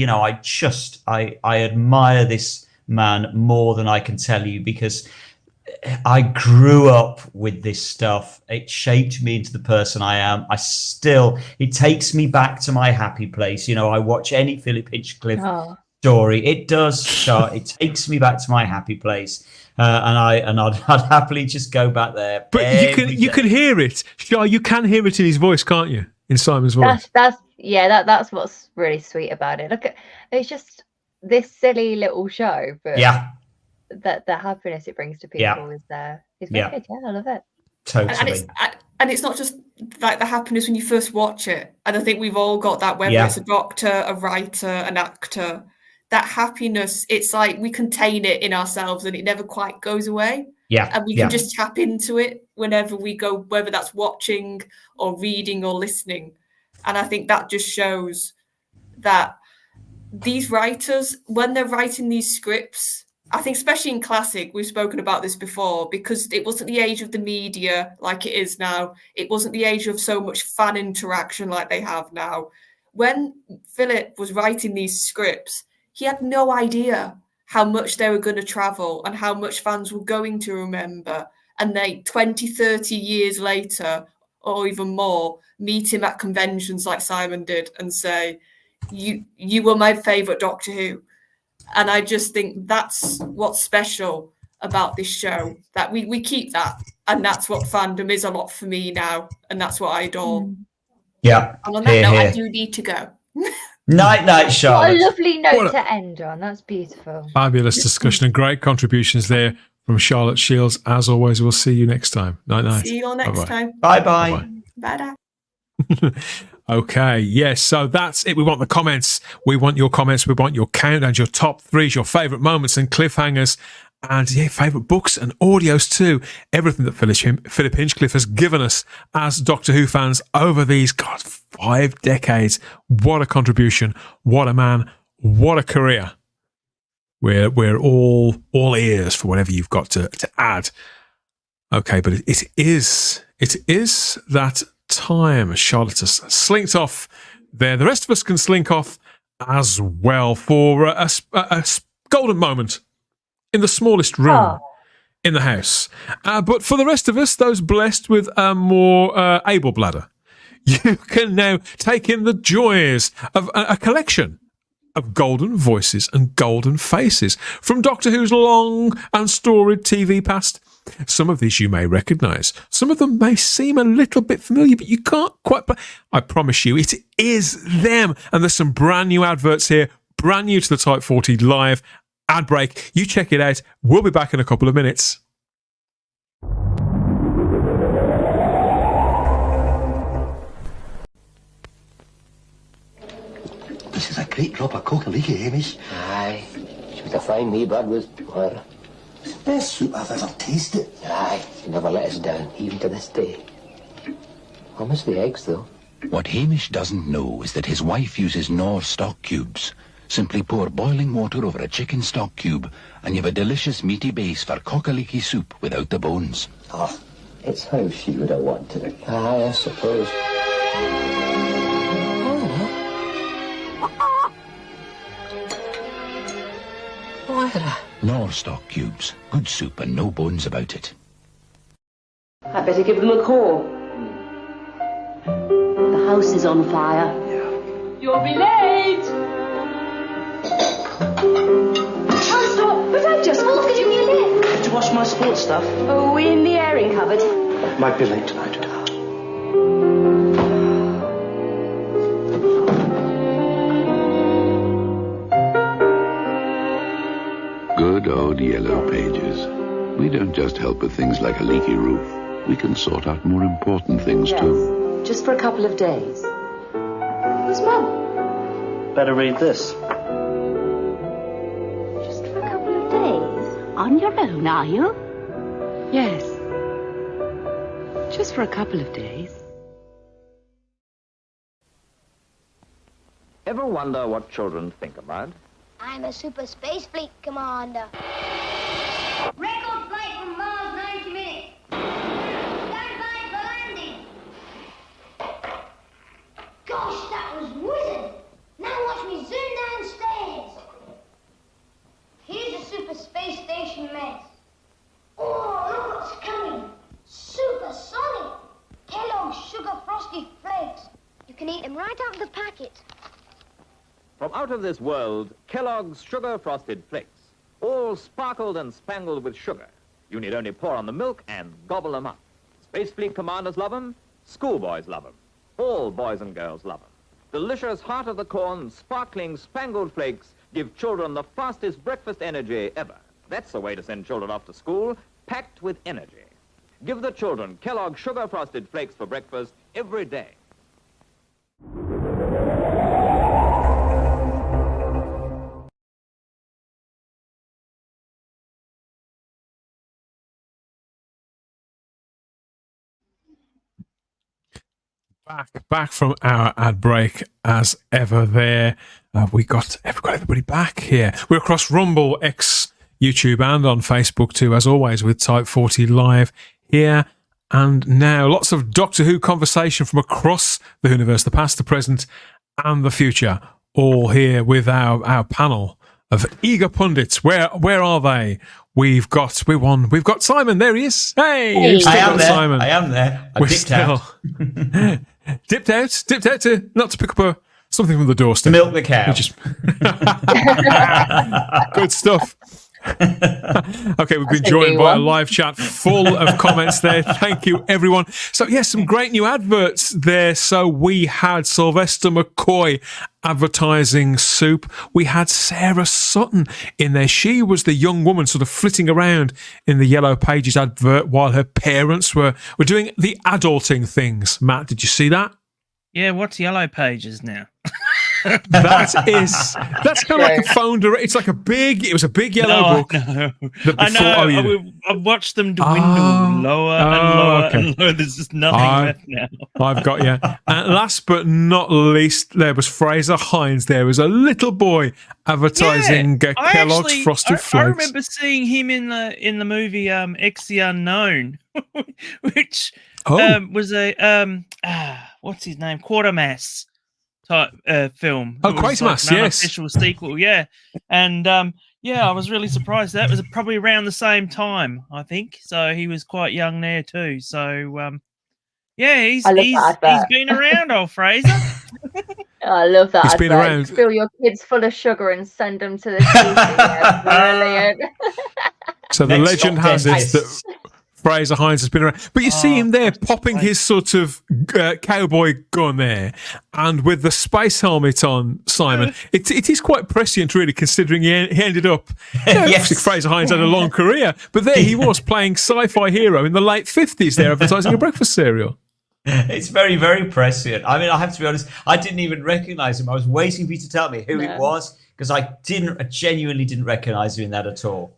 admire this man more than I can tell you, because I grew up with this stuff. It shaped me into the person I am. It takes me back to my happy place. I watch any Philip Hinchcliffe story. It does, Char. It takes me back to my happy place. And I'd happily just go back there. But you can hear it, Char. You can hear it in his voice, can't you? In Simon's voice. That's what's really sweet about it. Look, it's just this silly little show, but that the happiness it brings to people is there. It's very good. Yeah, I love it. Totally. And it's not just like the happiness when you first watch it. And I think we've all got that, whether it's a doctor, a writer, an actor. That happiness, it's like we contain it in ourselves and it never quite goes away. Yeah. And we can just tap into it whenever we go, whether that's watching or reading or listening. And I think that just shows that these writers, when they're writing these scripts, I think especially in classic, we've spoken about this before, because it wasn't the age of the media like it is now. It wasn't the age of so much fan interaction like they have now. When Philip was writing these scripts, he had no idea how much they were going to travel and how much fans were going to remember. And they, 20, 30 years later, or even more, meet him at conventions like Simon did and say, you were my favourite Doctor Who. And I just think that's what's special about this show, that we keep that. And that's what fandom is a lot for me now. And that's what I adore. Yeah. And on that note, I do need to go. Night, Charlotte. What a lovely note to end on. That's beautiful. Fabulous discussion and great contributions there from Charlotte Shields. As always, we'll see you next time. Night. See you all next time. Bye-bye. Bye-bye. Okay, yes, so that's it. We want the comments. We want your comments. We want your countdowns, your top threes, your favourite moments and cliffhangers, and favourite books and audios too. Everything that Philip Hinchcliffe has given us as Doctor Who fans over these, 5 decades. What a contribution. What a man. What a career. We're all ears for whatever you've got to add. Okay, but it is that time. Charlotte has slinked off there. The rest of us can slink off as well for a golden moment in the smallest room in the house. But for the rest of us, those blessed with a more able bladder, you can now take in the joys of a collection of golden voices and golden faces from Doctor Who's long and storied TV past. Some of these you may recognise. Some of them may seem a little bit familiar, but you can't quite. I promise you, it is them. And there's some brand new adverts here, brand new to the Type 40 live ad break. You check it out. We'll be back in a couple of minutes. This is a great drop of coca-leaky, Hamish. Aye, she was a fine wee bird, was Moira. It's the best soup I've ever tasted. Aye, she never let us down, even to this day. I'll miss the eggs, though. What Hamish doesn't know is that his wife uses Knorr stock cubes. Simply pour boiling water over a chicken stock cube and you've a delicious meaty base for coca-leaky soup without the bones. Oh, it's how she would have wanted it. Aye, I suppose. Moira. Knorr stock cubes. Good soup and no bones about it. I'd better give them a call. The house is on fire. You'll be late! Oh, stop! But I just wanted to give you a lift. wash my sports stuff? Oh, we in the airing cupboard? Might be late tonight. Good old yellow pages. We don't just help with things like a leaky roof. We can sort out more important things too. Just for a couple of days. Who's Mum? Better read this. Just for a couple of days? On your own, are you? Yes. Just for a couple of days. Ever wonder what children think about? I'm a super space fleet commander. Record flight from Mars, 90 minutes. Stand by for landing. Gosh, that was wizard. Now watch me zoom downstairs. Here's a super space station mess. Oh, look what's coming. Supersonic. Kellogg's Sugar Frosted Flakes. You can eat them right out of the packet. From out of this world, Kellogg's Sugar Frosted Flakes. All sparkled and spangled with sugar. You need only pour on the milk and gobble them up. Space Fleet commanders love them. Schoolboys love them. All boys and girls love them. Delicious heart of the corn, sparkling, spangled flakes give children the fastest breakfast energy ever. That's the way to send children off to school, packed with energy. Give the children Kellogg's Sugar Frosted Flakes for breakfast every day. Back from our ad break as ever there. We've got everybody back here. We're across Rumble, X, YouTube, and on Facebook too, as always, with Type 40 live here and now. Lots of Doctor Who conversation from across the Whoniverse, the past, the present, and the future, all here with our panel of eager pundits. Where are they? We've got Simon. There he is. Hey, I am there. Simon. I am there. I dipped out. Dipped out to not to pick up something from the doorstep. Milk the cow. Good stuff. Okay, we've been joined by a live chat full of comments there. Thank you, everyone. So, yes, some great new adverts there. So, we had Sylvester McCoy advertising soup. We had Sarah Sutton in there. She was the young woman sort of flitting around in the Yellow Pages advert while her parents were doing the adulting things. Matt, did you see that? Yeah, what's Yellow Pages now? That's kind of like a phone direct. It's like it was a big yellow book. I know. I've watched them dwindle lower and lower and lower. There's just nothing left now. I've got you. And last but not least, there was Fraser Hines. There was a little boy advertising Kellogg's Frosted Flakes. I remember seeing him in the movie X the Unknown, which was a what's his name? Quatermass type film. Oh, Quatermass, like yes. Official sequel, yeah. And I was really surprised. That was probably around the same time, I think. So he was quite young there too. So he's been around, old Fraser. I love that. He's been around. Fill your kids full of sugar and send them to the TV. Brilliant. So the legend has it that Fraser Hines has been around, but you see him there popping his sort of cowboy gun there, and with the space helmet on, Simon. It is quite prescient, really, considering he ended up. Yes. Fraser Hines had a long career, but there he was playing sci-fi hero in the late 50s. There, advertising a breakfast cereal. It's very, very prescient. I mean, I have to be honest, I didn't even recognise him. I was waiting for you to tell me who it was, because I genuinely didn't recognise him in that at all.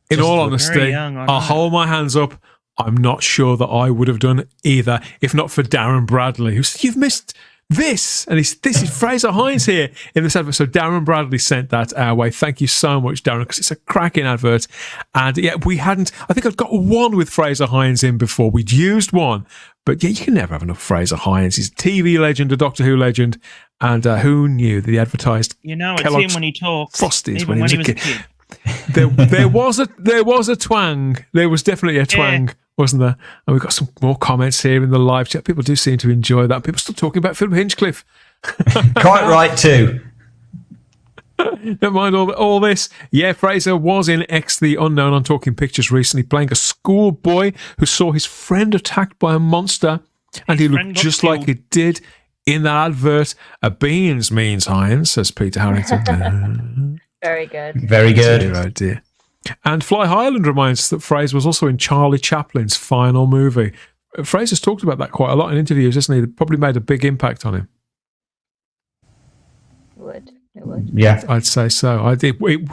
In all honesty, I'll hold my hands up. I'm not sure that I would have done either, if not for Darren Bradley, who said, "You've missed this," and this is Fraser Hines here in this advert. So Darren Bradley sent that our way. Thank you so much, Darren, because it's a cracking advert. And I think I've got one with Fraser Hines in before. We'd used one, but you can never have enough Fraser Hines. He's a TV legend, a Doctor Who legend, and who knew that he advertised? It's Kellogg's him when he talks. Frosties when he was a kid. There was a twang. There was definitely a twang, wasn't there? And we've got some more comments here in the live chat. People do seem to enjoy that. People still talking about Philip Hinchcliffe. Quite right too. Never mind all this. Yeah, Fraser was in X the Unknown on Talking Pictures recently, playing a schoolboy who saw his friend attacked by a monster, and he looked just like he did in that advert. A beans means Heinz, says Peter Harrington. Very good. Very good. Oh dear. And Fly Highland reminds us that Fraser was also in Charlie Chaplin's final movie. Fraser's talked about that quite a lot in interviews, hasn't he? It probably made a big impact on him. It would. Yeah, I'd say so.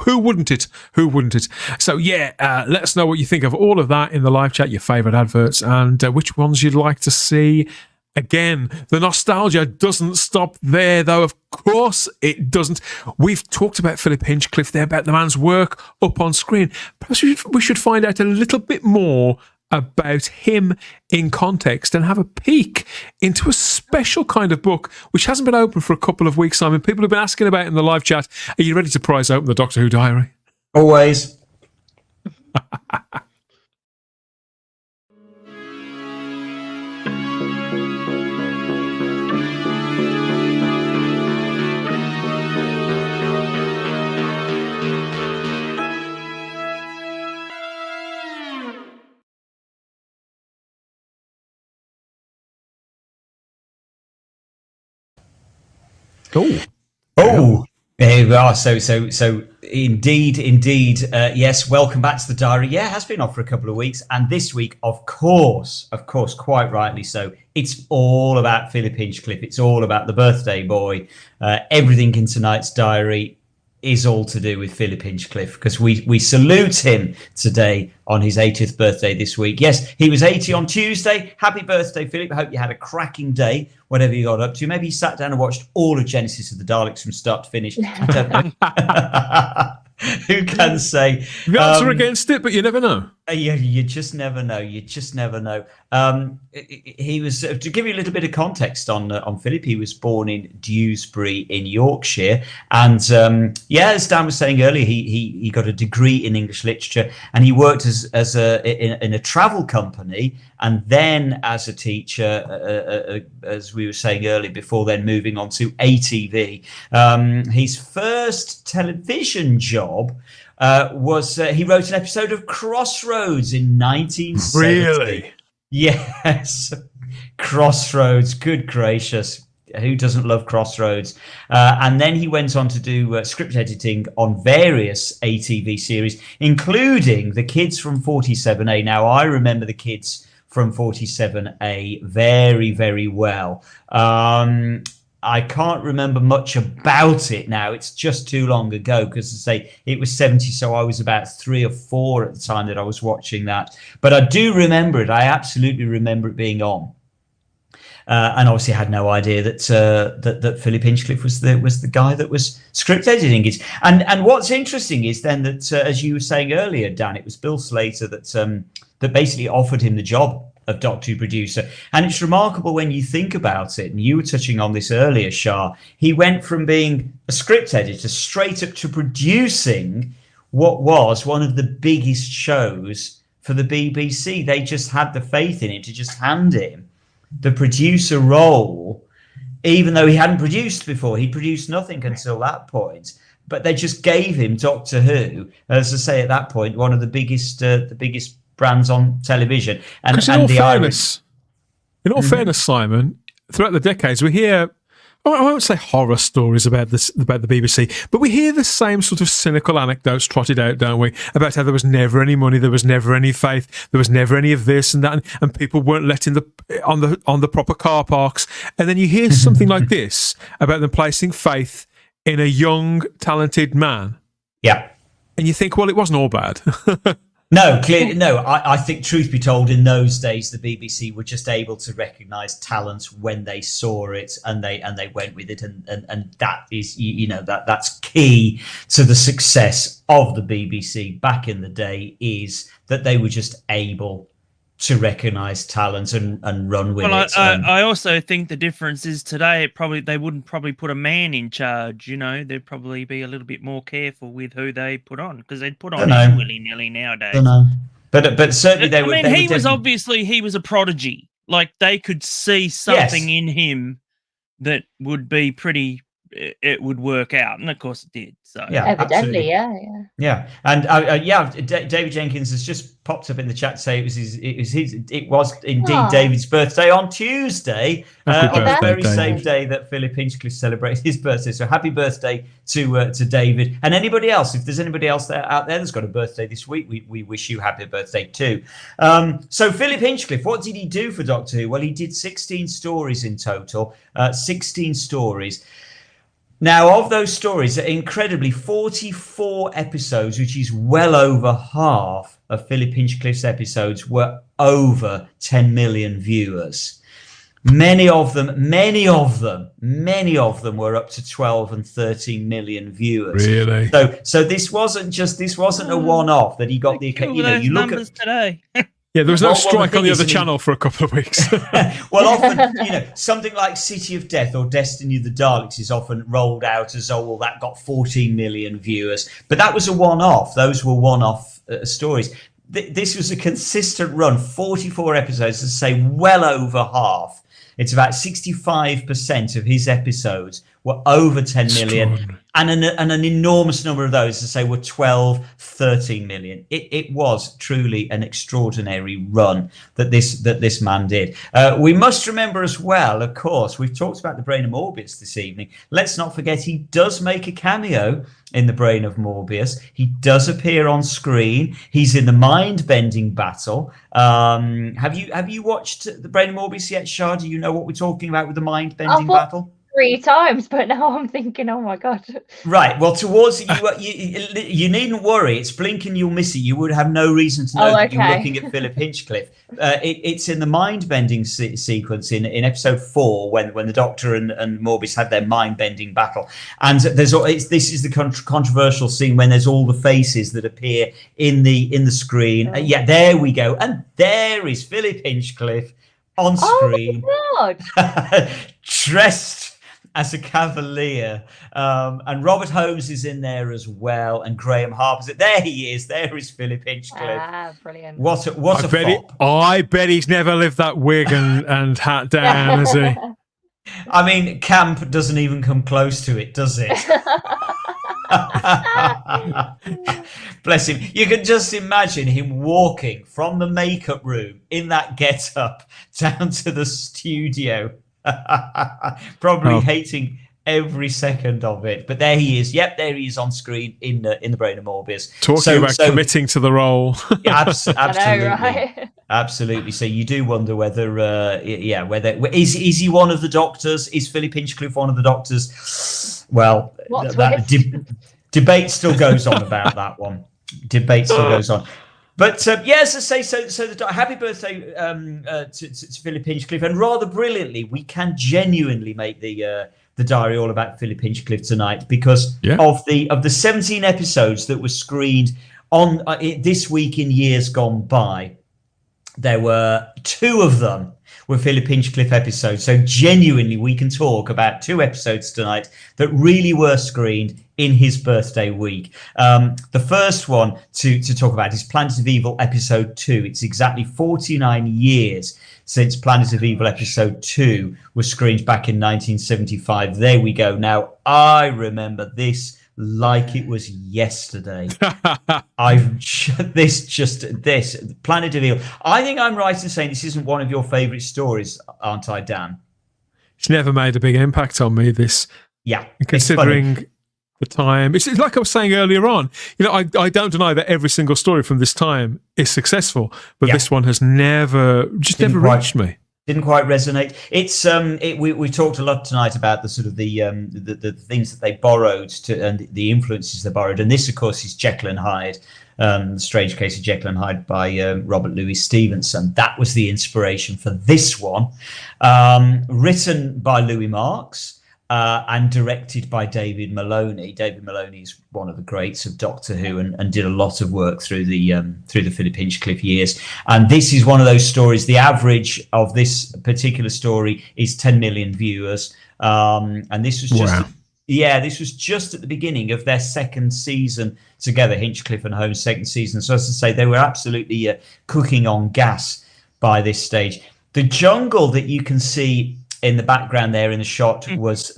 Who wouldn't it? Who wouldn't it? So yeah, let us know what you think of all of that in the live chat, your favourite adverts, and which ones you'd like to see. Again, the nostalgia doesn't stop there, though. Of course it doesn't. We've talked about Philip Hinchcliffe there, about the man's work up on screen. Perhaps we should find out a little bit more about him in context and have a peek into a special kind of book which hasn't been open for a couple of weeks. I mean, people have been asking about it in the live chat. Are you ready to prize open the Doctor Who diary? Always. Oh, there we are. So indeed. Yes, welcome back to the diary. Yeah, it has been off for a couple of weeks, and this week, of course, quite rightly so. It's all about Philip Hinchcliffe. It's all about the birthday boy. Everything in tonight's diary is all to do with Philip Hinchcliffe, because we salute him today on his 80th birthday this week. Yes, he was 80 on Tuesday. Happy birthday, Philip. I hope you had a cracking day, whatever you got up to. Maybe you sat down and watched all of Genesis of the Daleks from start to finish. I don't know. Who can say? The answer against it, but you never know. Yeah, you just never know. You just never know. He was, to give you a little bit of context on Philip, he was born in Dewsbury in Yorkshire, and as Dan was saying earlier, he got a degree in English literature, and he worked in a travel company, and then as a teacher, as we were saying earlier, before then moving on to ATV. His first television job was he wrote an episode of Crossroads in 1970. Really? Yes. Crossroads. Good gracious. Who doesn't love Crossroads? And then he went on to do script editing on various ATV series, including The Kids from 47A. Now, I remember The Kids from 47A very, very well. I can't remember much about it now. It's just too long ago, because, to say, it was 70, so I was about 3 or 4 at the time that I was watching that. But I do remember it. I absolutely remember it being on. And obviously had no idea that that Philip Hinchcliffe was the guy that was script editing it. And what's interesting is then that, as you were saying earlier, Dan, it was Bill Slater that basically offered him the job of Doctor Who producer. And it's remarkable when you think about it, and you were touching on this earlier, Shah, he went from being a script editor straight up to producing what was one of the biggest shows for the BBC. They just had the faith in him to just hand him the producer role, even though he hadn't produced before. He produced nothing until that point. But they just gave him Doctor Who, as I say, at that point, one of the biggest brands on television. And in all fairness, Simon, throughout the decades, we hear, I won't say horror stories about the BBC, but we hear the same sort of cynical anecdotes trotted out, don't we? About how there was never any money, there was never any faith, there was never any of this and that, and people weren't let in on the proper car parks. And then you hear something like this about them placing faith in a young, talented man. Yeah. And you think, well, it wasn't all bad. No, clearly, no. I think, truth be told, in those days, the BBC were just able to recognise talent when they saw it, and they went with it, and that is, that's key to the success of the BBC back in the day, is that they were just able to recognise talent and run with it. I also think the difference is today, they wouldn't probably put a man in charge. They'd probably be a little bit more careful with who they put on, because they'd put on willy-nilly nowadays. I don't know. But certainly they were. He was a prodigy. Like, they could see something in him that would be pretty it would work out, and of course it did. So Yeah, evidently, absolutely. yeah. And David Jenkins has just popped up in the chat to say it was indeed David's birthday on Tuesday, on the very same day that Philip Hinchcliffe celebrated his birthday. So happy birthday to David, and anybody else. If there's anybody else out there that's got a birthday this week, we wish you happy birthday too. So Philip Hinchcliffe, what did he do for Doctor Who? Well, he did 16 stories in total, 16 stories. Now, of those stories, incredibly, 44 episodes, which is well over half of Philip Hinchcliffe's episodes, were over 10 million viewers. Many of them were up to 12 and 13 million viewers. Really? So this wasn't a one-off that he got the. You look at today. Yeah, there was no strike on the other channel for a couple of weeks. Well, often, something like City of Death or Destiny of the Daleks is often rolled out as, that got 14 million viewers. But that was a one-off. Those were one-off stories. This was a consistent run, 44 episodes, to say well over half. It's about 65% of his episodes were over 10 million. And an enormous number of those, to say, were 12, 13 million. It was truly an extraordinary run that this man did. We must remember as well, of course, we've talked about the Brain of Morbius this evening. Let's not forget he does make a cameo in the Brain of Morbius. He does appear on screen. He's in the mind-bending battle. Have you watched the Brain of Morbius yet, Shah? Do you know what we're talking about with the mind-bending battle? 3 times, but now I'm thinking, oh my god. Right. Well, towards you needn't worry. It's blink and you'll miss it. You would have no reason to know that you're looking at Philip Hinchcliffe. It's in the mind-bending sequence in episode 4 when the Doctor and Morbius had their mind-bending battle, and this is the controversial scene when there's all the faces that appear in the screen. There we go, and there is Philip Hinchcliffe on screen, dressed as a cavalier, and Robert Holmes is in there as well, and Graham Harper's there. He is. There is Philip Hinchcliffe. Brilliant. What a fop. I bet he's never lived that wig and hat down, has he? I mean, camp doesn't even come close to it, does it? Bless him. You can just imagine him walking from the makeup room in that get-up down to the studio. Probably hating every second of it, but there he is. Yep, there he is on screen in the Brain of Morbius. Talking about committing to the role. Absolutely, I know, right? Absolutely. So you do wonder whether, whether is he one of the Doctors? Is Philip Hinchcliffe one of the Doctors? Well, debate still goes on about that one. Debate still goes on. But as I say, so happy birthday to Philip Hinchcliffe, and rather brilliantly, we can genuinely make the diary all about Philip Hinchcliffe tonight because of the 17 episodes that were screened on this week in years gone by. There were 2 of them were Philip Hinchcliffe episodes. So genuinely, we can talk about 2 episodes tonight that really were screened in his birthday week. The first one to talk about is Planet of Evil episode 2. It's exactly 49 years since Planet of Evil episode 2 was screened back in 1975. There we go. Now, I remember this like it was yesterday. This Planet of Evil. I think I'm right in saying this isn't one of your favourite stories, aren't I, Dan? It's never made a big impact on me, this. Yeah. Considering the time. It's like I was saying earlier on. I don't deny that every single story from this time is successful, but this one has never reached me. Didn't quite resonate. It's we talked a lot tonight about the sort of the things that they borrowed and the influences they borrowed, and this, of course, is Jekyll and Hyde, The Strange Case of Jekyll and Hyde by Robert Louis Stevenson. That was the inspiration for this one, written by Louis Marks. And directed by David Maloney. David Maloney is one of the greats of Doctor Who and did a lot of work through the Philip Hinchcliffe years. And this is one of those stories. The average of this particular story is 10 million viewers. And this was just this was just at the beginning of their second season together, Hinchcliffe and Holmes' second season. So as I say, they were absolutely cooking on gas by this stage. The jungle that you can see in the background there in the shot was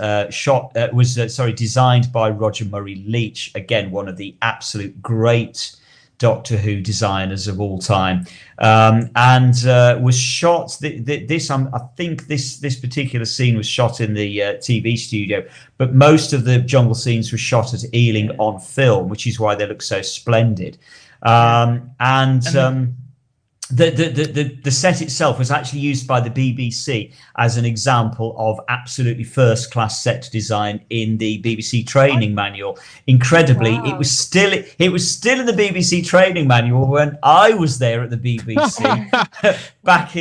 designed by Roger Murray Leach, again one of the absolute great Doctor Who designers of all time, and was shot. I think this particular scene was shot in the TV studio, but most of the jungle scenes were shot at Ealing on film, which is why they look so splendid. The set itself was actually used by the BBC as an example of absolutely first-class set design in the BBC training manual. Incredibly, it was still in the BBC training manual when I was there at the BBC back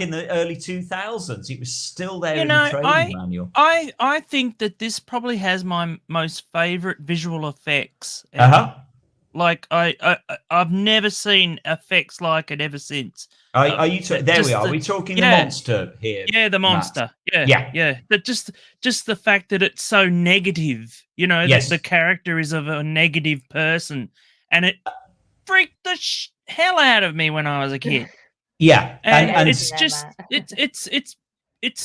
in the early 2000s. It was still there in the training manual. I think that this probably has my most favorite visual effects. Like I've never seen effects like it ever since. Are you? There we are. Are we talking the monster here? Yeah, the monster. Yeah. But just the fact that it's so negative, that the character is of a negative person, and it freaked the hell out of me when I was a kid. Yeah, and it's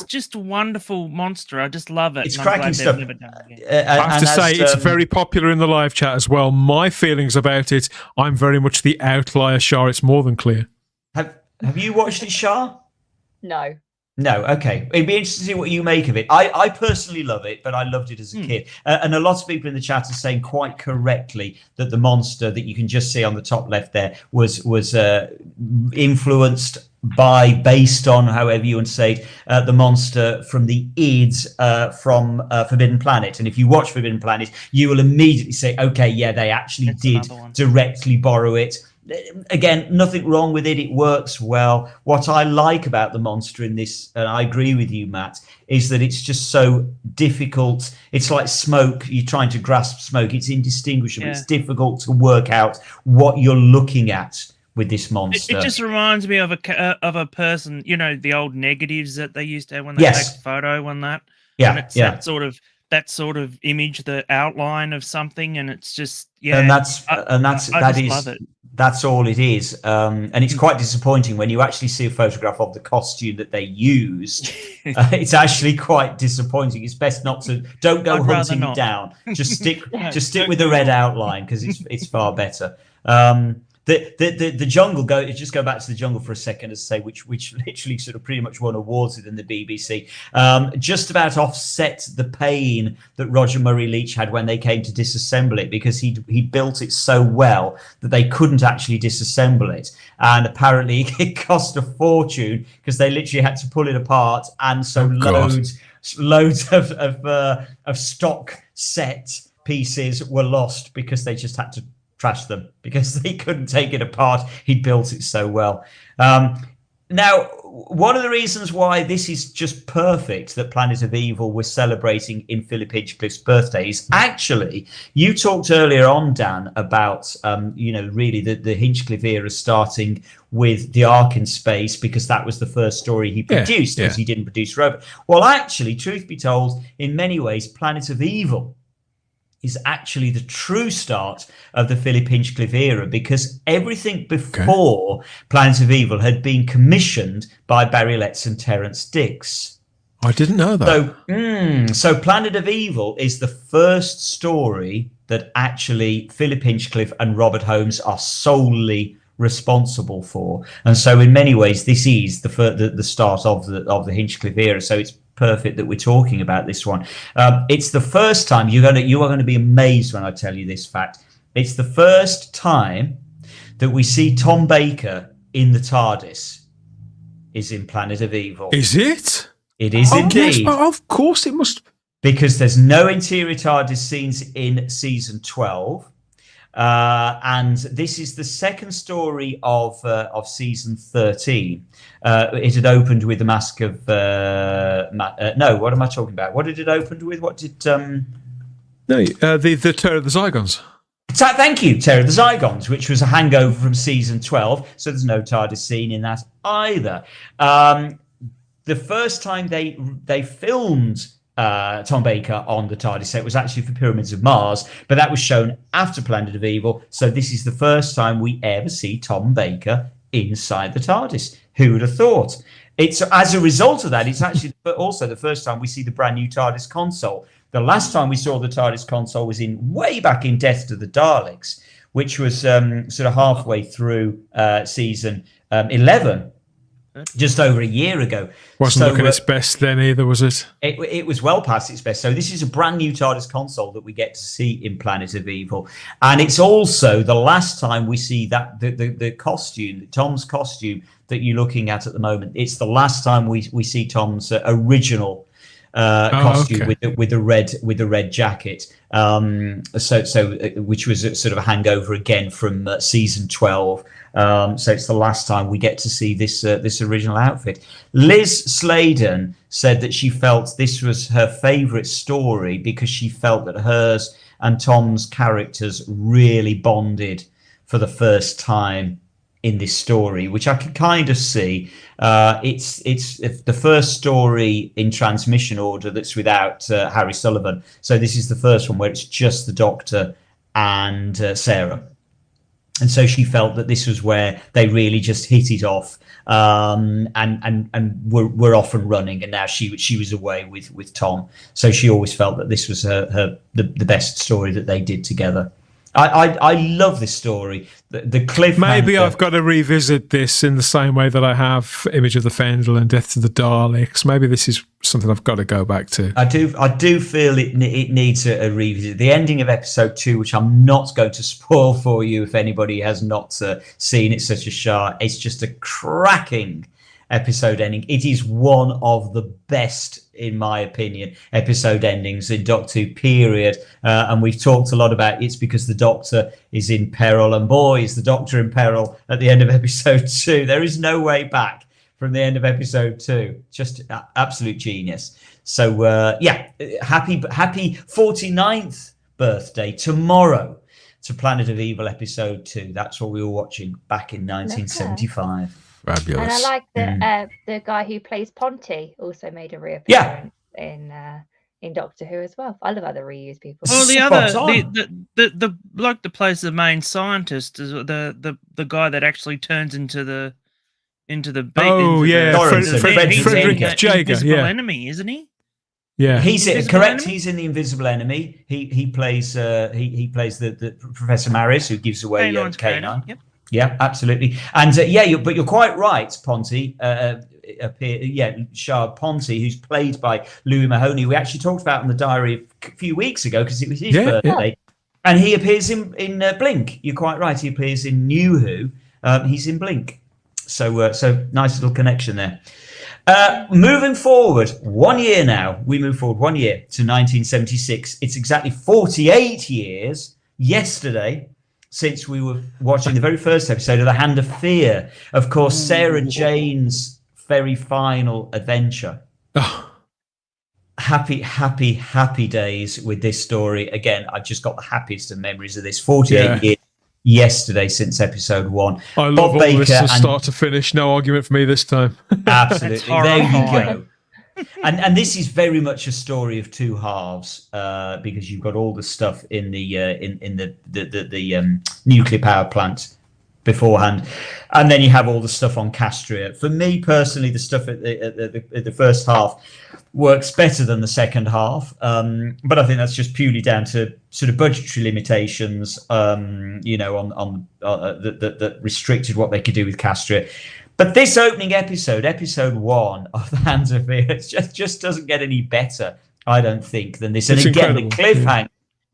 just a wonderful monster. I just love it. It's cracking stuff. I have to say, it's very popular in the live chat as well. My feelings about it, I'm very much the outlier, Shah. It's more than clear. Have you watched it, Shah? No. No, okay. It'd be interesting to see what you make of it. I personally love it, but I loved it as a kid. And a lot of people in the chat are saying quite correctly that the monster that you can just see on the top left there was influenced by, based on, however you want to say it, the monster from the Ids from Forbidden Planet. And if you watch Forbidden Planet, you will immediately say, okay, yeah, they actually did directly borrow it. Again, nothing wrong with it. It works well. What I like about the monster in this, and I agree with you, Matt, is that it's just so difficult. It's like smoke. You're trying to grasp smoke. It's indistinguishable. It's difficult to work out what you're looking at with this monster. It just reminds me of a person, the old negatives that they used to have when they take a photo and that. Yeah, and it's that sort of image, the outline of something, and it's just love it. That's all it is, and it's quite disappointing when you actually see a photograph of the costume that they used. It's actually quite disappointing. It's best not to. Don't go hunting it down. Just stick with the red outline because it's far better. The jungle just go back to the jungle for a second, as I say, which literally sort of pretty much won awards within the BBC. Just about offset the pain that Roger Murray Leach had when they came to disassemble it, because he built it so well that they couldn't actually disassemble it, and apparently it cost a fortune because they literally had to pull it apart, and so loads of stock set pieces were lost because they just had to trash them because they couldn't take it apart. He built it so well. Now, one of the reasons why this is just perfect that Planet of Evil we're celebrating in Philip Hinchcliffe's birthday is actually, you talked earlier on, Dan, about really the Hinchcliffe era starting with The Ark in Space, because that was the first story he produced, because he didn't produce Robot. Well, actually, truth be told, in many ways, Planet of Evil is actually the true start of the Philip Hinchcliffe era, because everything before Planet of Evil had been commissioned by Barry Letts and Terence Dicks. I didn't know that. So Planet of Evil is the first story that actually Philip Hinchcliffe and Robert Holmes are solely responsible for, and so in many ways this is the start of the Hinchcliffe era. So it's perfect that we're talking about this one. It's the first time you are going to be amazed when I tell you this fact. It's the first time that we see Tom Baker in the TARDIS is in Planet of Evil. Is it? It is indeed. Yes, of course it must. Because there's no interior TARDIS scenes in season 12. And this is the second story of season 13. It had opened with the Mask of no, what am I talking about? What did it open with? What did the Terror of the Zygons. Thank you, Terror of the Zygons, which was a hangover from season 12. So there's no TARDIS scene in that either. The first time they filmed Tom Baker on the TARDIS set was actually for Pyramids of Mars, but that was shown after Planet of Evil. So this is the first time we ever see Tom Baker inside the TARDIS. Who would have thought? it's as a result of that, it's actually also the first time we see the brand new TARDIS console. The last time we saw the TARDIS console was way back in Death to the Daleks, which was sort of halfway through season 11, just over a year ago. Wasn't looking its best then either, was it? It was well past its best. So this is a brand new TARDIS console that we get to see in Planet of Evil. And it's also the last time we see that the costume, Tom's costume that you're looking at the moment. It's the last time we see Tom's original costume with the red jacket. Which was sort of a hangover again from season 12. So it's the last time we get to see this original outfit. Liz Sladen said that she felt this was her favourite story because she felt that hers and Tom's characters really bonded for the first time in this story, which I can kind of see. It's the first story in transmission order that's without Harry Sullivan. So this is the first one where it's just the Doctor and Sarah. And so she felt that this was where they really just hit it off, and were off and running. And now she was away with Tom. So she always felt that this was the best story that they did together. I love this story. The cliffhanger. Maybe I've got to revisit this in the same way that I have Image of the Fendel and Death to the Daleks. Maybe this is something I've got to go back to. I do feel it needs a revisit. The ending of episode 2, which I'm not going to spoil for you if anybody has not seen it, such a shark. It's just a cracking episode ending. It is one of the best, in my opinion, episode endings in Doctor Who, period. And we've talked a lot about it's because the Doctor is in peril. And boy, is the Doctor in peril at the end of episode 2. There is no way back from the end of episode 2. Just absolute genius. So, happy 49th birthday tomorrow to Planet of Evil episode 2. That's what we were watching back in 1975. Fabulous. And I like that the guy who plays Ponty also made a reappearance in Doctor Who as well. I love how they reuse people. Well, the bloke that plays the main scientist is the guy that actually turns into the beat. Oh yeah, Frederick Jaeger, Invisible Enemy, isn't he? Yeah, he's correct. Enemy? He's in the Invisible Enemy. He plays he plays the Professor Maris, who gives away K9. Yep. Yeah, absolutely. And but you're quite right, Ponty. Shard Ponty, who's played by Louis Mahoney. We actually talked about in the diary a few weeks ago because it was his birthday. And he appears in Blink. You're quite right. He appears in New Who. He's in Blink. So nice little connection there. Moving forward 1 year now. We move forward 1 year to 1976. It's exactly 48 years yesterday since we were watching the very first episode of The Hand of Fear. Of course, Sarah Jane's very final adventure. Oh. Happy days with this story. Again, I just got the happiest of memories of this. 48 years yesterday since episode 1. I love all this from start to finish. No argument for me this time. Absolutely. There you go. And this is very much a story of two halves, because you've got all the stuff in the nuclear power plant beforehand, and then you have all the stuff on Castria. For me personally, the stuff at the first half works better than the second half, but I think that's just purely down to sort of budgetary limitations, that restricted what they could do with Castria. But this opening episode 1 of The Hands of Fear, it just doesn't get any better, I don't think, than this. And it's again, incredible.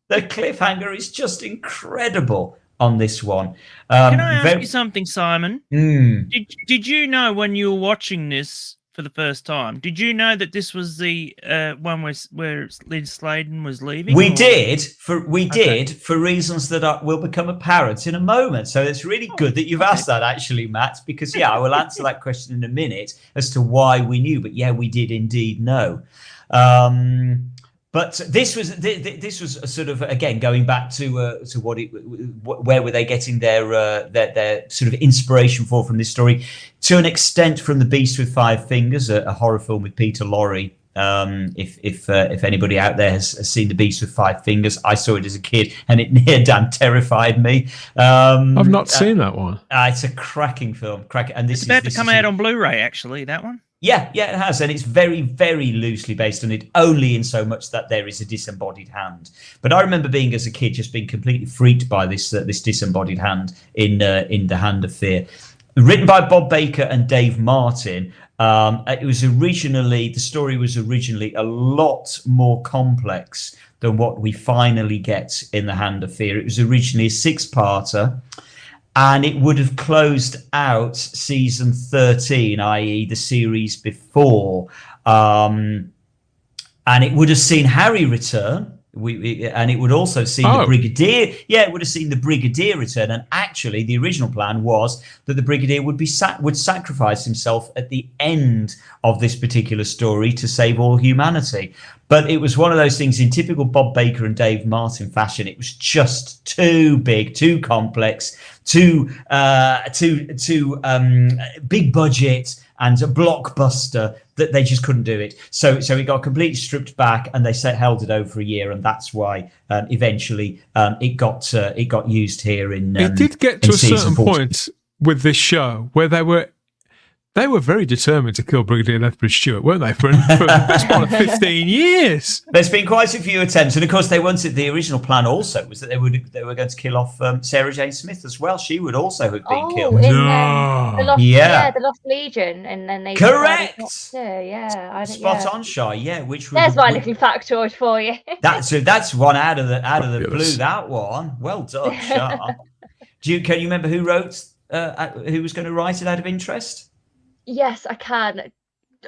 the cliffhanger is just incredible on this one. Can I ask you something, Simon? Did you know when you were watching this for the first time, did you know that this was the one where Liz Sladen was leaving? We did for reasons that will become apparent in a moment. So it's really good that you've asked that, actually, Matt, because I will answer that question in a minute as to why we knew. But we did indeed know. But this was sort of, again, going back to where were they getting their sort of inspiration from this story, to an extent from The Beast with Five Fingers, a horror film with Peter Lorre. If anybody out there has seen The Beast with Five Fingers, I saw it as a kid and it near damn terrified me. I've not seen that one. It's a cracking film. And it's about to come out on Blu-ray, actually, that one. Yeah, it has, and it's very, very loosely based on it, only in so much that there is a disembodied hand. But I remember being, as a kid, just being completely freaked by this disembodied hand in The Hand of Fear. Written by Bob Baker and Dave Martin. The story was originally a lot more complex than what we finally get in The Hand of Fear. It was originally a 6-parter. And it would have closed out season 13, i.e. the series before. And it would have seen Harry return. And it would also see the Brigadier. Yeah, it would have seen the Brigadier return. And actually, the original plan was that the Brigadier would sacrifice himself at the end of this particular story to save all humanity. But it was one of those things in typical Bob Baker and Dave Martin fashion. It was just too big, too complex, too big budget and a blockbuster that they just couldn't do it. So it got completely stripped back, and they held it over a year, and that's why eventually it got used here in. It did get to a certain point with this show where they were very determined to kill Brigadier Lethbridge Stewart, weren't they? For the best part of 15 years. There's been quite a few attempts, and of course, the original plan also was that they were going to kill off Sarah Jane Smith as well. She would also have been killed. The Lost Legion, and then they correct. Spot on, Shy. Yeah, which there's my little factoid for you. That's one out of the blue. That one, well done, Shy. Can you remember who wrote? Who was going to write it out of interest? Yes, I can.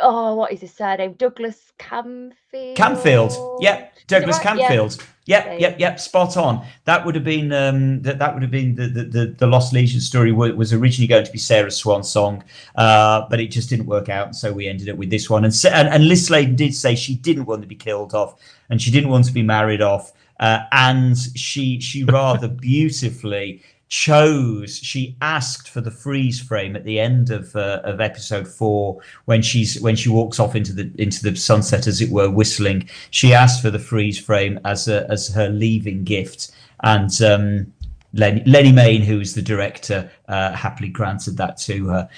Oh, what is his surname? Douglas Camfield. Camfield. Yeah, Douglas Camfield. Yep. Spot on. That would have been that would have been the Lost Legion story was originally going to be Sarah's swan song, but it just didn't work out, so we ended up with this one. And Liz Sladen did say she didn't want to be killed off, and she didn't want to be married off, and she rather beautifully she asked for the freeze frame at the end of episode 4 when she walks off into the sunset, as it were, whistling. She asked for the freeze frame as her leaving gift, and Lenny Mayne, who was the director, happily granted that to her.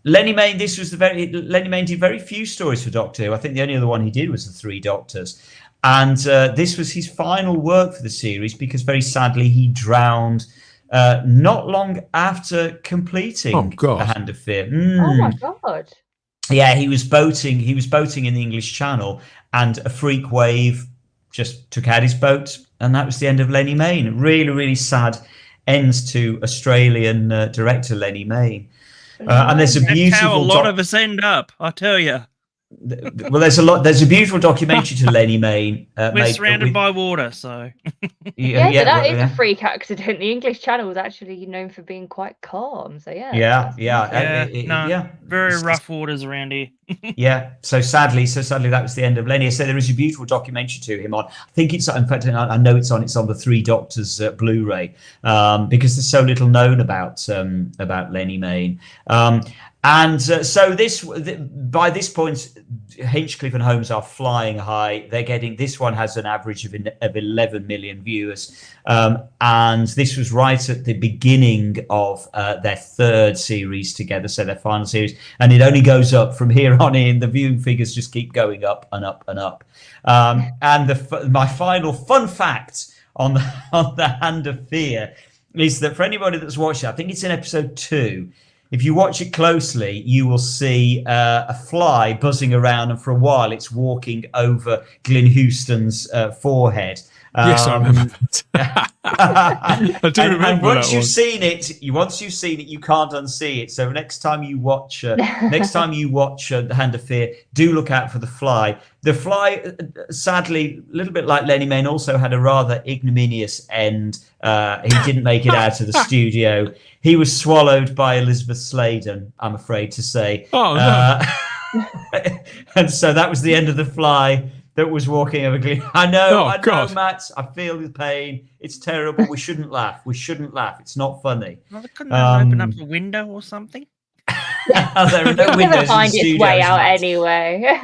Lenny Mayne did very few stories for Doctor Who. I think the only other one he did was The Three Doctors. And this was his final work for the series, because very sadly he drowned not long after completing The Hand of Fear. Oh my God. Yeah, he was boating in the English Channel, and a freak wave just took out his boat, and that was the end of Lenny Mayne. Really, really sad end to Australian director Lenny Mayne. And there's a beautiful. That's how a lot of us end up, I tell you. Well, there's a beautiful documentary to Lenny Mayne. We're surrounded by water, so that is a freak accident. The English Channel is actually known for being quite calm, so very rough waters around here. So sadly that was the end of Lenny. So there is a beautiful documentary to him on. I think it's, in fact, I know it's on the Three Doctors Blu-ray, because there's so little known about Lenny Mayne. By this point, Hinchcliffe and Holmes are flying high. This one has an average of 11 million viewers, and this was right at the beginning of their third series together, so their final series, and it only goes up from here on in. The viewing figures just keep going up and up and up. My final fun fact on the Hand of Fear is that for anybody that's watched it, I think it's in episode 2. If you watch it closely, you will see a fly buzzing around, and for a while it's walking over Glyn Houston's forehead. Yes, I remember that. I do remember and once that you've seen it, you can't unsee it. So next time you watch, The Hand of Fear, do look out for the fly. The fly, sadly, a little bit like Lenny Mayne, also had a rather ignominious end. He didn't make it out of the studio. He was swallowed by Elizabeth Sladen, I'm afraid to say. Oh, no. And so that was the end of the fly that was walking over Glen. I know, Matt. I feel the pain. It's terrible. We shouldn't laugh. It's not funny. Well, couldn't open up the window or something? There are no windows never find in its studios, way out Matt. anyway.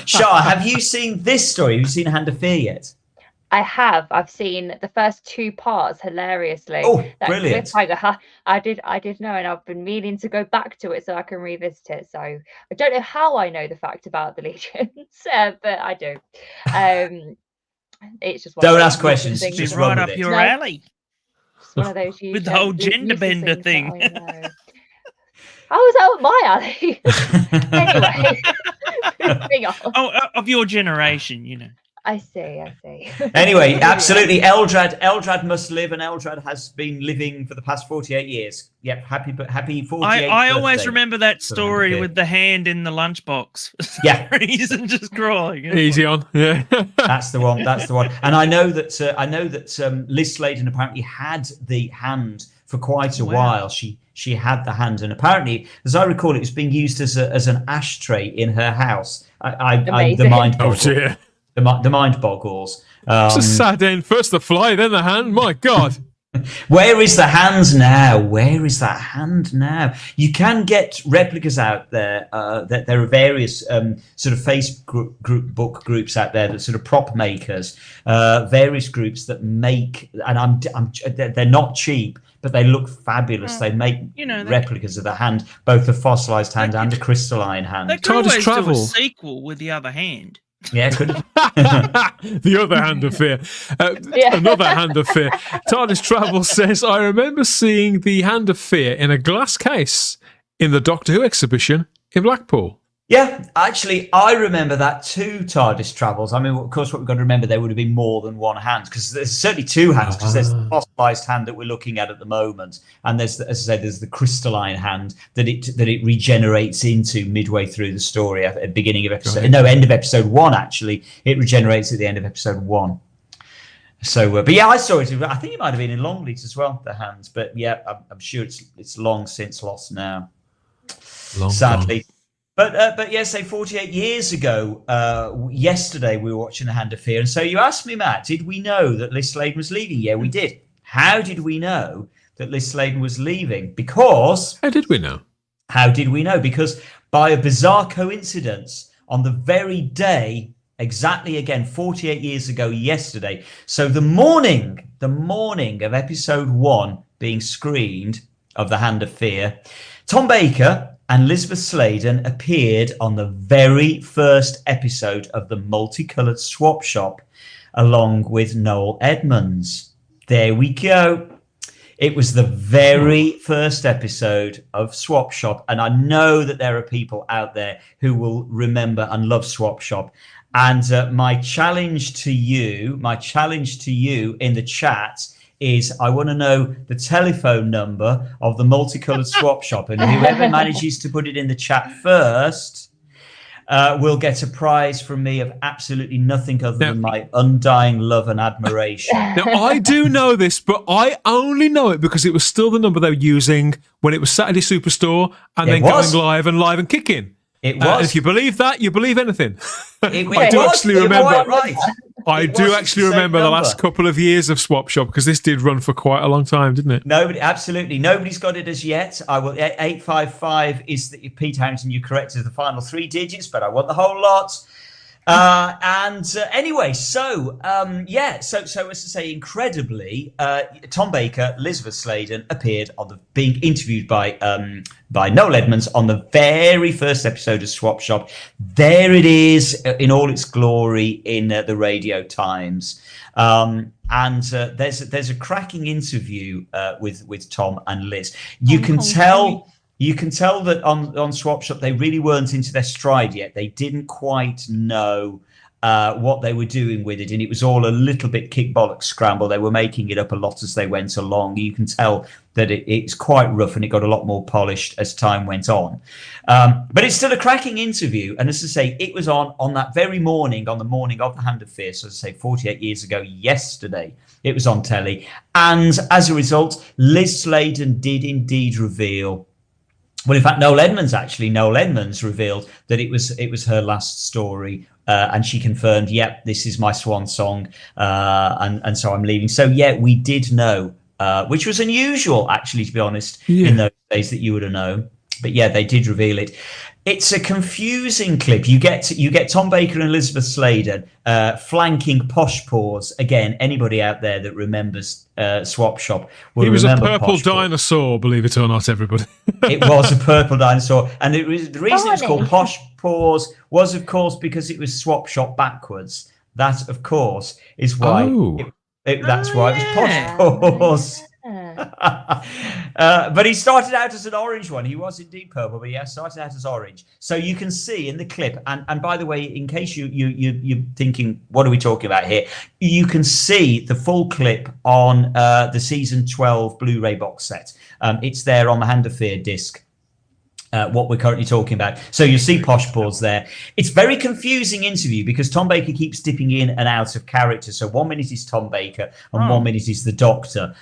Shah, have you seen this story? Have you seen Hand of Fear yet? I have. I've seen the first 2 parts hilariously. Oh, That brilliant. cliffhanger. I did know, and I've been meaning to go back to it so I can revisit it. So I don't know how I know the fact about the Legions, but I do. It's just one of Don't those ask questions. things Just that- run Right with up it. your No. alley It's one of those huge, with the whole gender Mrs. bender things that thing. I know. How was that up my alley? Anyway, moving on. Oh, of your generation, you know. I see. Anyway, absolutely. Eldrad must live, and Eldrad has been living for the past 48 years. Yep, happy 48th I always birthday remember that to the story Hand with the hand in the lunchbox. For some Yeah. reason, just crying. Easy on, yeah. That's the one. That's the one. And I know that Liz Sladen apparently had the hand for quite a while. She had the hand, and apparently, as I recall, it was being used as an ashtray in her house. The mind boggles. Oh dear. The mind boggles. It's a sad end. First the fly, then the hand. My God. Where is the hand now? Where is that hand now? You can get replicas out there. That there are various sort of Facebook groups out there that sort of prop makers, various groups that make, and they're not cheap, but they look fabulous. They make replicas of the hand, both the fossilized hand and the crystalline hand. They could always do a sequel with the other hand. Yeah, could The other hand of fear. Another hand of fear. Tardis Travel says, I remember seeing the hand of fear in a glass case in the Doctor Who exhibition in Blackpool. Yeah, actually, I remember that too, Tardis Travels. I mean, of course, what we've got to remember, there would have been more than one hand, because there's certainly 2 hands, because there's the fossilized hand that we're looking at the moment, and there's, as I say, there's the crystalline hand that it regenerates into midway through the story at the beginning of episode, end of episode 1, actually. It regenerates at the end of episode 1. So, but yeah, I saw it. I think it might have been in Longleat as well, the hands, but yeah, I'm sure it's long since lost now, sadly. Long. But yes, say 48 years ago, yesterday we were watching The Hand of Fear. And so you asked me, Matt, did we know that Liz Sladen was leaving? Yeah, we did. How did we know that Liz Sladen was leaving? Because... How did we know? How did we know? Because by a bizarre coincidence, on the very day, exactly again, 48 years ago yesterday, so the morning of episode 1 being screened of The Hand of Fear, Tom Baker and Elizabeth Sladen appeared on the very first episode of the Multicoloured Swap Shop, along with Noel Edmonds. There we go. It was the very first episode of Swap Shop, and I know that there are people out there who will remember and love Swap Shop. And my challenge to you in the chat is I want to know the telephone number of the Multicoloured Swap Shop, and whoever manages to put it in the chat first will get a prize from me of absolutely nothing other than my undying love and admiration. Now, I do know this, but I only know it because it was still the number they were using when it was Saturday Superstore and then going live and kicking. It was. If you believe that, you believe anything. I do actually remember. I do actually remember the last couple of years of Swap Shop, because this did run for quite a long time, didn't it? Absolutely. Nobody's got it as yet. I will. 855 is the Pete Harrington. You corrected the final 3 digits, but I want the whole lot. Anyway, so as I say, incredibly, Tom Baker, Elizabeth Sladen appeared being interviewed by Noel Edmonds on the very first episode of Swap Shop. There it is in all its glory in the Radio Times. There's a cracking interview with Tom and Liz. You can tell that on Swap Shop they really weren't into their stride yet. They didn't quite know what they were doing with it, and it was all a little bit kick bollock scramble. They were making it up a lot as they went along. You can tell that it's quite rough, and it got a lot more polished as time went on. But it's still a cracking interview, and as I say, it was on that very morning, on the morning of The Hand of Fear, so as I say, 48 years ago yesterday, it was on telly. And as a result, Liz Sladen did indeed reveal... Well, in fact, Noel Edmonds revealed that it was her last story, and she confirmed, "Yep, this is my swan song, and so I'm leaving." So yeah, we did know, which was unusual, actually, to be honest, in those days that you would have known. But yeah, they did reveal it. It's a confusing clip. You get Tom Baker and Elizabeth Sladen flanking Posh Paws. Again, anybody out there that remembers Swap Shop will He was a remember purple Posh Paws. dinosaur, believe it or not, everybody. It was a purple dinosaur, and the reason it was called Posh Paws was, of course, because it was Swap Shop backwards. That, of course, is why. That's why it was Posh Paws. But he started out as an orange one. He was indeed purple, but yeah, started out as orange. So you can see in the clip, and by the way, in case you're thinking, what are we talking about here? You can see the full clip on the season 12 Blu-ray box set. It's there on the Hand of Fear disc. What we're currently talking about. So you'll see Posh Paws there. It's very confusing interview because Tom Baker keeps dipping in and out of character. So 1 minute is Tom Baker and 1 minute is the Doctor.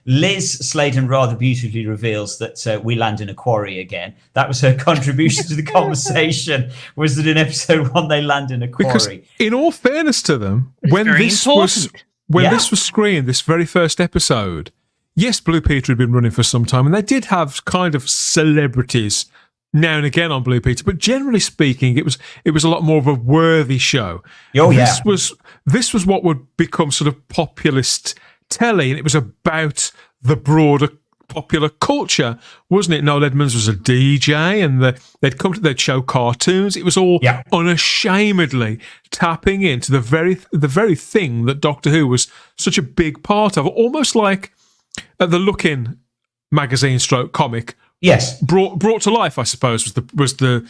Liz Sladen rather beautifully reveals that we land in a quarry again. That was her contribution to the conversation, was that in episode 1 they land in a quarry. Because in all fairness to them, when this was screened, this very first episode, yes, Blue Peter had been running for some time, and they did have kind of celebrities now and again on Blue Peter, but generally speaking, it was a lot more of a worthy show. Oh, yeah. This was what would become sort of populist telly, and it was about the broader popular culture, wasn't it? Noel Edmonds was a DJ, and they'd show cartoons. It was all unashamedly tapping into the very thing that Doctor Who was such a big part of, almost like the Look-In magazine stroke comic, yes, brought to life, I suppose, was the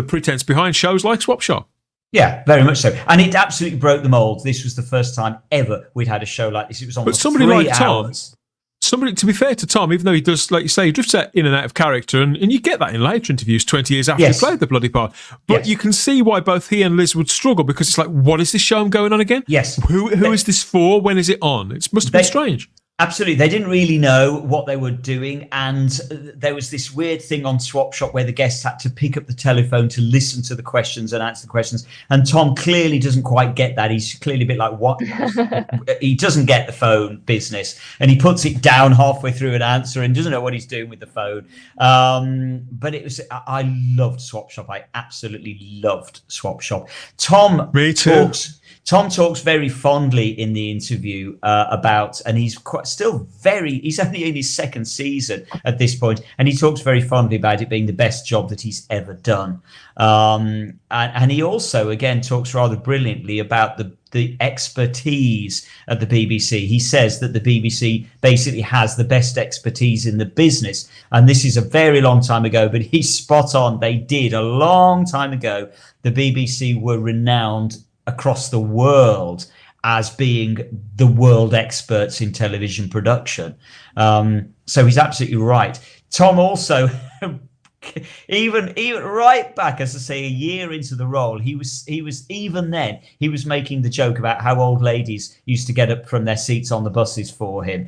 pretense behind shows like Swap Shop. Yeah, very much so, and it absolutely broke the mold. This was the first time ever we'd had a show like this. It was almost 3 hours. Somebody, to be fair to Tom, even though he does, like you say, he drifts in and out of character, and you get that in later interviews 20 years after he played the bloody part. But you can see why both he and Liz would struggle, because it's like, what is this show going on again? Yes. Who is this for? When is it on? It must have been strange. Absolutely. They didn't really know what they were doing. And there was this weird thing on Swap Shop where the guests had to pick up the telephone to listen to the questions and answer the questions. And Tom clearly doesn't quite get that. He's clearly a bit like, what? He doesn't get the phone business. And he puts it down halfway through an answer and doesn't know what he's doing with the phone. But it was, I loved Swap Shop. I absolutely loved Swap Shop. Tom talks very fondly in the interview about, and he's he's only in his second season at this point, and he talks very fondly about it being the best job that he's ever done. And he also, again, talks rather brilliantly about the expertise at the BBC. He says that the BBC basically has the best expertise in the business. And this is a very long time ago, but he's spot on. They did a long time ago. The BBC were renowned across the world as being the world experts in television production. So he's absolutely right. Tom also, even right back, as I say, a year into the role, he was even then, he was making the joke about how old ladies used to get up from their seats on the buses for him.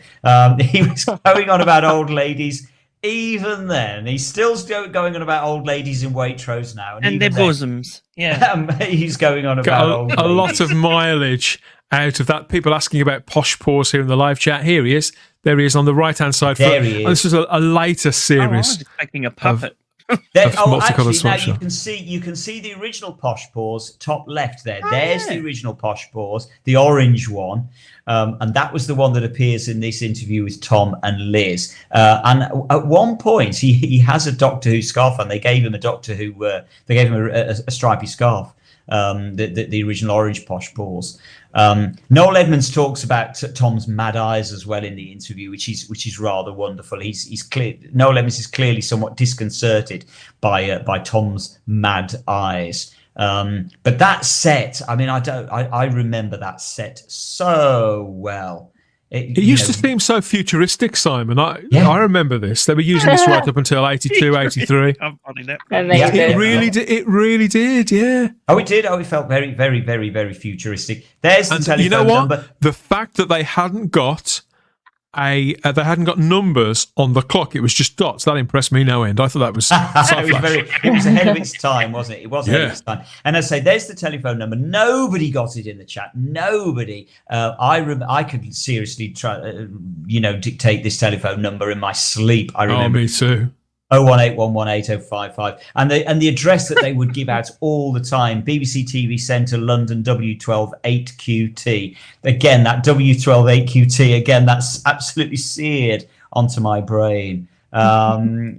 He was going on about old ladies. Even then, he's still going on about old ladies in Waitrose now. And their bosoms. Yeah. He's going on about old ladies. A lot of mileage out of that. People asking about Posh Paws here in the live chat. Here he is. There he is on the right-hand side. There he is. This is a later series. I was expecting a puppet. Actually, now you can see the original Posh Paws top left there. There's the original Posh Paws, the orange one, and that was the one that appears in this interview with Tom and Liz. And at one point, he has a Doctor Who scarf, and they gave him a Doctor Who. They gave him a stripy scarf. The original orange Posh Paws. Noel Edmonds talks about Tom's mad eyes as well in the interview, which is rather wonderful. He's clear. Noel Edmonds is clearly somewhat disconcerted by Tom's mad eyes. But that set, I mean, I remember that set so well. It used to seem so futuristic, Simon. I remember this. They were using this right up until 82, 83. It really did, yeah. Oh, it did. Oh, it felt very, very, very, very futuristic. There's the telephone you know what? number. The fact that they hadn't got numbers on the clock, it was just dots. That impressed me no end. I thought that was it was ahead of its time, wasn't it? It was ahead of its time. And as I say, there's the telephone number. Nobody got it in the chat. Nobody. I could seriously try, dictate this telephone number in my sleep. I remember. Oh, me too. 018118055, and the address that they would give out all the time: BBC TV Centre, London, W12 8QT. Again, that W12 8QT. Again, that's absolutely seared onto my brain. Happy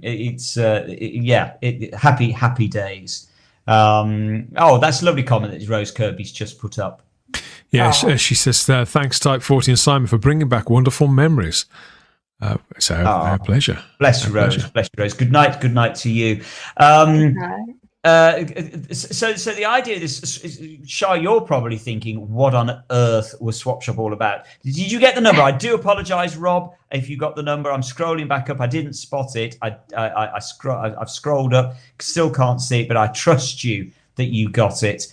days. That's a lovely comment that Rose Kirby's just put up. Yeah, she says, thanks Type 40 and Simon for bringing back wonderful memories. It's our pleasure. Bless you, Rose. Bless you, Rose. Good night to you. So the idea of this, Shah, you're probably thinking, what on earth was Swap Shop all about? Did you get the number? I do apologise, Rob, if you got the number. I'm scrolling back up. I didn't spot it. I've scrolled up, still can't see it, but I trust you that you got it.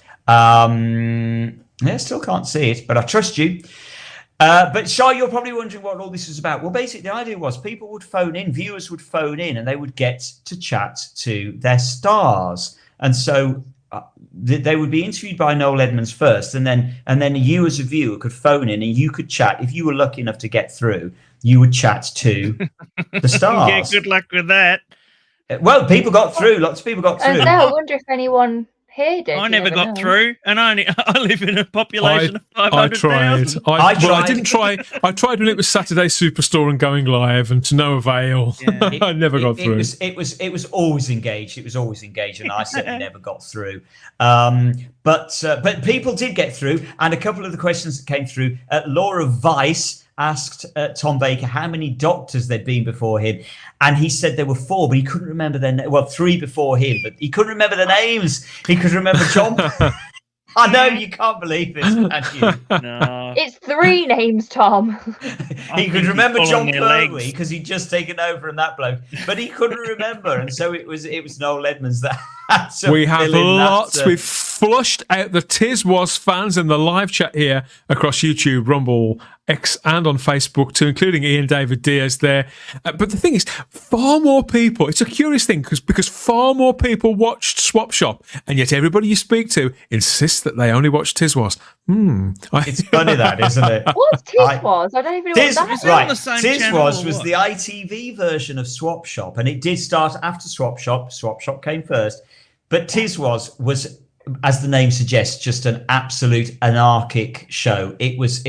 Still can't see it, but I trust you. But Shah, you're probably wondering what all this was about. Well, basically, the idea was people would phone in, viewers would phone in, and they would get to chat to their stars. And so they would be interviewed by Noel Edmonds first, and then you as a viewer could phone in and you could chat. If you were lucky enough to get through, you would chat to the stars. Yeah, good luck with that. Well, people got through. Lots of people got through. I wonder if anyone here did. I never got through, and I live in a population of 500,000. I didn't try. I tried when it was Saturday Superstore and going live, and to no avail. Yeah. I never got through. It was always engaged. It was always engaged, and I certainly never got through. But people did get through, and a couple of the questions that came through. Laura Weiss asked Tom Baker how many doctors there'd been before him, and he said there were 4, but he couldn't remember their 3 before him, but he couldn't remember the names. He could remember John. I know, you can't believe this, can you? No. It's 3 names, Tom. He could remember John Pertwee because he'd just taken over from that bloke, but he couldn't remember, and so it was Noel Edmonds that had to we have fill in lots. that, We've flushed out the Tiz Was fans in the live chat here across YouTube, Rumble, X, and on Facebook too, including Ian David Diaz there. But the thing is, far more people, it's a curious thing because far more people watched Swap Shop, and yet everybody you speak to insists that they only watch Tiz Was. It's funny that, isn't it? What's Tiz Was? I don't even know what that is. Right, Tiz Was the ITV version of Swap Shop, and it did start after Swap Shop. Swap Shop came first, but Tiz Was, as the name suggests, just an absolute anarchic show. It was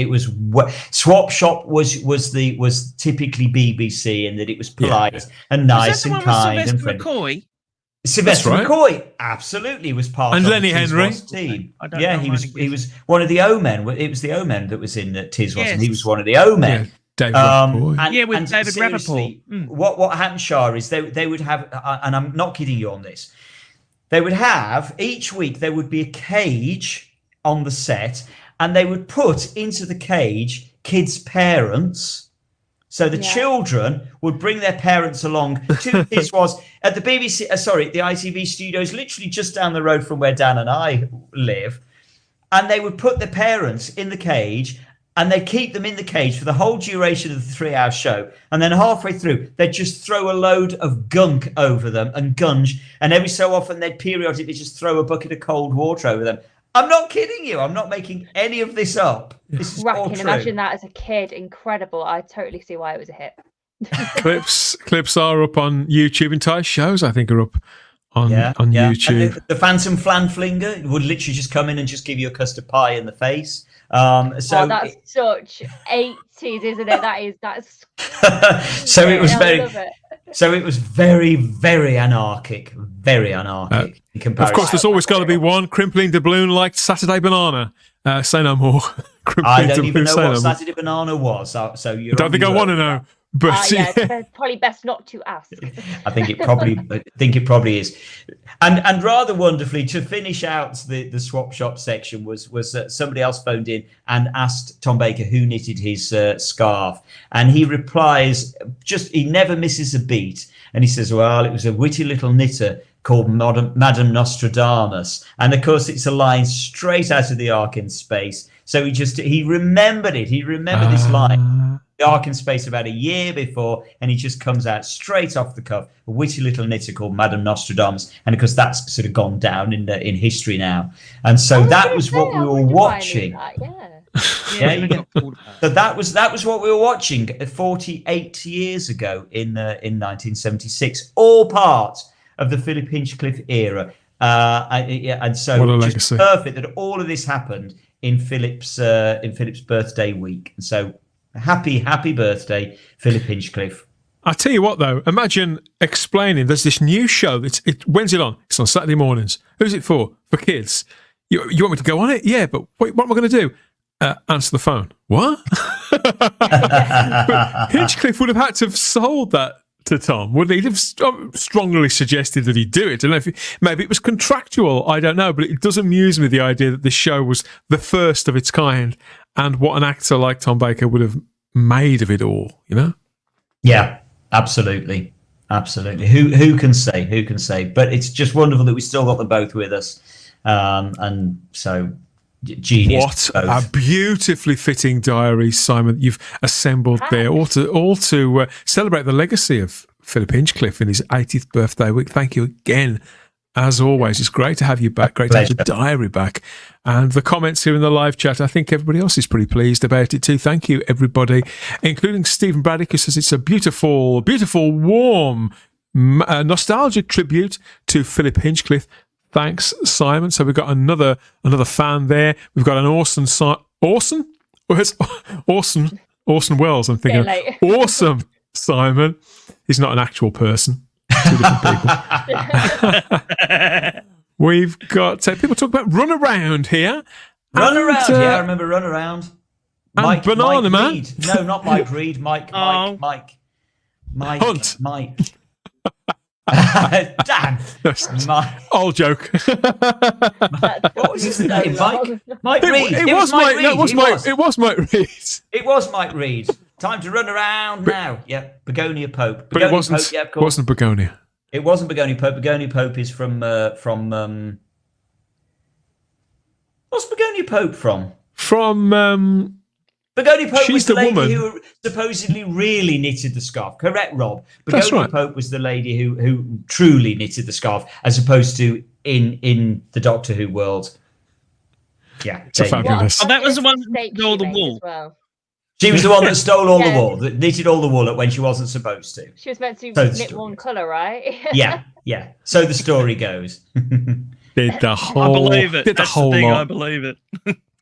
Swap Shop was typically BBC in that it was polite and nice and kind and friendly. McCoy? Sylvester McCoy absolutely was part and of Lenny the Tiz Henry Was team. He was one of the O-men. It was the O-men that was in Tiz Was, and he was one of the O-men. David Rappaport. With David Rappaport. What happened, Shah, is they would have, and I'm not kidding you on this, they would have, each week there would be a cage on the set, and they would put into the cage kids' parents. So the children would bring their parents along to Tiz Was at the BBC, the ITV studios, literally just down the road from where Dan and I live. And they would put their parents in the cage, and they'd keep them in the cage for the whole duration of the 3-hour show. And then halfway through, they'd just throw a load of gunk over them and gunge. And every so often, they'd periodically just throw a bucket of cold water over them. I'm not kidding you. I'm not making any of this up. This is all true. Imagine that as a kid. Incredible. I totally see why it was a hit. Clips are up on YouTube. Entire shows, I think, are up on YouTube. And the Phantom Flanflinger would literally just come in and just give you a custard pie in the face. That's such 80s, isn't it? That's so it was very, very anarchic. Very anarchic in comparison. Of course, there's always got to be one crimpling doubloon like Saturday Banana. Say no more. I don't even know what Saturday Banana was. So you don't think I want to know. But probably best not to ask. I think it probably is. And rather wonderfully, to finish out the Swap Shop section was somebody else phoned in and asked Tom Baker who knitted his scarf, and he replies, he never misses a beat, and he says, well, it was a witty little knitter called Madame Nostradamus, and of course it's a line straight out of the Ark in Space. So he remembered it. He remembered this line. The Ark in Space about a year before, and he just comes out straight off the cuff, a witty little knitter called Madame Nostradamus, and of course that's sort of gone down in history now. And so that was what we were watching. Yeah, you can. So that was what we were watching 48 years ago in 1976, all part of the Philip Hinchcliffe era. And so what a just legacy. perfect that all of this happened in Philip's birthday week. And so happy birthday, Philip Hinchcliffe. I tell you what, though, imagine explaining there's this new show. When's it on? It's on Saturday mornings. Who's it for? For kids. You want me to go on it? Yeah, but wait, what am I going to do? Answer the phone. What? But Hinchcliffe would have had to have sold that to Tom, wouldn't he? He'd have strongly suggested that he do it. I don't know if maybe it was contractual. I don't know, but it does amuse me, the idea that this show was the first of its kind, and what an actor like Tom Baker would have made of it all. You know? Yeah, absolutely. Who can say? Who can say? But it's just wonderful that we still got them both with us, and so. Genius. What a beautifully fitting diary, Simon, you've assembled there, all to celebrate the legacy of Philip Hinchcliffe in his 80th birthday week. Thank you again. As always, it's great to have you back. Great to have the diary back. And the comments here in the live chat, I think everybody else is pretty pleased about it too. Thank you, everybody, including Stephen Braddock, who says it's a beautiful, beautiful, warm, nostalgic tribute to Philip Hinchcliffe. Thanks, Simon. So we've got another fan there. We've got an Orson Welles. I'm thinking awesome Simon. He's not an actual person. Two different people. We've got people talk about Run Around here. Around. Yeah, I remember Run Around. Mike Banana Man. Reed. No, not Mike Reed. Mike Hunt. Mike. Damn. Old joke. What was his name? Mike Reed. It was Mike Reed. It was Mike Reed. It was Mike Reed. Time to run around now. Yeah, Begonia Pope. But it wasn't. Pope, yeah, of course. Wasn't Begonia. It wasn't Begonia Pope. Begonia Pope is from. What's Begonia Pope from? From. Begonia Pope was the lady woman who supposedly really knitted the scarf. Correct, Rob. Begonia Pope was the lady who truly knitted the scarf, as opposed to in the Doctor Who world. Yeah, it's fabulous. Oh, that was the one that stole the wool. Well. She was the one that stole all the wool, that knitted all the wool when she wasn't supposed to. She was meant to knit one colour, right? Yeah. So the story goes. Did the whole? I believe it. Did the That's whole the thing. lot. I believe it.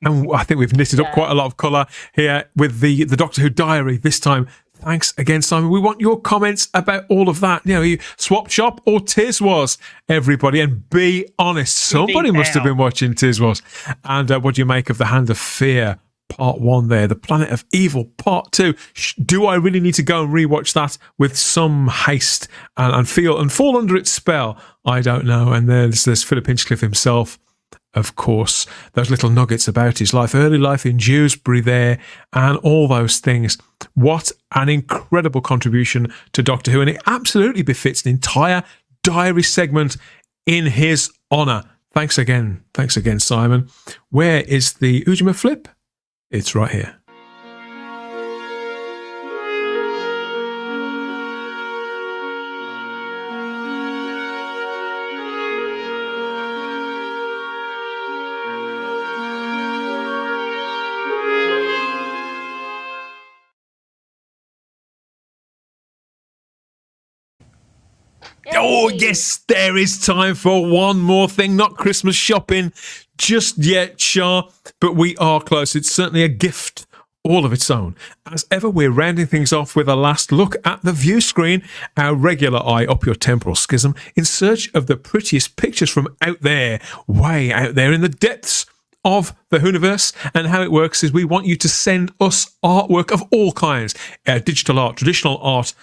And I think we've knitted up quite a lot of colour here with the Doctor Who diary this time. Thanks again, Simon. We want your comments about all of that. You know, you Swap Shop or Tiswas, everybody. And be honest, somebody must have been watching Tiswas. And what do you make of The Hand of Fear, Part 1 there? The Planet of Evil, Part 2. Do I really need to go and rewatch that with some haste and fall under its spell? I don't know. And there's Philip Hinchcliffe himself. Of course, those little nuggets about his life, early life in Dewsbury there, and all those things. What an incredible contribution to Doctor Who, and it absolutely befits an entire diary segment in his honour. Thanks again, Simon. Where is the Ujima flip? It's right here. Oh, yes, there is time for one more thing. Not Christmas shopping just yet, Shah, but we are close. It's certainly a gift all of its own. As ever, we're rounding things off with a last look at the view screen, our regular eye up your temporal schism, in search of the prettiest pictures from out there, way out there in the depths of the Whoniverse. And how it works is we want you to send us artwork of all kinds, digital art, traditional art,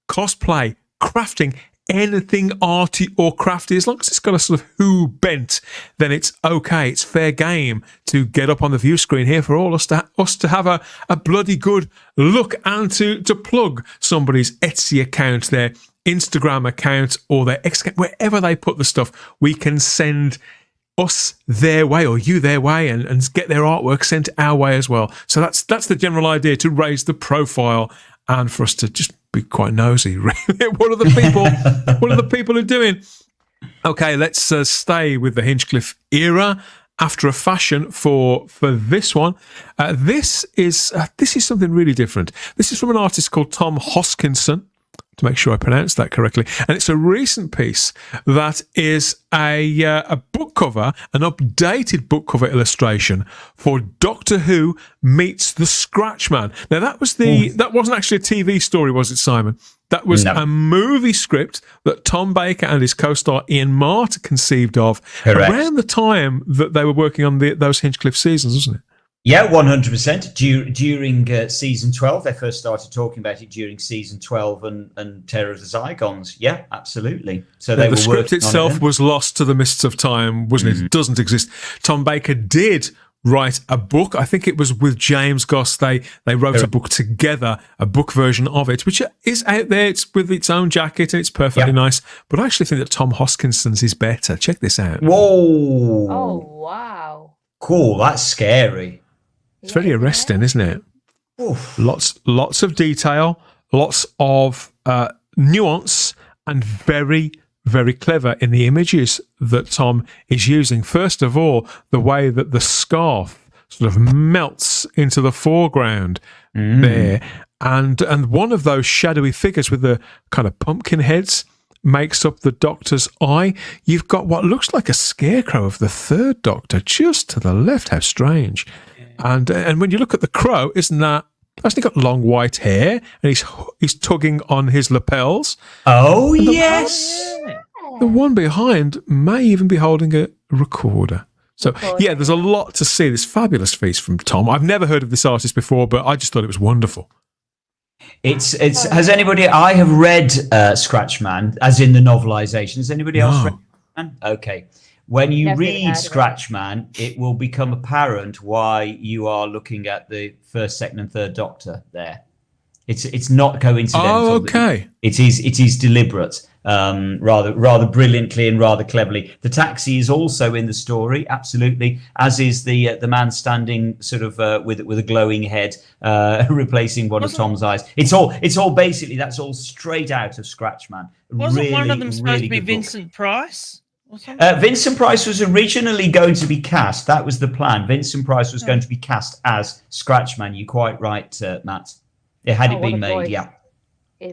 cosplay, crafting, anything arty or crafty. As long as it's got a sort of Who bent, then it's okay. It's fair game to get up on the view screen here for all us to have a bloody good look and to plug somebody's Etsy account, their Instagram account, or their X account, wherever they put the stuff. We can send us their way or you their way and get their artwork sent our way as well. So that's the general idea, to raise the profile and for us to just be quite nosy, really. What are the people are doing? Okay, let's stay with the Hinchcliffe era after a fashion for this one. This is something really different. This is from an artist called Tom Hoskinson, to make sure I pronounce that correctly. And it's a recent piece that is a book cover, an updated book cover illustration for Doctor Who Meets the Scratchman. Now, that wasn't actually a TV story, was it, Simon? That was a movie script that Tom Baker and his co-star Ian Marter conceived of around the time that they were working on those Hinchcliffe seasons, wasn't it? Yeah, 100%. During season 12, they first started talking about it during season 12 and Terror of the Zygons. Yeah, absolutely. So the script itself was lost to the mists of time, wasn't it? It doesn't exist. Tom Baker did write a book. I think it was with James Goss. They wrote a book together, a book version of it, which is out there. It's with its own jacket and it's perfectly nice. But I actually think that Tom Hoskinson's is better. Check this out. Whoa! Oh wow! Cool. That's scary. It's very arresting, isn't it? Oof. Lots of detail, lots of nuance, and very, very clever in the images that Tom is using. First of all, the way that the scarf sort of melts into the foreground there, and one of those shadowy figures with the kind of pumpkin heads makes up the Doctor's eye. You've got what looks like a scarecrow of the third Doctor just to the left. How strange. And when you look at the crow, hasn't he got long white hair and he's tugging on his lapels? Oh, yes. The one behind may even be holding a recorder. So, yeah, there's a lot to see. This fabulous piece from Tom. I've never heard of this artist before, but I just thought it was wonderful. Has anybody, I have read Scratchman, as in the novelization. Has anybody else read Scratchman? Okay. When you read Scratchman, it will become apparent why you are looking at the first, second, and third Doctor there. It's not coincidental. Oh, okay. It is deliberate, rather brilliantly and rather cleverly. The taxi is also in the story, absolutely, as is the man standing sort of with a glowing head, replacing one of Tom's eyes. It's all basically, that's all straight out of Scratchman. Wasn't one of them supposed to be Vincent Price? Vincent Price was originally going to be cast. That was the plan. Vincent Price was going to be cast as Scratchman. You're quite right, Matt. Had it been made, yeah.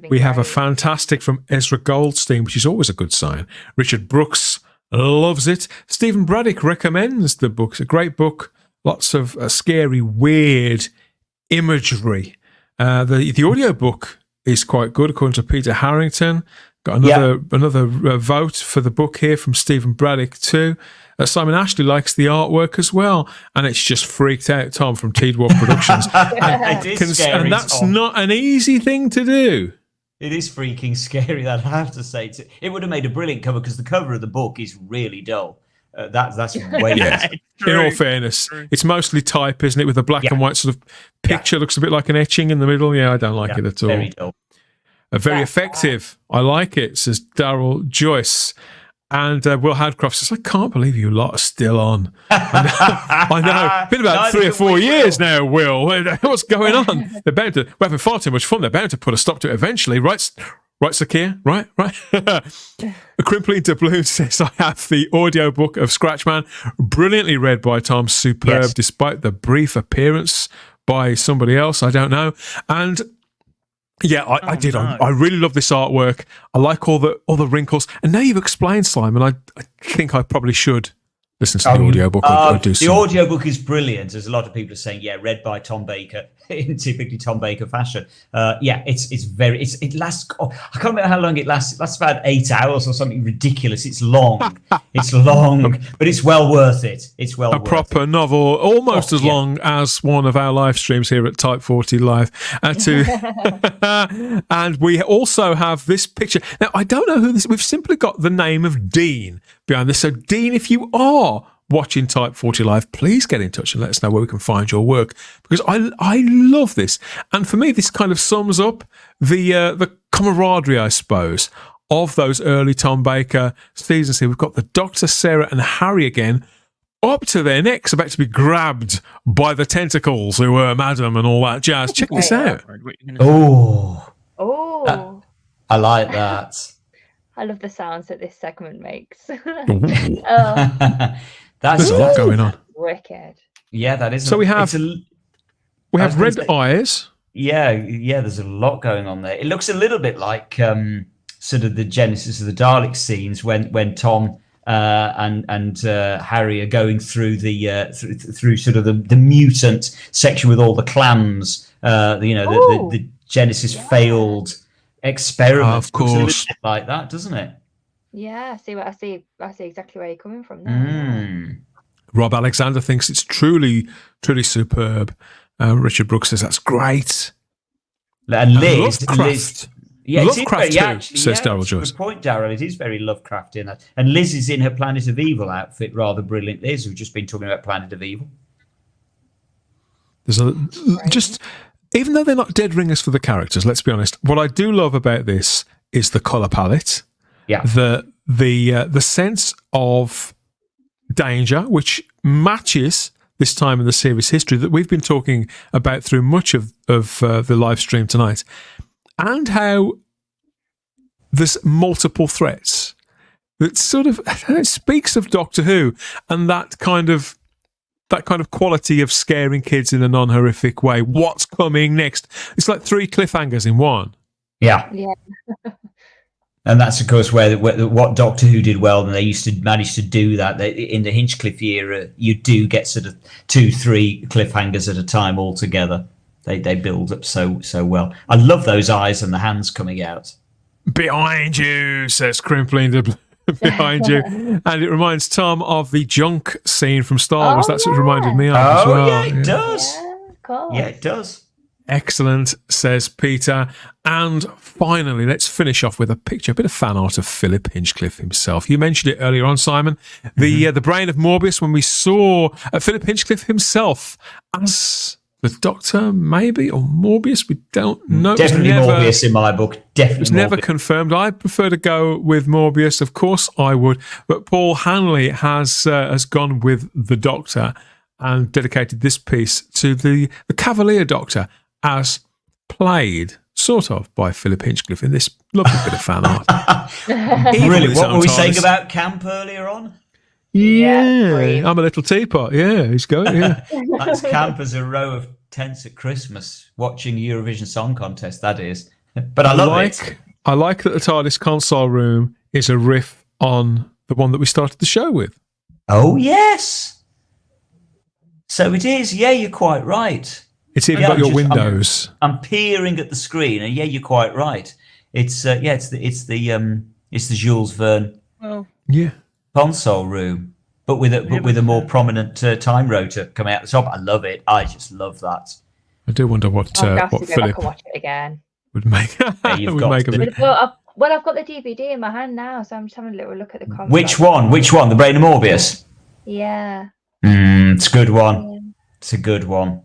We have a fantastic from Ezra Goldstein, which is always a good sign. Richard Brooks loves it. Stephen Braddock recommends the book. It's a great book. Lots of scary, weird imagery. The audiobook is quite good, according to Peter Harrington. Got another vote for the book here from Stephen Braddock too. Simon Ashley likes the artwork as well, and it's just freaked out Tom from T-Dwarf Productions. And that's not an easy thing to do. It is freaking scary, that I have to say. It would have made a brilliant cover because the cover of the book is really dull. That's way in all fairness, it's mostly type, isn't it, with a black and white sort of picture. Looks a bit like an etching in the middle. I don't like it at all. Very dull. Very effective. I like it, says Darryl Joyce. And Will Hadcroft says, I can't believe you lot are still on. I know. Been about 3 or 4 years now, Will. What's going on? We're having far too much fun. They're bound to put a stop to it eventually. Right, Sakia? Right. A Crimpling Doubloon says, I have the audiobook of Scratchman, brilliantly read by Tom, superb, despite the brief appearance by somebody else. I don't know. And yeah, I did. No. I really love this artwork. I like all the wrinkles. And now you've explained, Simon, I think I probably should listen to the audiobook or do something. The audiobook is brilliant. There's a lot of people are saying, read by Tom Baker in typically Tom Baker fashion. It lasts, I can't remember how long it lasts. It lasts about 8 hours or something ridiculous. It's long. But it's well worth it. It's well worth it. A proper novel, almost as long as one of our live streams here at Type 40 Live. And we also have this picture. Now, I don't know who this is. We've simply got the name of Dean behind this. So, Dean, if you are watching Type 40 Live, please get in touch and let us know where we can find your work, because I love this. And for me, this kind of sums up the camaraderie, I suppose, of those early Tom Baker seasons here. We've got the Doctor, Sarah and Harry again, up to their necks, about to be grabbed by the tentacles who were Madam and all that jazz. Check this out. Oh, I like that. I love the sounds that this segment makes. There's a lot going on. Wicked. Yeah, that is. So we have red eyes. Yeah, there's a lot going on there. It looks a little bit like sort of the genesis of the Dalek scenes when Tom and Harry are going through the through sort of the mutant section with all the clams. The Genesis failed experiment. Of course, looks a little bit like that, doesn't it? Yeah, I see exactly where you're coming from there. Rob Alexander thinks it's truly superb. Richard Brooks says that's great. And Liz, Lovecraft too, says Daryl Joyce. Good point, Daryl. It is very Lovecraftian. And Liz is in her Planet of Evil outfit, rather brilliant. Liz, we've just been talking about Planet of Evil. There's even though they're not dead ringers for the characters, let's be honest. What I do love about this is the color palette. Yeah. The sense of danger, which matches this time in the series history that we've been talking about through much of the live stream tonight, and how there's multiple threats. It sort of it speaks of Doctor Who and that kind of quality of scaring kids in a non-horrific way. What's coming next? It's like 3 cliffhangers in one. Yeah. And that's, of course, where what Doctor Who did well, and they used to manage to do that. In the Hinchcliffe era, you do get sort of 2-3 cliffhangers at a time altogether. They build up so well. I love those eyes and the hands coming out. Behind you, says Crimpling, behind you. And it reminds Tom of the junk scene from Star Wars. That's what it reminded me of as well. Yeah, it does. Yeah, of course. Yeah, it does. Excellent, says Peter. And finally, let's finish off with a picture, a bit of fan art of Philip Hinchcliffe himself. You mentioned it earlier on, Simon. The brain of Morbius, when we saw Philip Hinchcliffe himself as the Doctor, maybe, or Morbius, we don't know. Definitely Morbius in my book. Definitely. It's never confirmed. I prefer to go with Morbius. Of course, I would. But Paul Hanley has gone with the Doctor and dedicated this piece to the Cavalier Doctor, as played, sort of, by Philip Hinchcliffe in this lovely bit of fan art. Really, what were we saying about camp earlier on? Yeah, I'm a little teapot. Yeah, he's going. Yeah, that's camp as a row of tents at Christmas watching Eurovision Song Contest. That is, but I love it. I like that the TARDIS console room is a riff on the one that we started the show with. Oh yes, so it is. Yeah, you're quite right. It's even got your windows. I'm peering at the screen, and yeah, you're quite right. It's it's the Jules Verne. Well, yeah. Console room, but with a more prominent time rotor coming out the top. I love it. I just love that. I do wonder what Philip back and watch it again would make. You've got to. Well, I've got the DVD in my hand now, so I'm just having a little look at the comments. Which one? The Brain of Morbius. Yeah. It's a good one. Yeah. It's a good one.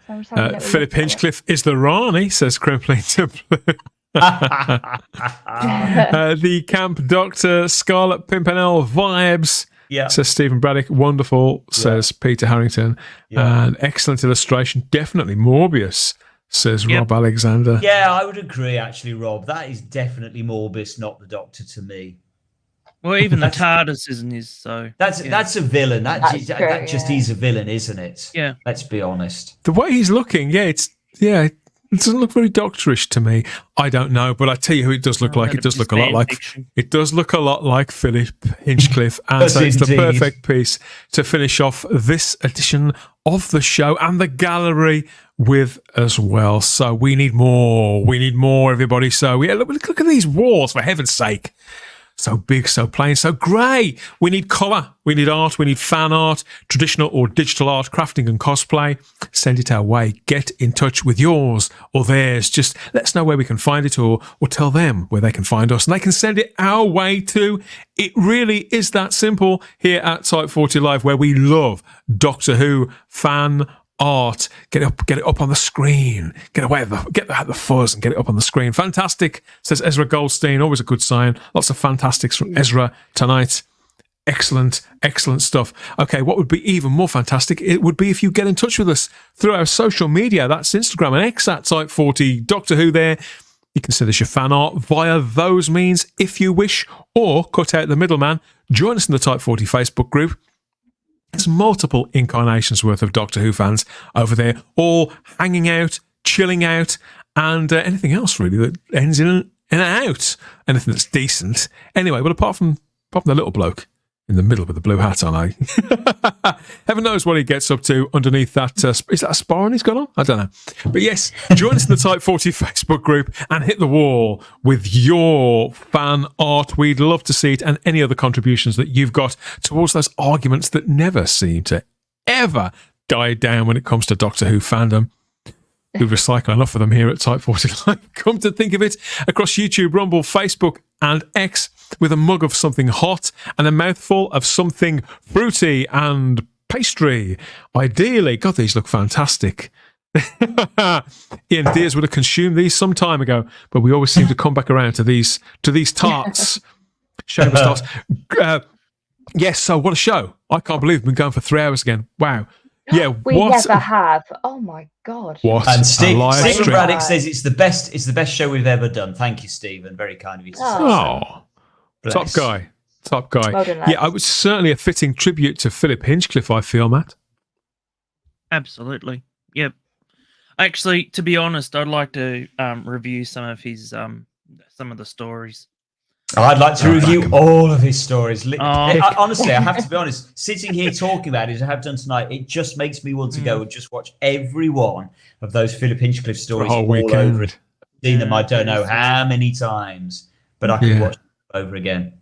So Philip Hinchcliffe is the Rani, says Crimpling to Blue. The Camp Doctor, Scarlet Pimpernel vibes, says Stephen Braddock. Wonderful, says Peter Harrington. And excellent illustration. Definitely Morbius, says Rob Alexander. Yeah, I would agree, actually, Rob. That is definitely Morbius, not the Doctor to me. Well, even the TARDIS isn't his, so... That's a villain. That just is a villain, isn't it? Yeah. Let's be honest. The way he's looking, it doesn't look very doctorish to me. I don't know, but I tell you who it does look like. It does look a lot like it does look a lot like Philip Hinchcliffe, and so it's the perfect piece to finish off this edition of the show and the gallery with as well. So we need more. We need more, everybody. So look at these walls, for heaven's sake. So big, so plain, so grey. We need colour, we need art, we need fan art, traditional or digital art, crafting and cosplay. Send it our way. Get in touch with yours or theirs. Just let us know where we can find it, or tell them where they can find us. And they can send it our way too. It really is that simple here at Type 40 Live, where we love Doctor Who fan art. Get it up on the screen. Get out the fuzz and get it up on the screen. Fantastic, says Ezra Goldstein. Always a good sign. Lots of fantastics from Ezra tonight. Excellent stuff. Okay, what would be even more fantastic? It would be if you get in touch with us through our social media. That's Instagram and X at Type 40 Doctor Who there. You can send us your fan art via those means if you wish, or cut out the middleman. Join us in the Type 40 Facebook group. There's multiple incarnations worth of Doctor Who fans over there, all hanging out, chilling out, and anything else really that ends in and out. Anything that's decent. Anyway, well, apart from the little bloke in the middle with the blue hat on, heaven knows what he gets up to underneath that. Is that a sporran he's got on? I don't know. But yes, join us in the Type 40 Facebook group and hit the wall with your fan art. We'd love to see it, and any other contributions that you've got towards those arguments that never seem to ever die down when it comes to Doctor Who fandom. We recycle enough of them here at Type 40 Live. Come to think of it, across YouTube, Rumble, Facebook, and X, with a mug of something hot and a mouthful of something fruity and pastry. Ideally, God, these look fantastic. Ian Deers would have consumed these some time ago, but we always seem to come back around to these tarts. Shameless tarts. Yes, so what a show. I can't believe we've been going for 3 hours again. Wow. Yeah, we never have. Oh my God. What? And Stephen Braddock says it's the best show we've ever done. Thank you, Stephen. Very kind of you to say so. Top guy. Well done, Yeah, it was certainly a fitting tribute to Philip Hinchcliffe, I feel, Matt. Absolutely. Yep. Actually, to be honest, I'd like to review some of his some of the stories. I'd like to review all of his stories. Honestly, I have to be honest. Sitting here talking about it, as I have done tonight, it just makes me want to go and just watch every one of those Philip Hinchcliffe stories all over it. I've seen them, I don't know how many times, but I can watch them over again.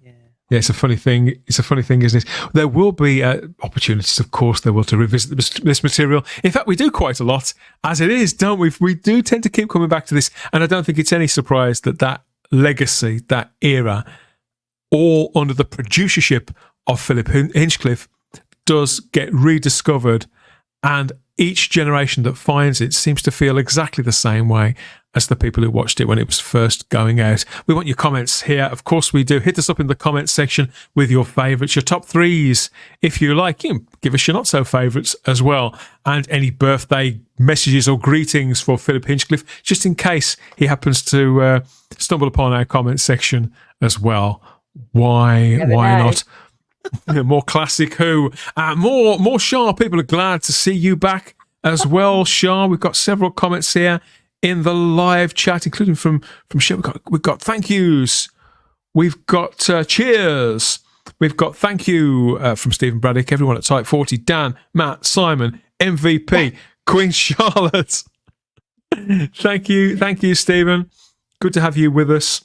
Yeah, it's a funny thing. It's a funny thing, isn't it? There will be opportunities, of course, there will, to revisit this material. In fact, we do quite a lot, as it is, don't we? We do tend to keep coming back to this, and I don't think it's any surprise that legacy, that era, all under the producership of Philip Hinchcliffe, does get rediscovered, and each generation that finds it seems to feel exactly the same way as the people who watched it when it was first going out. We want your comments here. Of course we do. Hit us up in the comments section with your favourites, your top threes, if you like. You can give us your not so favourites as well, and any birthday messages or greetings for Philip Hinchcliffe, just in case he happens to stumble upon our comment section as well. Why not? More classic Who. More Shah. People are glad to see you back as well, Shah. We've got several comments here in the live chat, including from Shah. We've got thank yous. We've got cheers. We've got thank you from Stephen Braddock, everyone at Type 40, Dan, Matt, Simon, MVP, Queen Charlotte. Thank you, Stephen. Good to have you with us.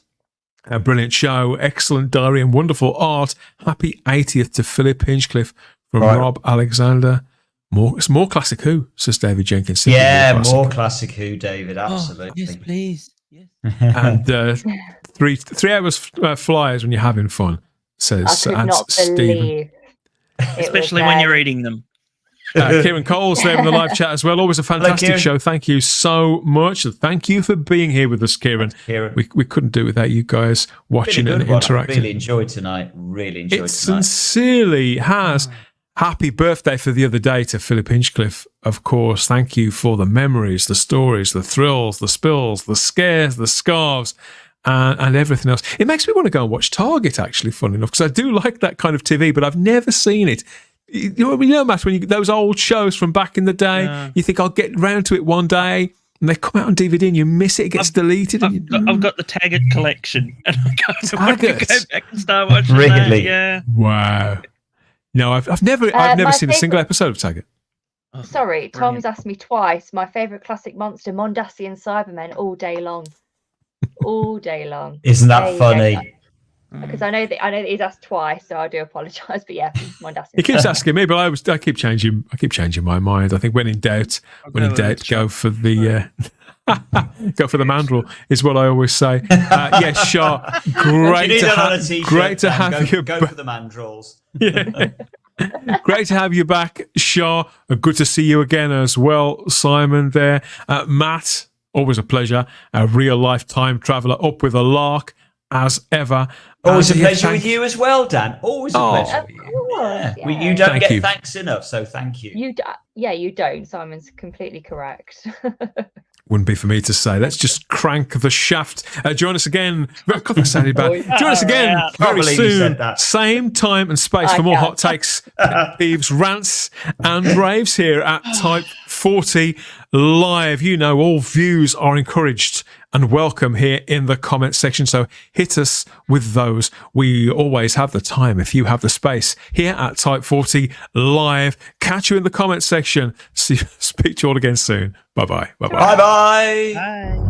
A brilliant show, excellent diary, and wonderful art. Happy 80th to Philip Hinchcliffe from Rob Alexander. It's more classic Who, says David Jenkins. Yeah, more classic Who, David. Absolutely. Yes, please. Yes. And 3 hours flies when you're having fun, says Stephen. Especially when you're eating them. Kieran Cole's there in the live chat as well. Always a fantastic show. Thank you so much. Thank you for being here with us, Kieran. We couldn't do it without you guys watching and interacting. I really enjoyed tonight. It sincerely has. Happy birthday for the other day to Philip Hinchcliffe, of course. Thank you for the memories, the stories, the thrills, the spills, the scares, the scarves, and everything else. It makes me want to go and watch Target, actually, funny enough, because I do like that kind of TV, but I've never seen it. You know, Matt, when those old shows from back in the day, you think I'll get round to it one day, and they come out on DVD and you miss it, it gets deleted. I've got the Taggart collection, and I go back and start watching that. Yeah. Wow. No, I've never seen a single episode of Taggart. Sorry, Tom's asked me twice. My favourite classic monster, Mondasian Cybermen, all day long. All day long. Isn't that funny? Because I know that he's asked twice, so I do apologise. But yeah, Mondasian. He keeps asking me, but I keep changing my mind. I think when in doubt, go for the go for the mandrel is what I always say. Yes, Shah, great to have you. Go for the mandrels. Yeah. Great to have you back, Shah. Good to see you again as well, Simon. There, Matt. Always a pleasure. A real life time traveller, up with a lark as ever. Always a pleasure with you as well, Dan. Always a pleasure with you. Yeah. You don't get thanks enough, so thank you. You don't. Simon's completely correct. wouldn't be for me to say. Let's just crank the shaft. Join us again. God, that sounded bad. Join us again very soon. Same time and space for more hot takes, pet peeves, rants, and raves here at Type 40 Live. You know, all views are encouraged and welcome here in the comment section. So hit us with those. We always have the time if you have the space here at Type 40 Live. Catch you in the comment section. Speak to you all again soon. Bye-bye. Bye-bye. Bye-bye. Bye.